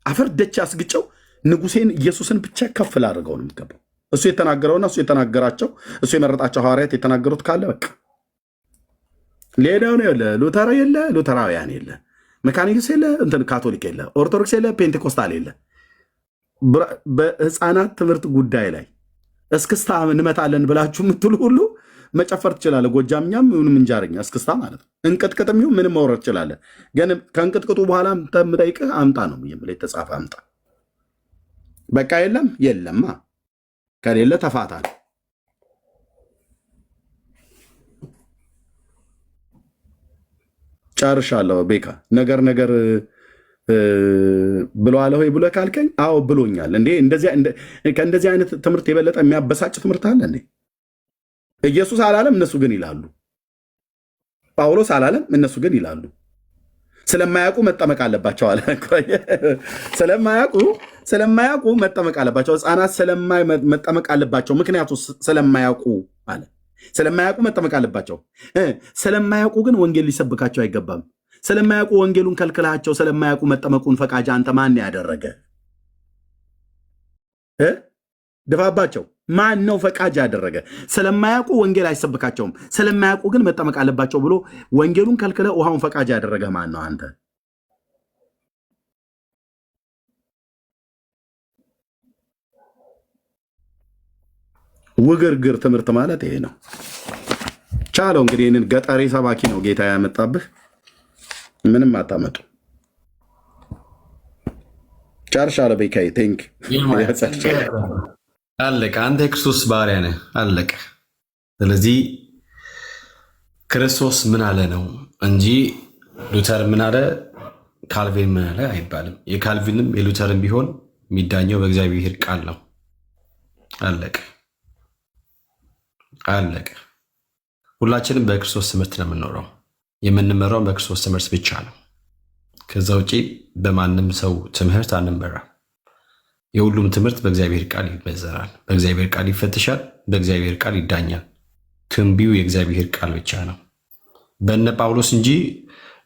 አፈር ደች አስግጨው ንጉሴን ኢየሱስን ብቻ ከፍ ላድርገው ነው የሚገባው። እሱ የተናገረውና እሱ የተናገራቸው እሱ የመረጣቸው ሐዋርያት የተናገሩት ካለ በቃ ሌላው ነው። ሉተራውያን የለ፣ መካኒክስ የለ፣ እንትን ካቶሊክ የለ፣ ኦርቶዶክስ የለ፣ ፔንቴኮስታል የለ። በህፃናት ትምህርት ጉዳይ ላይ እስክስታ እንመታለን ብላችሁ የምትሉ ሁሉ መጨፈር ትችላለህ። ጎጃምኛም ምንም እንጃርኛ እስክስታ ማለት ነው። እንቅጥቅጥም ይሁን ምንም መውረድ ትችላለህ። ግን ከእንቅጥቅጡ በኋላ የምጠይቅህ አምጣ ነው የምልህ። የተጻፈ አምጣ። በቃ የለማ ከሌለ ተፋታ ነው። ጨርሻለሁ። ቤካ ነገር ብለዋል ወይ ብለህ ካልከኝ አዎ ብሎኛል። ከእንደዚህ አይነት ትምህርት የበለጠ የሚያበሳጭ ትምህርት አለ እንዴ? ኢየሱስ አላለም፣ እነሱ ግን ይላሉ። ጳውሎስ አላለም፣ እነሱ ግን ይላሉ። ስለማያውቁ መጠመቅ አለባቸው አለ። ስለማያውቁ መጠመቅ አለባቸው። ህፃናት መጠመቅ አለባቸው። ምክንያቱ ስለማያውቁ አለ። ስለማያውቁ መጠመቅ አለባቸው። ስለማያውቁ ግን ወንጌል ሊሰብካቸው አይገባም። ስለማያውቁ ወንጌሉን ከልክላቸው፣ ስለማያውቁ መጠመቁን ፈቃጅ አንተ ማን ያደረገ? ድፋባቸው። ማን ነው ፈቃጅ ያደረገ? ስለማያውቁ ወንጌል አይሰብካቸውም፣ ስለማያውቁ ግን መጠመቅ አለባቸው ብሎ ወንጌሉን ከልክለ ውሃውን ፈቃጅ ያደረገ ማን ነው? አንተ። ውግርግር ትምህርት ማለት ይሄ ነው። ቻለው እንግዲህ ይህንን ገጠሬ ሰባኪ ነው ጌታ ያመጣብህ። ምንም አታመጡ። ጨርሻለሁ። ቤካዬ ቴንክ አለቀ። አንተ የክርስቶስ ባሪያ ነህ። አለቀ። ስለዚህ ክርስቶስ ምን አለ ነው እንጂ ሉተር ምን አለ፣ ካልቪን ምን አለ አይባልም። የካልቪንም የሉተርም ቢሆን የሚዳኘው በእግዚአብሔር ቃል ነው። አለቀ። ሁላችንም በክርስቶስ ትምህርት ነው የምንኖረው። የምንመራው በክርስቶስ ትምህርት ብቻ ነው። ከዛ ውጪ በማንም ሰው ትምህርት አንመራ። የሁሉም ትምህርት በእግዚአብሔር ቃል ይመዘናል፣ በእግዚአብሔር ቃል ይፈትሻል፣ በእግዚአብሔር ቃል ይዳኛል። ትንቢው የእግዚአብሔር ቃል ብቻ ነው። በነ ጳውሎስ እንጂ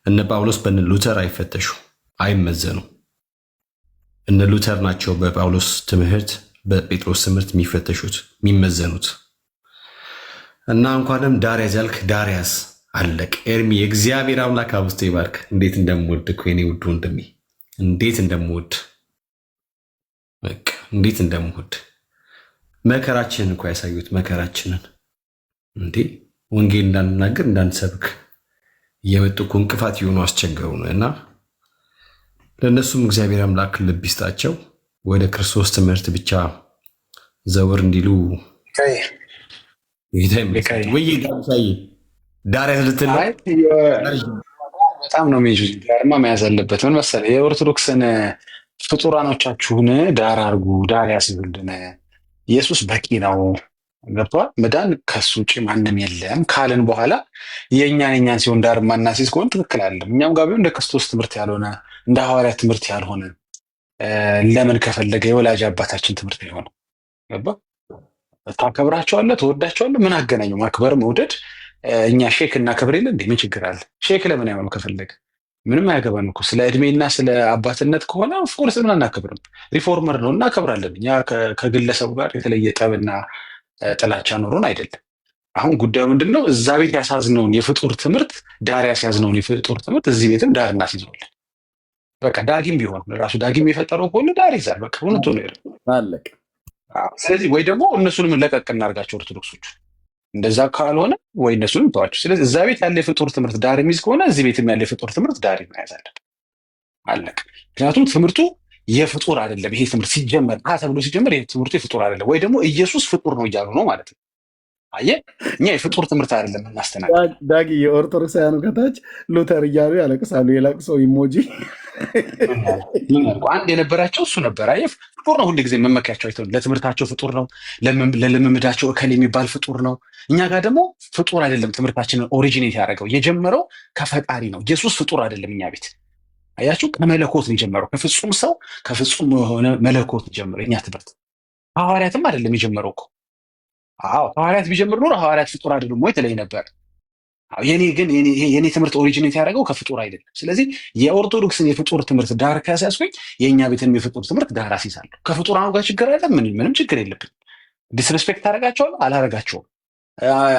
እነ ጳውሎስ በነ ሉተር አይፈተሹ፣ አይመዘኑ። እነ ሉተር ናቸው በጳውሎስ ትምህርት፣ በጴጥሮስ ትምህርት የሚፈተሹት የሚመዘኑት። እና እንኳንም ዳርያዝ ያልክ ዳርያዝ አለቅ። ኤርሚ የእግዚአብሔር አምላክ አብዝቶ ይባርክ። እንዴት እንደምወድ እኮ የኔ ውድ ወንድሜ፣ እንዴት እንደምወድ እንዴት እንደምወድ መከራችንን እኮ ያሳዩት። መከራችንን እንዴ ወንጌል እንዳንናገር እንዳንሰብክ እየመጡ እኮ እንቅፋት የሆኑ አስቸገሩን። እና ለእነሱም እግዚአብሔር አምላክ ልብ ይስጣቸው፣ ወደ ክርስቶስ ትምህርት ብቻ ዘውር እንዲሉ። ዳርያዝ ልትል በጣም ነው ዳርማ መያዝ አለበት። ምን መሰለህ የኦርቶዶክስን ፍጡራኖቻችሁን ዳር አርጉ፣ ዳር ያስይዙልን። ኢየሱስ በቂ ነው። ገብቷል። መዳን ከሱ ውጭ ማንም የለም ካልን በኋላ የእኛን ሲሆን ዳር ማናሲዝ ከሆነ ትክክል አይደለም። እኛም ጋር ቢሆን እንደ ክርስቶስ ትምህርት ያልሆነ እንደ ሐዋርያት ትምህርት ያልሆነ ለምን ከፈለገ የወላጅ አባታችን ትምህርት የሆነ ገባ። ታከብራቸዋለህ፣ ትወዳቸዋለህ። ምን አገናኘው? ማክበር መውደድ። እኛ ሼክ እናከብር የለ እንዴ? ምን ችግር አለ? ሼክ ለምን አይሆኑ ከፈለገ? ምንም አያገባን እኮ። ስለ እድሜና ስለ አባትነት ከሆነ ኦፍኮርስ ምን አናከብርም? ሪፎርመር ነው እናከብራለን። እኛ ከግለሰቡ ጋር የተለየ ጠብና ጥላቻ ኖሮን አይደለም። አሁን ጉዳዩ ምንድን ነው? እዛ ቤት ያሳዝነውን የፍጡር ትምህርት ዳር ያስያዝነውን የፍጡር ትምህርት እዚህ ቤትም ዳር እናስይዘዋለን። በቃ ዳጊም ቢሆን ራሱ ዳጊም የፈጠረው ከሆነ ዳር ይዛል። በቃ እውነቱ ነው አለቅ። ስለዚህ ወይ ደግሞ እነሱንም ለቀቅ እናርጋቸው ኦርቶዶክሶቹ። እንደዛ ካልሆነ ወይ እነሱንም ተዋቸው። ስለዚህ እዛ ቤት ያለ የፍጡር ትምህርት ዳር የሚይዝ ከሆነ እዚህ ቤትም ያለ የፍጡር ትምህርት ዳር እናያዛለን። አለቅ። ምክንያቱም ትምህርቱ የፍጡር አይደለም። ይሄ ትምህርት ሲጀመር ተብሎ ሲጀመር ይሄ ትምህርቱ የፍጡር አይደለም፣ ወይ ደግሞ ኢየሱስ ፍጡር ነው እያሉ ነው ማለት ነው። አየህ፣ እኛ የፍጡር ትምህርት አይደለም እናስተናግድ። ዳጊ የኦርቶዶክሳውያኑ ከታች ሉተር እያሉ ያለቅሳሉ። የለቅሶ ኢሞጂ ምን ያልኩ አንድ የነበራቸው እሱ ነበር። አየህ፣ ፍጡር ነው ሁሉ ጊዜ መመኪያቸው አይተው፣ ለትምህርታቸው ፍጡር ነው፣ ለልምምዳቸው እከል የሚባል ፍጡር ነው። እኛ ጋር ደግሞ ፍጡር አይደለም። ትምህርታችንን ኦሪጂኔት ያደረገው የጀመረው ከፈጣሪ ነው። ኢየሱስ ፍጡር አይደለም። እኛ ቤት አያችሁ፣ ከመለኮት ነው የጀመረው። ከፍጹም ሰው ከፍጹም የሆነ መለኮት ጀምሮ እኛ ትምህርት ሐዋርያትም አይደለም የጀመረው እኮ። አዎ ሐዋርያት ቢጀምር ኖሮ ሐዋርያት ፍጡር አይደሉም ወይ ትለኝ ነበር። የኔ ትምህርት ኦሪጂኔት ያደረገው ከፍጡር አይደለም። ስለዚህ የኦርቶዶክስን የፍጡር ትምህርት ዳር ካስያዝኩኝ የእኛ ቤትን የፍጡር ትምህርት ዳር አስይዛለሁ። ከፍጡራኑ ጋር ችግር አይደለም፣ ምንም ችግር የለብን። ዲስሬስፔክት አደርጋቸዋለሁ አላደርጋቸውም።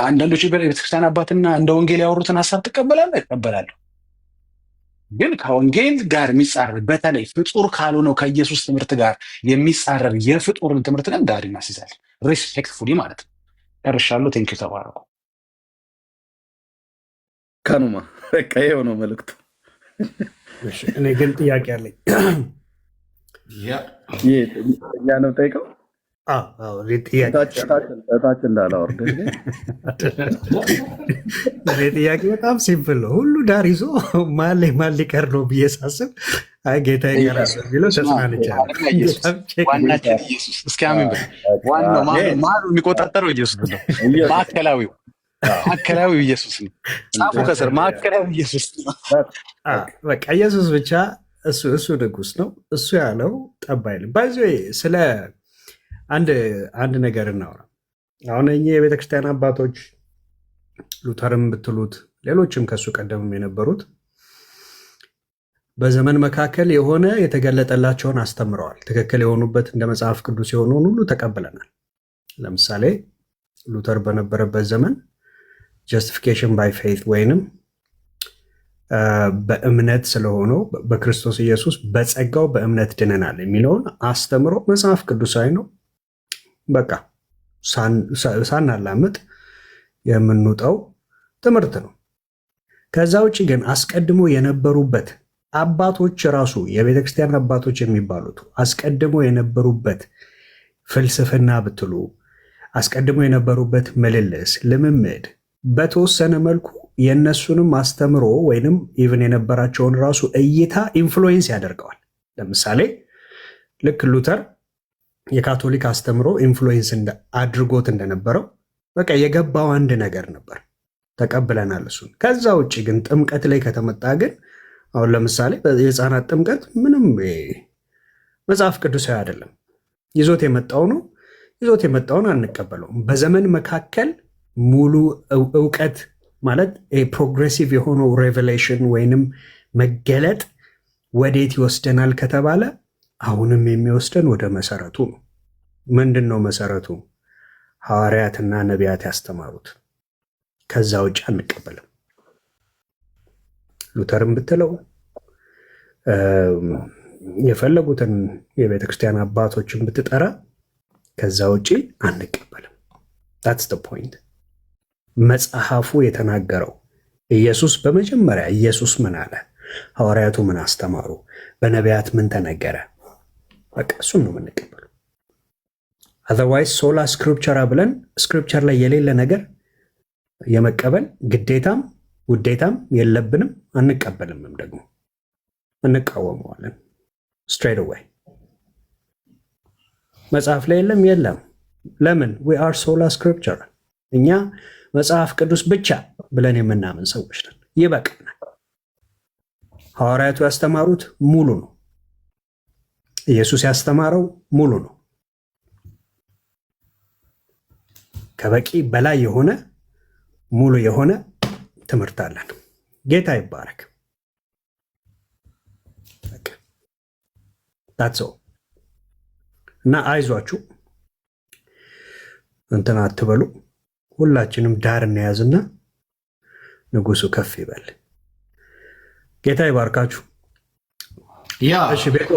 አንዳንዶች የቤተክርስቲያን አባትና እንደ ወንጌል ያወሩትን ሀሳብ ትቀበላለህ? እቀበላለሁ። ግን ከወንጌል ጋር የሚጻረር በተለይ ፍጡር ካልሆነው ከኢየሱስ ትምህርት ጋር የሚጻረር የፍጡርን ትምህርት ግን ዳር እናስይዛለን። ሪስፔክትፉሊ ማለት ነው። ጨርሻለሁ። ቴንኪው ተባረኩ። ከኑማ በቃ ይኸው ነው መልዕክቱ። እኔ ግን ጥያቄ አለኝ። እኛ ነው ጠይቀው እታች እንዳላወርድ። እኔ ጥያቄ በጣም ሲምፕል ነው። ሁሉ ዳር ይዞ ማን ሊቀር ነው ብዬ ሳስብ አይ ጌታ ይቀራል ቢለው ተስማንቻለሁ። እስኪ አሜን በል። ዋናው ማሉ የሚቆጣጠረው ኢየሱስ ነው። ማዕከላዊው ኢየሱስ ነው። ጻፉ ከስር ማዕከላዊው ኢየሱስ ነው። በቃ ኢየሱስ ብቻ እሱ ንጉስ ነው። እሱ ያለው ጠብ አይልም። ባይዞ ስለ አንድ ነገር እናውራ። አሁን እኚህ የቤተክርስቲያን አባቶች ሉተርም ብትሉት ሌሎችም ከሱ ቀደምም የነበሩት በዘመን መካከል የሆነ የተገለጠላቸውን አስተምረዋል። ትክክል የሆኑበት እንደ መጽሐፍ ቅዱስ የሆነውን ሁሉ ተቀብለናል። ለምሳሌ ሉተር በነበረበት ዘመን ጀስቲፊኬሽን ባይ ፌይት ወይንም በእምነት ስለሆነው በክርስቶስ ኢየሱስ በጸጋው በእምነት ድነናል የሚለውን አስተምሮ መጽሐፍ ቅዱሳዊ ነው። በቃ ሳናላምጥ የምንውጠው ትምህርት ነው። ከዛ ውጭ ግን አስቀድሞ የነበሩበት አባቶች ራሱ የቤተክርስቲያን አባቶች የሚባሉት አስቀድሞ የነበሩበት ፍልስፍና ብትሉ አስቀድሞ የነበሩበት ምልልስ ልምምድ በተወሰነ መልኩ የእነሱንም አስተምሮ ወይንም ኢቭን የነበራቸውን ራሱ እይታ ኢንፍሉዌንስ ያደርገዋል። ለምሳሌ ልክ ሉተር የካቶሊክ አስተምሮ ኢንፍሉዌንስ አድርጎት እንደነበረው በቃ የገባው አንድ ነገር ነበር፣ ተቀብለናል እሱን። ከዛ ውጭ ግን ጥምቀት ላይ ከተመጣ ግን አሁን ለምሳሌ የህፃናት ጥምቀት ምንም መጽሐፍ ቅዱሳዊ አይደለም። ይዞት የመጣው ነው፣ ይዞት የመጣውን አንቀበለውም። በዘመን መካከል ሙሉ እውቀት ማለት ፕሮግሬሲቭ የሆነው ሬቨሌሽን ወይንም መገለጥ ወዴት ይወስደናል ከተባለ አሁንም የሚወስደን ወደ መሰረቱ ነው። ምንድን ነው መሰረቱ? ሐዋርያትና ነቢያት ያስተማሩት። ከዛ ውጭ አንቀበልም። ሉተርም ብትለው የፈለጉትን የቤተ ክርስቲያን አባቶችን ብትጠራ ከዛ ውጭ አንቀበልም። ታትስ ዘ ፖይንት። መጽሐፉ የተናገረው ኢየሱስ በመጀመሪያ ኢየሱስ ምን አለ? ሐዋርያቱ ምን አስተማሩ? በነቢያት ምን ተነገረ? በቃ እሱን ነው የምንቀበለው። አዘርዋይዝ ሶላ ስክሪፕቸራ ብለን ስክሪፕቸር ላይ የሌለ ነገር የመቀበል ግዴታም ውዴታም የለብንም፣ አንቀበልምም። ደግሞ እንቃወመዋለን ስትሬት አዌይ። መጽሐፍ ላይ የለም ለምን? we are sola scripture እኛ መጽሐፍ ቅዱስ ብቻ ብለን የምናምን ሰዎች ነን። ይበቃናል። ሐዋርያቱ ያስተማሩት ሙሉ ነው። ኢየሱስ ያስተማረው ሙሉ ነው። ከበቂ በላይ የሆነ ሙሉ የሆነ ትምህርት አለን። ጌታ ይባረክ። ታትሶ እና አይዟችሁ እንትን አትበሉ። ሁላችንም ዳር እንያዝና ንጉሱ ከፍ ይበል። ጌታ ይባርካችሁ። ያ እሺ ቤቶ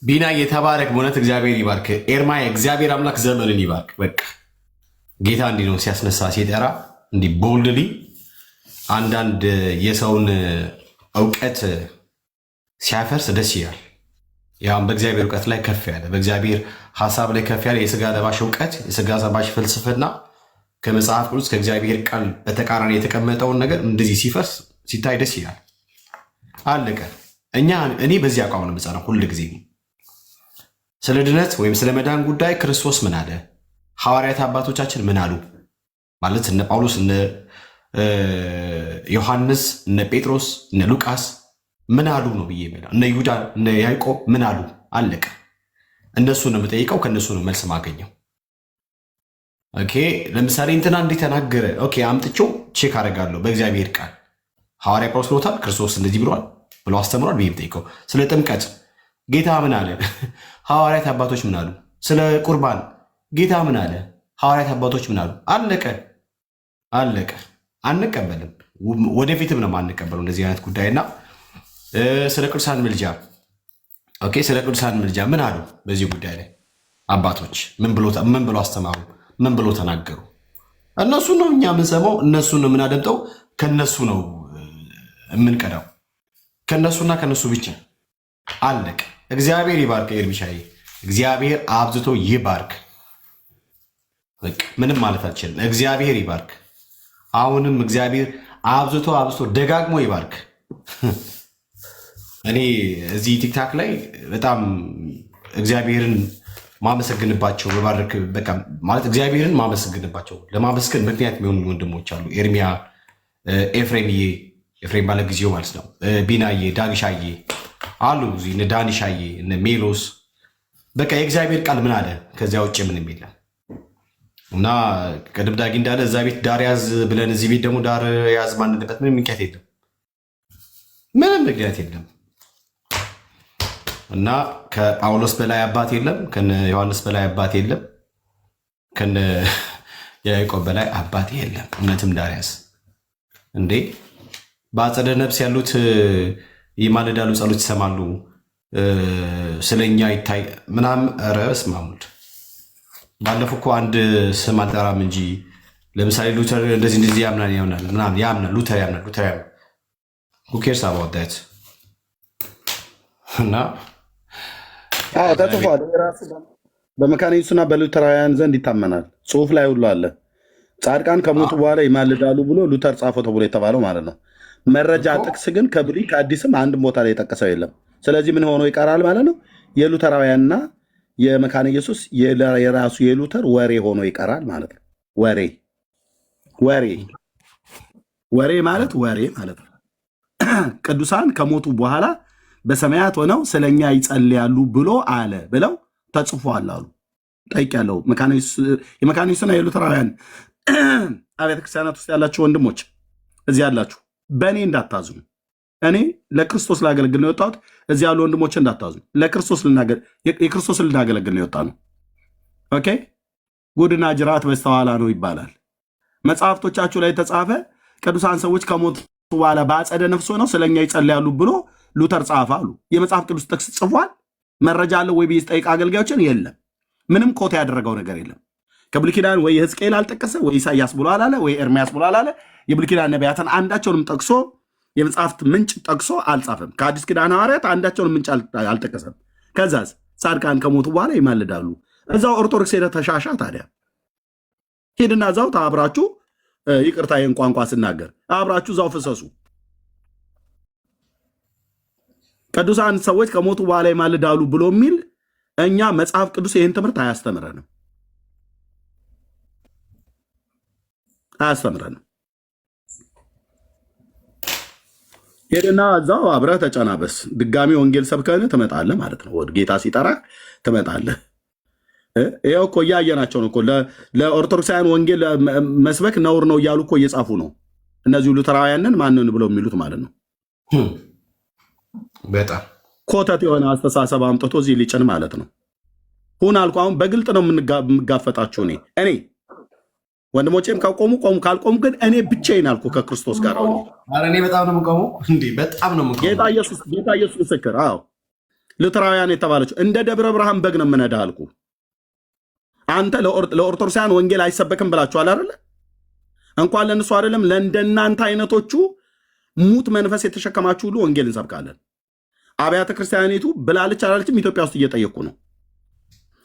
ቢና የተባረክ በእውነት እግዚአብሔር ይባርክ። ኤርማያ እግዚአብሔር አምላክ ዘመንን ይባርክ። በቃ ጌታ እንዲህ ነው ሲያስነሳ ሲጠራ እንዲህ ቦልድሊ አንዳንድ የሰውን እውቀት ሲያፈርስ ደስ ይላል። ያም በእግዚአብሔር እውቀት ላይ ከፍ ያለ በእግዚአብሔር ሐሳብ ላይ ከፍ ያለ የስጋ ለባሽ እውቀት የስጋ ለባሽ ፍልስፍና ከመጽሐፍ ቅዱስ ከእግዚአብሔር ቃል በተቃራኒ የተቀመጠውን ነገር እንደዚህ ሲፈርስ ሲታይ ደስ ይላል። አለቀ። እኔ በዚህ አቋም ነው የምጸናው ሁል ጊዜ ስለ ድነት ወይም ስለ መዳን ጉዳይ ክርስቶስ ምን አለ፣ ሐዋርያት አባቶቻችን ምን አሉ ማለት እነ ጳውሎስ እነ ዮሐንስ እነ ጴጥሮስ እነ ሉቃስ ምን አሉ ነው ብዬ እነ ይሁዳ እነ ያዕቆብ ምን አሉ። አለቀ። እነሱ ነው የምጠይቀው፣ ከእነሱ ነው መልስ ማገኘው። ኦኬ ለምሳሌ እንትና እንዲህ ተናገረ፣ ኦኬ አምጥቼው ቼክ አደርጋለሁ በእግዚአብሔር ቃል። ሐዋርያ ጳውሎስ ብሎታል፣ ክርስቶስ እንደዚህ ብሏል ብሎ አስተምሯል ብዬ የምጠይቀው። ስለ ጥምቀት ጌታ ምን አለ፣ ሐዋርያት አባቶች ምን አሉ። ስለ ቁርባን ጌታ ምን አለ፣ ሐዋርያት አባቶች ምን አሉ። አለቀ አለቀ። አንቀበልም፣ ወደፊትም ነው አንቀበለው እንደዚህ አይነት ጉዳይና ስለ ቅዱሳን ምልጃ ኦኬ፣ ስለ ቅዱሳን ምልጃ ምን አሉ በዚህ ጉዳይ ላይ አባቶች ምን ብሎ አስተማሩ፣ ምን ብሎ ተናገሩ። እነሱ ነው እኛ የምንሰማው፣ እነሱ ነው የምናደምጠው፣ ከነሱ ነው የምንቀዳው፣ ከነሱና ከነሱ ብቻ። አለቀ። እግዚአብሔር ይባርክ ኤርሚሻዬ፣ እግዚአብሔር አብዝቶ ይባርክ። ምንም ማለት አልችልም። እግዚአብሔር ይባርክ። አሁንም እግዚአብሔር አብዝቶ ደጋግሞ ይባርክ። እኔ እዚህ ቲክታክ ላይ በጣም እግዚአብሔርን ማመሰግንባቸው በባረክ በቃ ማለት እግዚአብሔርን ማመሰግንባቸው ለማመስገን ምክንያት የሚሆኑ ወንድሞች አሉ። ኤርሚያ፣ ኤፍሬም ባለጊዜው ማለት ነው፣ ቢናዬ፣ ዳግሻዬ አሉ እዚህ እነ ዳኒሻዬ እነ ሜሎስ። በቃ የእግዚአብሔር ቃል ምን አለ፣ ከዚያ ውጭ ምንም የለም። እና ቅድም ዳጊ እንዳለ እዛ ቤት ዳር ያዝ ብለን እዚህ ቤት ደግሞ ዳር ያዝ ማንልበት ምንም ምክንያት የለም፣ ምንም ምክንያት የለም። እና ከጳውሎስ በላይ አባት የለም፣ ከነ ዮሐንስ በላይ አባት የለም፣ ከነ ያዕቆብ በላይ አባት የለም። እውነትም ዳር ያዝ እንዴ። በአጸደ ነፍስ ያሉት ይማልዳሉ፣ ጸሎት ይሰማሉ፣ ስለኛ ይታይ ምናምን። ኧረ በስመ አብ ወልድ። ባለፈው እኮ አንድ ስም አልጠራም እንጂ ለምሳሌ ሉተር እንደዚህ ያምናል ሉተር ያምናል who cares about that? እና ተጽፏል። በመካነ ኢየሱስና በሉተራውያን ዘንድ ይታመናል። ጽሁፍ ላይ ሁሉ አለ። ጻድቃን ከሞቱ በኋላ ይማልዳሉ ብሎ ሉተር ጻፈው ተብሎ የተባለው ማለት ነው። መረጃ ጥቅስ ግን ከብሉይ ከአዲስም አንድ ቦታ ላይ የጠቀሰው የለም። ስለዚህ ምን ሆኖ ይቀራል ማለት ነው? የሉተራውያንና የመካነ ኢየሱስ የራሱ የሉተር ወሬ ሆኖ ይቀራል ማለት ነው። ወሬ ማለት ነው። ቅዱሳን ከሞቱ በኋላ በሰማያት ሆነው ስለኛ ይጸልያሉ ብሎ አለ ብለው ተጽፏል አሉ። ጠይቄያለሁ። የመካነ ኢየሱስና የሉተራውያን አብያተ ክርስቲያናት ውስጥ ያላችሁ ወንድሞች እዚህ ያላችሁ በእኔ እንዳታዝኑ። እኔ ለክርስቶስ ላገለግል ነው የወጣሁት። እዚህ ያሉ ወንድሞች እንዳታዝኑ። የክርስቶስን ልናገለግል ነው የወጣ ነው። ኦኬ። ጉድና ጅራት በስተኋላ ነው ይባላል። መጽሐፍቶቻችሁ ላይ የተጻፈ ቅዱሳን ሰዎች ከሞቱ በኋላ በአጸደ ነፍስ ሆነው ስለኛ ይጸልያሉ ብሎ ሉተር ጻፈ አሉ። የመጽሐፍ ቅዱስ ጥቅስ ጽፏል? መረጃ አለው ወይ ብዬ ስጠይቅ አገልጋዮችን የለም። ምንም ኮታ ያደረገው ነገር የለም። ከብሉይ ኪዳን ወይ ሕዝቅኤል አልጠቀሰ፣ ወይ ኢሳያስ ብሎ አላለ፣ ወይ ኤርሚያስ ብሎ አላለ። የብሉይ ኪዳን ነቢያትን አንዳቸውንም ጠቅሶ የመጽሐፍት ምንጭ ጠቅሶ አልጻፈም። ከአዲስ ኪዳን ሐዋርያት አንዳቸውንም ምንጭ አልጠቀሰም። ከዛስ ጻድቃን ከሞቱ በኋላ ይማልዳሉ። እዛው ኦርቶዶክስ ሄደ ተሻሻ። ታዲያ ሄድና እዛው አብራችሁ ይቅርታ ይህን ቋንቋ ስናገር አብራችሁ እዛው ፍሰሱ። ቅዱሳን ሰዎች ከሞቱ በኋላ ይማልዳሉ ብሎ የሚል እኛ መጽሐፍ ቅዱስ ይህን ትምህርት አያስተምረንም። አያስተምረንም። ሄድና እዛው አብረህ ተጨናበስ። ድጋሚ ወንጌል ሰብከን ትመጣለህ ማለት ነው። ጌታ ሲጠራ ትመጣለህ። ይኸው እኮ እያየናቸው ነው እኮ ለኦርቶዶክሳውያን ወንጌል መስበክ ነውር ነው እያሉ እኮ እየጻፉ ነው። እነዚሁ ሉተራውያንን ማንን ብለው የሚሉት ማለት ነው። በጣም ኮተት የሆነ አስተሳሰብ አምጥቶ እዚህ ሊጭን ማለት ነው። ሁን አልኩ። አሁን በግልጥ ነው የምጋፈጣችሁ። እኔ ወንድሞቼም ካቆሙ ቆሙ፣ ካልቆሙ ግን እኔ ብቻዬን አልኩ ከክርስቶስ ጋር። እኔ በጣም ነው የምቆመው፣ በጣም ነው የምቆመው። ጌታ ኢየሱስ ምስክር። አዎ ሉተራውያን የተባለችው እንደ ደብረ ብርሃን በግ ነው የምነዳህ አልኩ። አንተ ለኦርቶዶክሳውያን ወንጌል አይሰበክም ብላችኋል አይደለ? እንኳን ለእነሱ አይደለም ለእንደናንተ አይነቶቹ ሙት መንፈስ የተሸከማችሁ ሁሉ ወንጌል እንሰብካለን። አብያተ ክርስቲያኒቱ ብላለች አላለችም? ኢትዮጵያ ውስጥ እየጠየቁ ነው።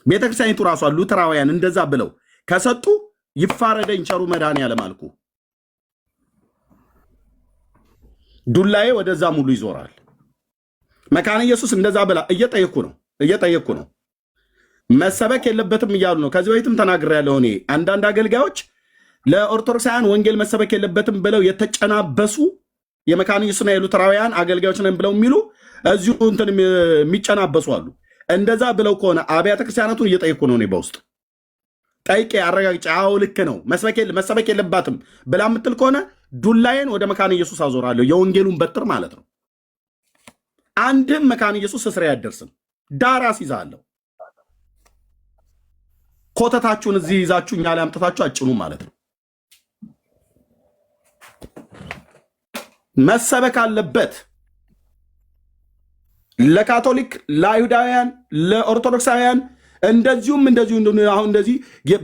ቤተክርስቲያኒቱ ራሷ ሉተራውያን እንደዛ ብለው ከሰጡ ይፋረደኝ ቸሩ መድኃኔዓለም አልኩ። ዱላዬ ወደዛ ሙሉ ይዞራል። መካነ ኢየሱስ እንደዛ ብላ እየጠየኩ ነው። መሰበክ የለበትም እያሉ ነው። ከዚህ በፊትም ተናግሬያለሁ። እኔ አንዳንድ አገልጋዮች ለኦርቶዶክሳውያን ወንጌል መሰበክ የለበትም ብለው የተጨናበሱ የመካነ ኢየሱስና የሉተራውያን አገልጋዮች ነን ብለው የሚሉ እዚሁ እንትን የሚጨናበሱ አሉ። እንደዛ ብለው ከሆነ አብያተ ክርስቲያናቱን እየጠየኩ ነው። እኔ በውስጥ ጠይቄ አረጋግጬ አዎ ልክ ነው መሰበክ የለባትም ብላ የምትል ከሆነ ዱላዬን ወደ መካነ ኢየሱስ አዞራለሁ። የወንጌሉን በትር ማለት ነው። አንድም መካነ ኢየሱስ እስሬ አያደርስም። ዳር አስይዛለሁ። ኮተታችሁን እዚህ ይዛችሁ እኛ ላይ አምጥታችሁ አጭኑ ማለት ነው። መሰበክ አለበት። ለካቶሊክ፣ ለአይሁዳውያን፣ ለኦርቶዶክሳውያን እንደዚሁ አሁን እንደዚህ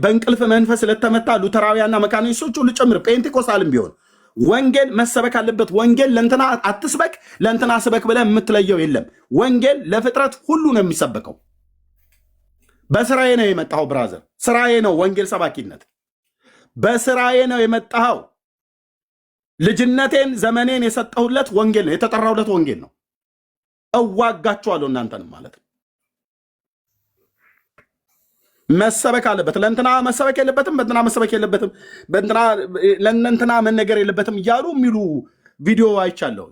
በእንቅልፍ መንፈስ ለተመታ ሉተራውያንና መካነ ኢየሱሶች ሁሉ ጭምር ፔንቴኮስታልም ቢሆን ወንጌል መሰበክ አለበት። ወንጌል ለእንትና አትስበክ ለእንትና ስበክ ብለህ የምትለየው የለም። ወንጌል ለፍጥረት ሁሉ ነው የሚሰበከው። በስራዬ ነው የመጣኸው ብራዘር፣ ስራዬ ነው ወንጌል ሰባኪነት። በስራዬ ነው የመጣኸው። ልጅነቴን ዘመኔን የሰጠሁለት ወንጌል ነው፣ የተጠራሁለት ወንጌል ነው። እዋጋችኋለሁ እናንተንም ማለት ነው። መሰበክ አለበት። ለእንትና መሰበክ የለበትም፣ በእንትና መሰበክ የለበትም፣ ለእንትና መነገር የለበትም እያሉ የሚሉ ቪዲዮ አይቻለሁ።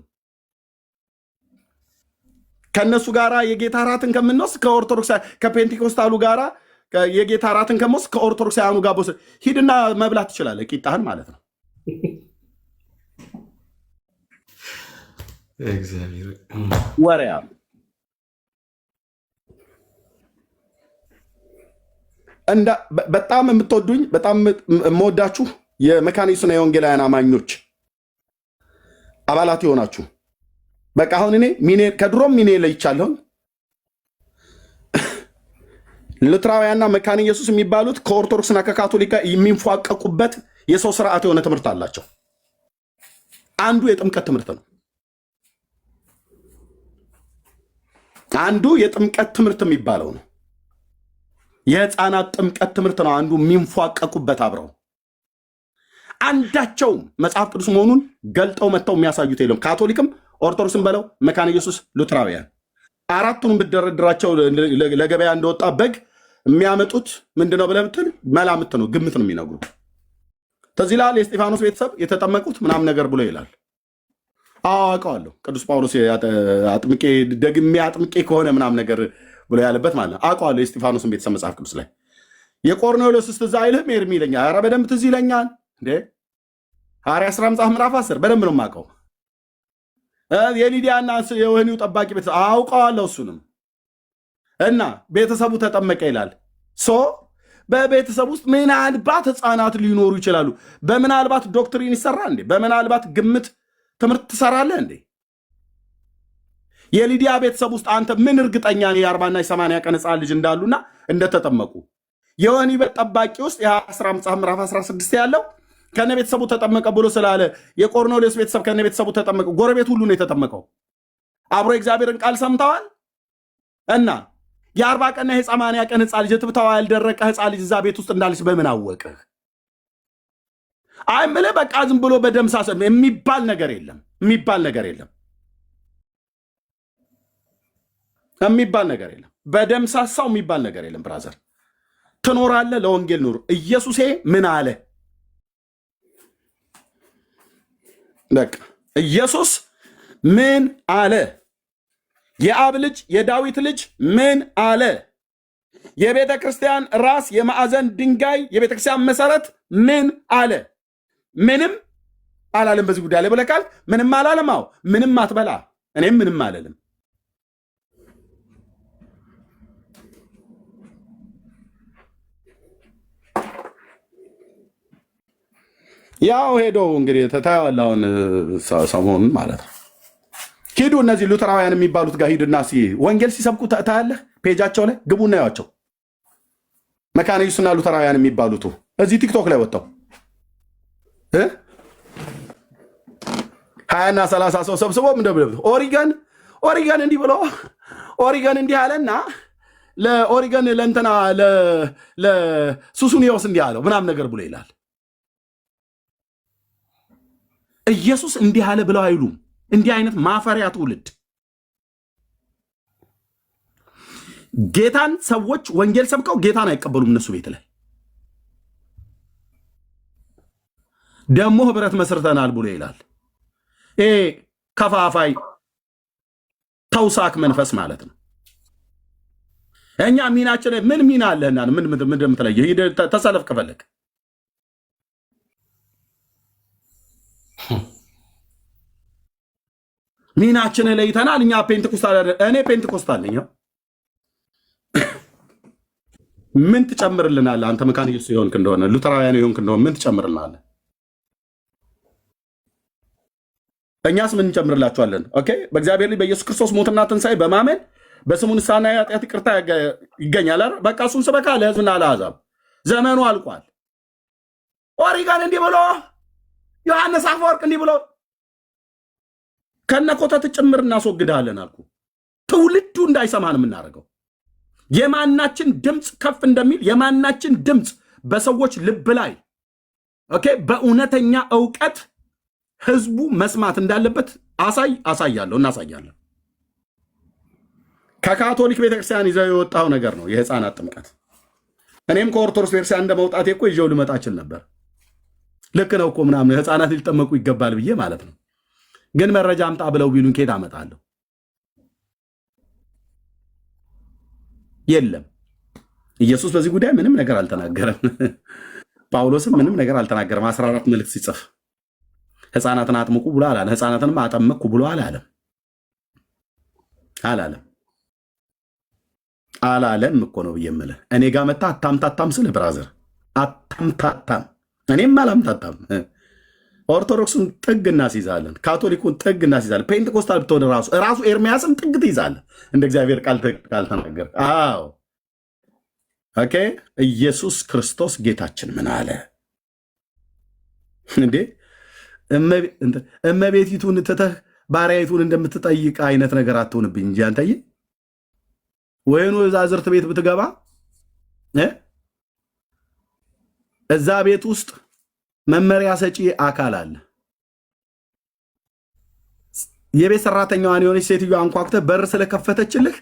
ከእነሱ ጋር የጌታ ራትን ከምንወስድ ከኦርቶዶክስ ከፔንቴኮስታሉ ጋር የጌታ ራትን ከምንወስድ ከኦርቶዶክሳውያኑ ጋር ቦስ ሂድና መብላት ትችላለህ፣ ቂጣህን ማለት ነው። ወሬያ በጣም የምትወዱኝ በጣም የምወዳችሁ የመካነ ኢየሱስና የወንጌላውያን አማኞች አባላት የሆናችሁ በቃ አሁን እኔ ከድሮም ሚኔ ለይቻለሁን። ሉተራውያንና መካነ ኢየሱስ የሚባሉት ከኦርቶዶክስና ከካቶሊክ የሚንፏቀቁበት የሰው ስርዓት የሆነ ትምህርት አላቸው። አንዱ የጥምቀት ትምህርት ነው። አንዱ የጥምቀት ትምህርት የሚባለው ነው። የህፃናት ጥምቀት ትምህርት ነው። አንዱ የሚንፏቀቁበት አብረው አንዳቸውም መጽሐፍ ቅዱስ መሆኑን ገልጠው መጥተው የሚያሳዩት የለም። ካቶሊክም ኦርቶዶክስም በለው መካነ ኢየሱስ፣ ሉተራውያን አራቱንም ብትደረድራቸው ለገበያ እንደወጣ በግ የሚያመጡት ምንድነው ብለህ ብትል መላምት ነው፣ ግምት ነው የሚነግሩ። ተዚህ ላል የእስጢፋኖስ ቤተሰብ የተጠመቁት ምናምን ነገር ብሎ ይላል። አውቀዋለሁ። ቅዱስ ጳውሎስ አጥምቄ ደግሜ አጥምቄ ከሆነ ምናምን ነገር ብሎ ያለበት ማለት ነው። አውቀዋለሁ የእስጢፋኖስን ቤተሰብ መጽሐፍ ቅዱስ ላይ። የቆርኔሌዎስ ትዝ አይልህም? ኤርሚ ይለኛል። ኧረ በደንብ ትዝ ይለኛል እንዴ ሐዋርያት ሥራ መጽሐፍ ምዕራፍ 10 በደንብ ነው የማውቀው። የሊዲያና የወህኒው ጠባቂ ቤተሰብ አውቀዋለሁ እሱንም። እና ቤተሰቡ ተጠመቀ ይላል። በቤተሰብ ውስጥ ምናልባት ህፃናት ሊኖሩ ይችላሉ። በምናልባት ዶክትሪን ይሰራ እንዴ? በምናልባት ግምት ትምህርት ትሰራለህ እንዴ? የሊዲያ ቤተሰብ ውስጥ አንተ ምን እርግጠኛ ነህ የ40 እና የ80 ቀን ህፃን ልጅ እንዳሉና እንደተጠመቁ? የወህኒ ቤት ጠባቂ ውስጥ የ10 መጽሐፍ ምዕራፍ 16 ያለው ከነ ቤተሰቡ ተጠመቀ ብሎ ስላለ የቆርኔሌዎስ ቤተሰብ ከነ ቤተሰቡ ተጠመቀ። ጎረቤት ሁሉ ነው የተጠመቀው። አብሮ የእግዚአብሔርን ቃል ሰምተዋል። እና የ40 ቀንና የ80 ቀን ህፃን ልጅ ትብታዋ ያልደረቀ ህፃን ልጅ እዛ ቤት ውስጥ እንዳለች በምን አወቅህ? አይ ምለ በቃ ዝም ብሎ በደምሳሰ የሚባል ነገር የለም። የሚባል ነገር የለም። በደምሳሳው የሚባል ነገር የለም። ብራዘር ትኖራለህ፣ ለወንጌል ኑር። ኢየሱሴ ምን አለ? በቃ ኢየሱስ ምን አለ? የአብ ልጅ የዳዊት ልጅ ምን አለ? የቤተ ክርስቲያን ራስ የማዕዘን ድንጋይ የቤተ ክርስቲያን መሰረት ምን አለ? ምንም አላለም። በዚህ ጉዳይ ላይ ብለካል። ምንም አላለም። አዎ ምንም አትበላ። እኔም ምንም አላለም። ያው ሄዶ እንግዲህ ተታያለህ አሁን ሰሞኑን ማለት ነው። ሂዱ እነዚህ ሉተራውያን የሚባሉት ጋር ሂድና ወንጌል ሲሰብኩ ታያለህ። ፔጃቸው ላይ ግቡና ያቸው መካነ ኢየሱስና ሉተራውያን የሚባሉት እዚህ ቲክቶክ ላይ ወጣው 20 እና 30 ሰው ሰብስቦ ኦሪገን እንዲህ ብሎ ኦሪገን እንዲህ አለና ለኦሪገን ለእንትና ለሱሱኒዮስ እንዲህ አለው ምናምን ነገር ብሎ ይላል። ኢየሱስ እንዲህ አለ ብለው አይሉም። እንዲህ አይነት ማፈሪያ ትውልድ ጌታን ሰዎች ወንጌል ሰብከው ጌታን አይቀበሉም። እነሱ ቤት ላይ ደግሞ ህብረት መስርተናል ብሎ ይላል። ይሄ ከፋፋይ ተውሳክ መንፈስ ማለት ነው። እኛ ሚናችን ምን ሚና አለህና ምን እንደምትለየው ሂድ ተሰለፍ ከፈለክ ሚናችን ለይተናል። እኛ ፔንቴኮስታል እኔ ፔንቴኮስታል ነኝ። ምን ትጨምርልናለህ አንተ? መካነ ኢየሱስ ይሆንክ እንደሆነ ሉተራውያን ይሆንክ እንደሆነ ምን ትጨምርልናለህ? እኛስ ምን እንጨምርላችኋለን? ኦኬ በእግዚአብሔር ልጅ በኢየሱስ ክርስቶስ ሞትና ትንሣኤ በማመን በስሙ ንስሐና የኃጢአት ይቅርታ ይገኛል። በቃ እሱን ስበካ ለህዝብና ለአሕዛብ። ዘመኑ አልቋል። ኦሪገን እንዲህ ብሎ ዮሐንስ አፈወርቅ እንዲህ ብሎ ከነኮተት ጭምር እናስወግዳለን አልኩ። ትውልዱ እንዳይሰማን የምናደርገው የማናችን ድምፅ ከፍ እንደሚል የማናችን ድምፅ በሰዎች ልብ ላይ ኦኬ በእውነተኛ እውቀት ህዝቡ መስማት እንዳለበት አሳያለሁ እናሳያለን። ከካቶሊክ ቤተክርስቲያን ይዘው የወጣው ነገር ነው የህፃናት ጥምቀት። እኔም ከኦርቶዶክስ ቤተክርስቲያን እንደመውጣቴ እኮ ይዤው ልመጣ እችል ነበር። ልክ ነው እኮ ምናምን ህፃናት ሊጠመቁ ይገባል ብዬ ማለት ነው። ግን መረጃ አምጣ ብለው ቢሉን ከየት አመጣለሁ? የለም። ኢየሱስ በዚህ ጉዳይ ምንም ነገር አልተናገረም። ጳውሎስም ምንም ነገር አልተናገረም። 14 መልእክት ሲጽፍ ህፃናትን አጥምቁ ብሎ አላለም። ህፃናትንም አጠመቅኩ ብሎ አላለም እኮ ነው ብዬ የምልህ። እኔ ጋር መታ አታምታታም ስልህ ብራዘር አታምታታም። እኔም አላምታታም። ኦርቶዶክሱን ጥግ እናስይዛለን፣ ካቶሊኩን ጥግ እናስይዛለን። ፔንቴኮስታል ብትሆን ራሱ ኤርሚያስን ጥግ ትይዛለህ እንደ እግዚአብሔር ቃል ካልተናገር። አዎ ኦኬ። ኢየሱስ ክርስቶስ ጌታችን ምን አለ እንዴ? እመቤቲቱን ትተህ ባሪያይቱን እንደምትጠይቅ አይነት ነገር አትሆንብኝ እንጂ አንተዬ። ወይኑ ዛዝርት ቤት ብትገባ እዛ ቤት ውስጥ መመሪያ ሰጪ አካል አለ። የቤት ሰራተኛዋን የሆነች ሴትዮ አንኳኩተህ በር ስለከፈተችልህ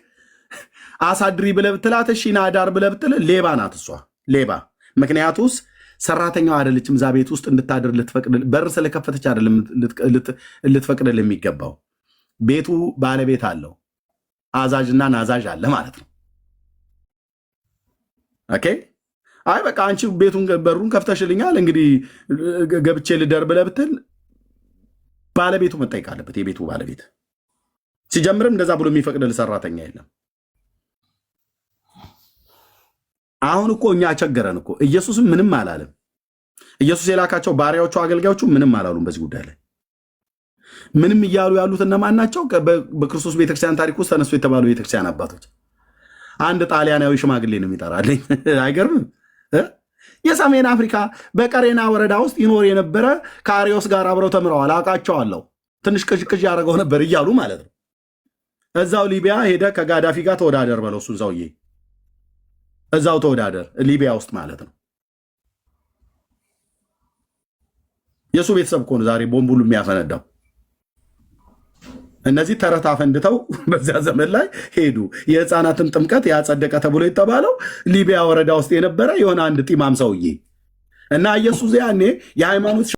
አሳድሪ ብለህ ብትላት እሺ ና አዳር ብለህ ብትልህ ሌባ ናት እሷ ሌባ። ምክንያቱስ ሰራተኛዋ አይደለችም እዛ ቤት ውስጥ እንድታድር ልትፈቅድ በር ስለከፈተች አይደለም ልትፈቅድልህ የሚገባው። ቤቱ ባለቤት አለው፣ አዛዥና ናዛዥ አለ ማለት ነው። ኦኬ አይ በቃ አንቺ ቤቱን በሩን ከፍተሽልኛል እንግዲህ ገብቼ ልደር ብለህ ብትል ባለቤቱ መጠየቅ አለበት። የቤቱ ባለቤት ሲጀምርም እንደዛ ብሎ የሚፈቅድልህ ሰራተኛ የለም። አሁን እኮ እኛ ቸገረን እኮ። ኢየሱስም ምንም አላለም። ኢየሱስ የላካቸው ባሪያዎቹ አገልጋዮቹ ምንም አላሉም በዚህ ጉዳይ ላይ። ምንም እያሉ ያሉት እነማን ናቸው? በክርስቶስ ቤተክርስቲያን ታሪክ ውስጥ ተነሱ የተባሉ ቤተክርስቲያን አባቶች። አንድ ጣሊያናዊ ሽማግሌ ነው የሚጠራልኝ። አይገርምም? የሰሜን አፍሪካ በቀሬና ወረዳ ውስጥ ይኖር የነበረ ከአሪዮስ ጋር አብረው ተምረዋል፣ አውቃቸዋለሁ፣ ትንሽ ቅዥቅዥ ያደረገው ነበር እያሉ ማለት ነው። እዛው ሊቢያ ሄደ ከጋዳፊ ጋር ተወዳደር በለው። እሱን ሰውዬ እዛው ተወዳደር ሊቢያ ውስጥ ማለት ነው። የእሱ ቤተሰብ እኮ ነው ዛሬ ቦምብ ሁሉ የሚያፈነዳው። እነዚህ ተረት አፈንድተው በዚያ ዘመን ላይ ሄዱ። የህፃናትን ጥምቀት ያጸደቀ ተብሎ የተባለው ሊቢያ ወረዳ ውስጥ የነበረ የሆነ አንድ ጢማም ሰውዬ እና ኢየሱስ ያኔ የሃይማኖት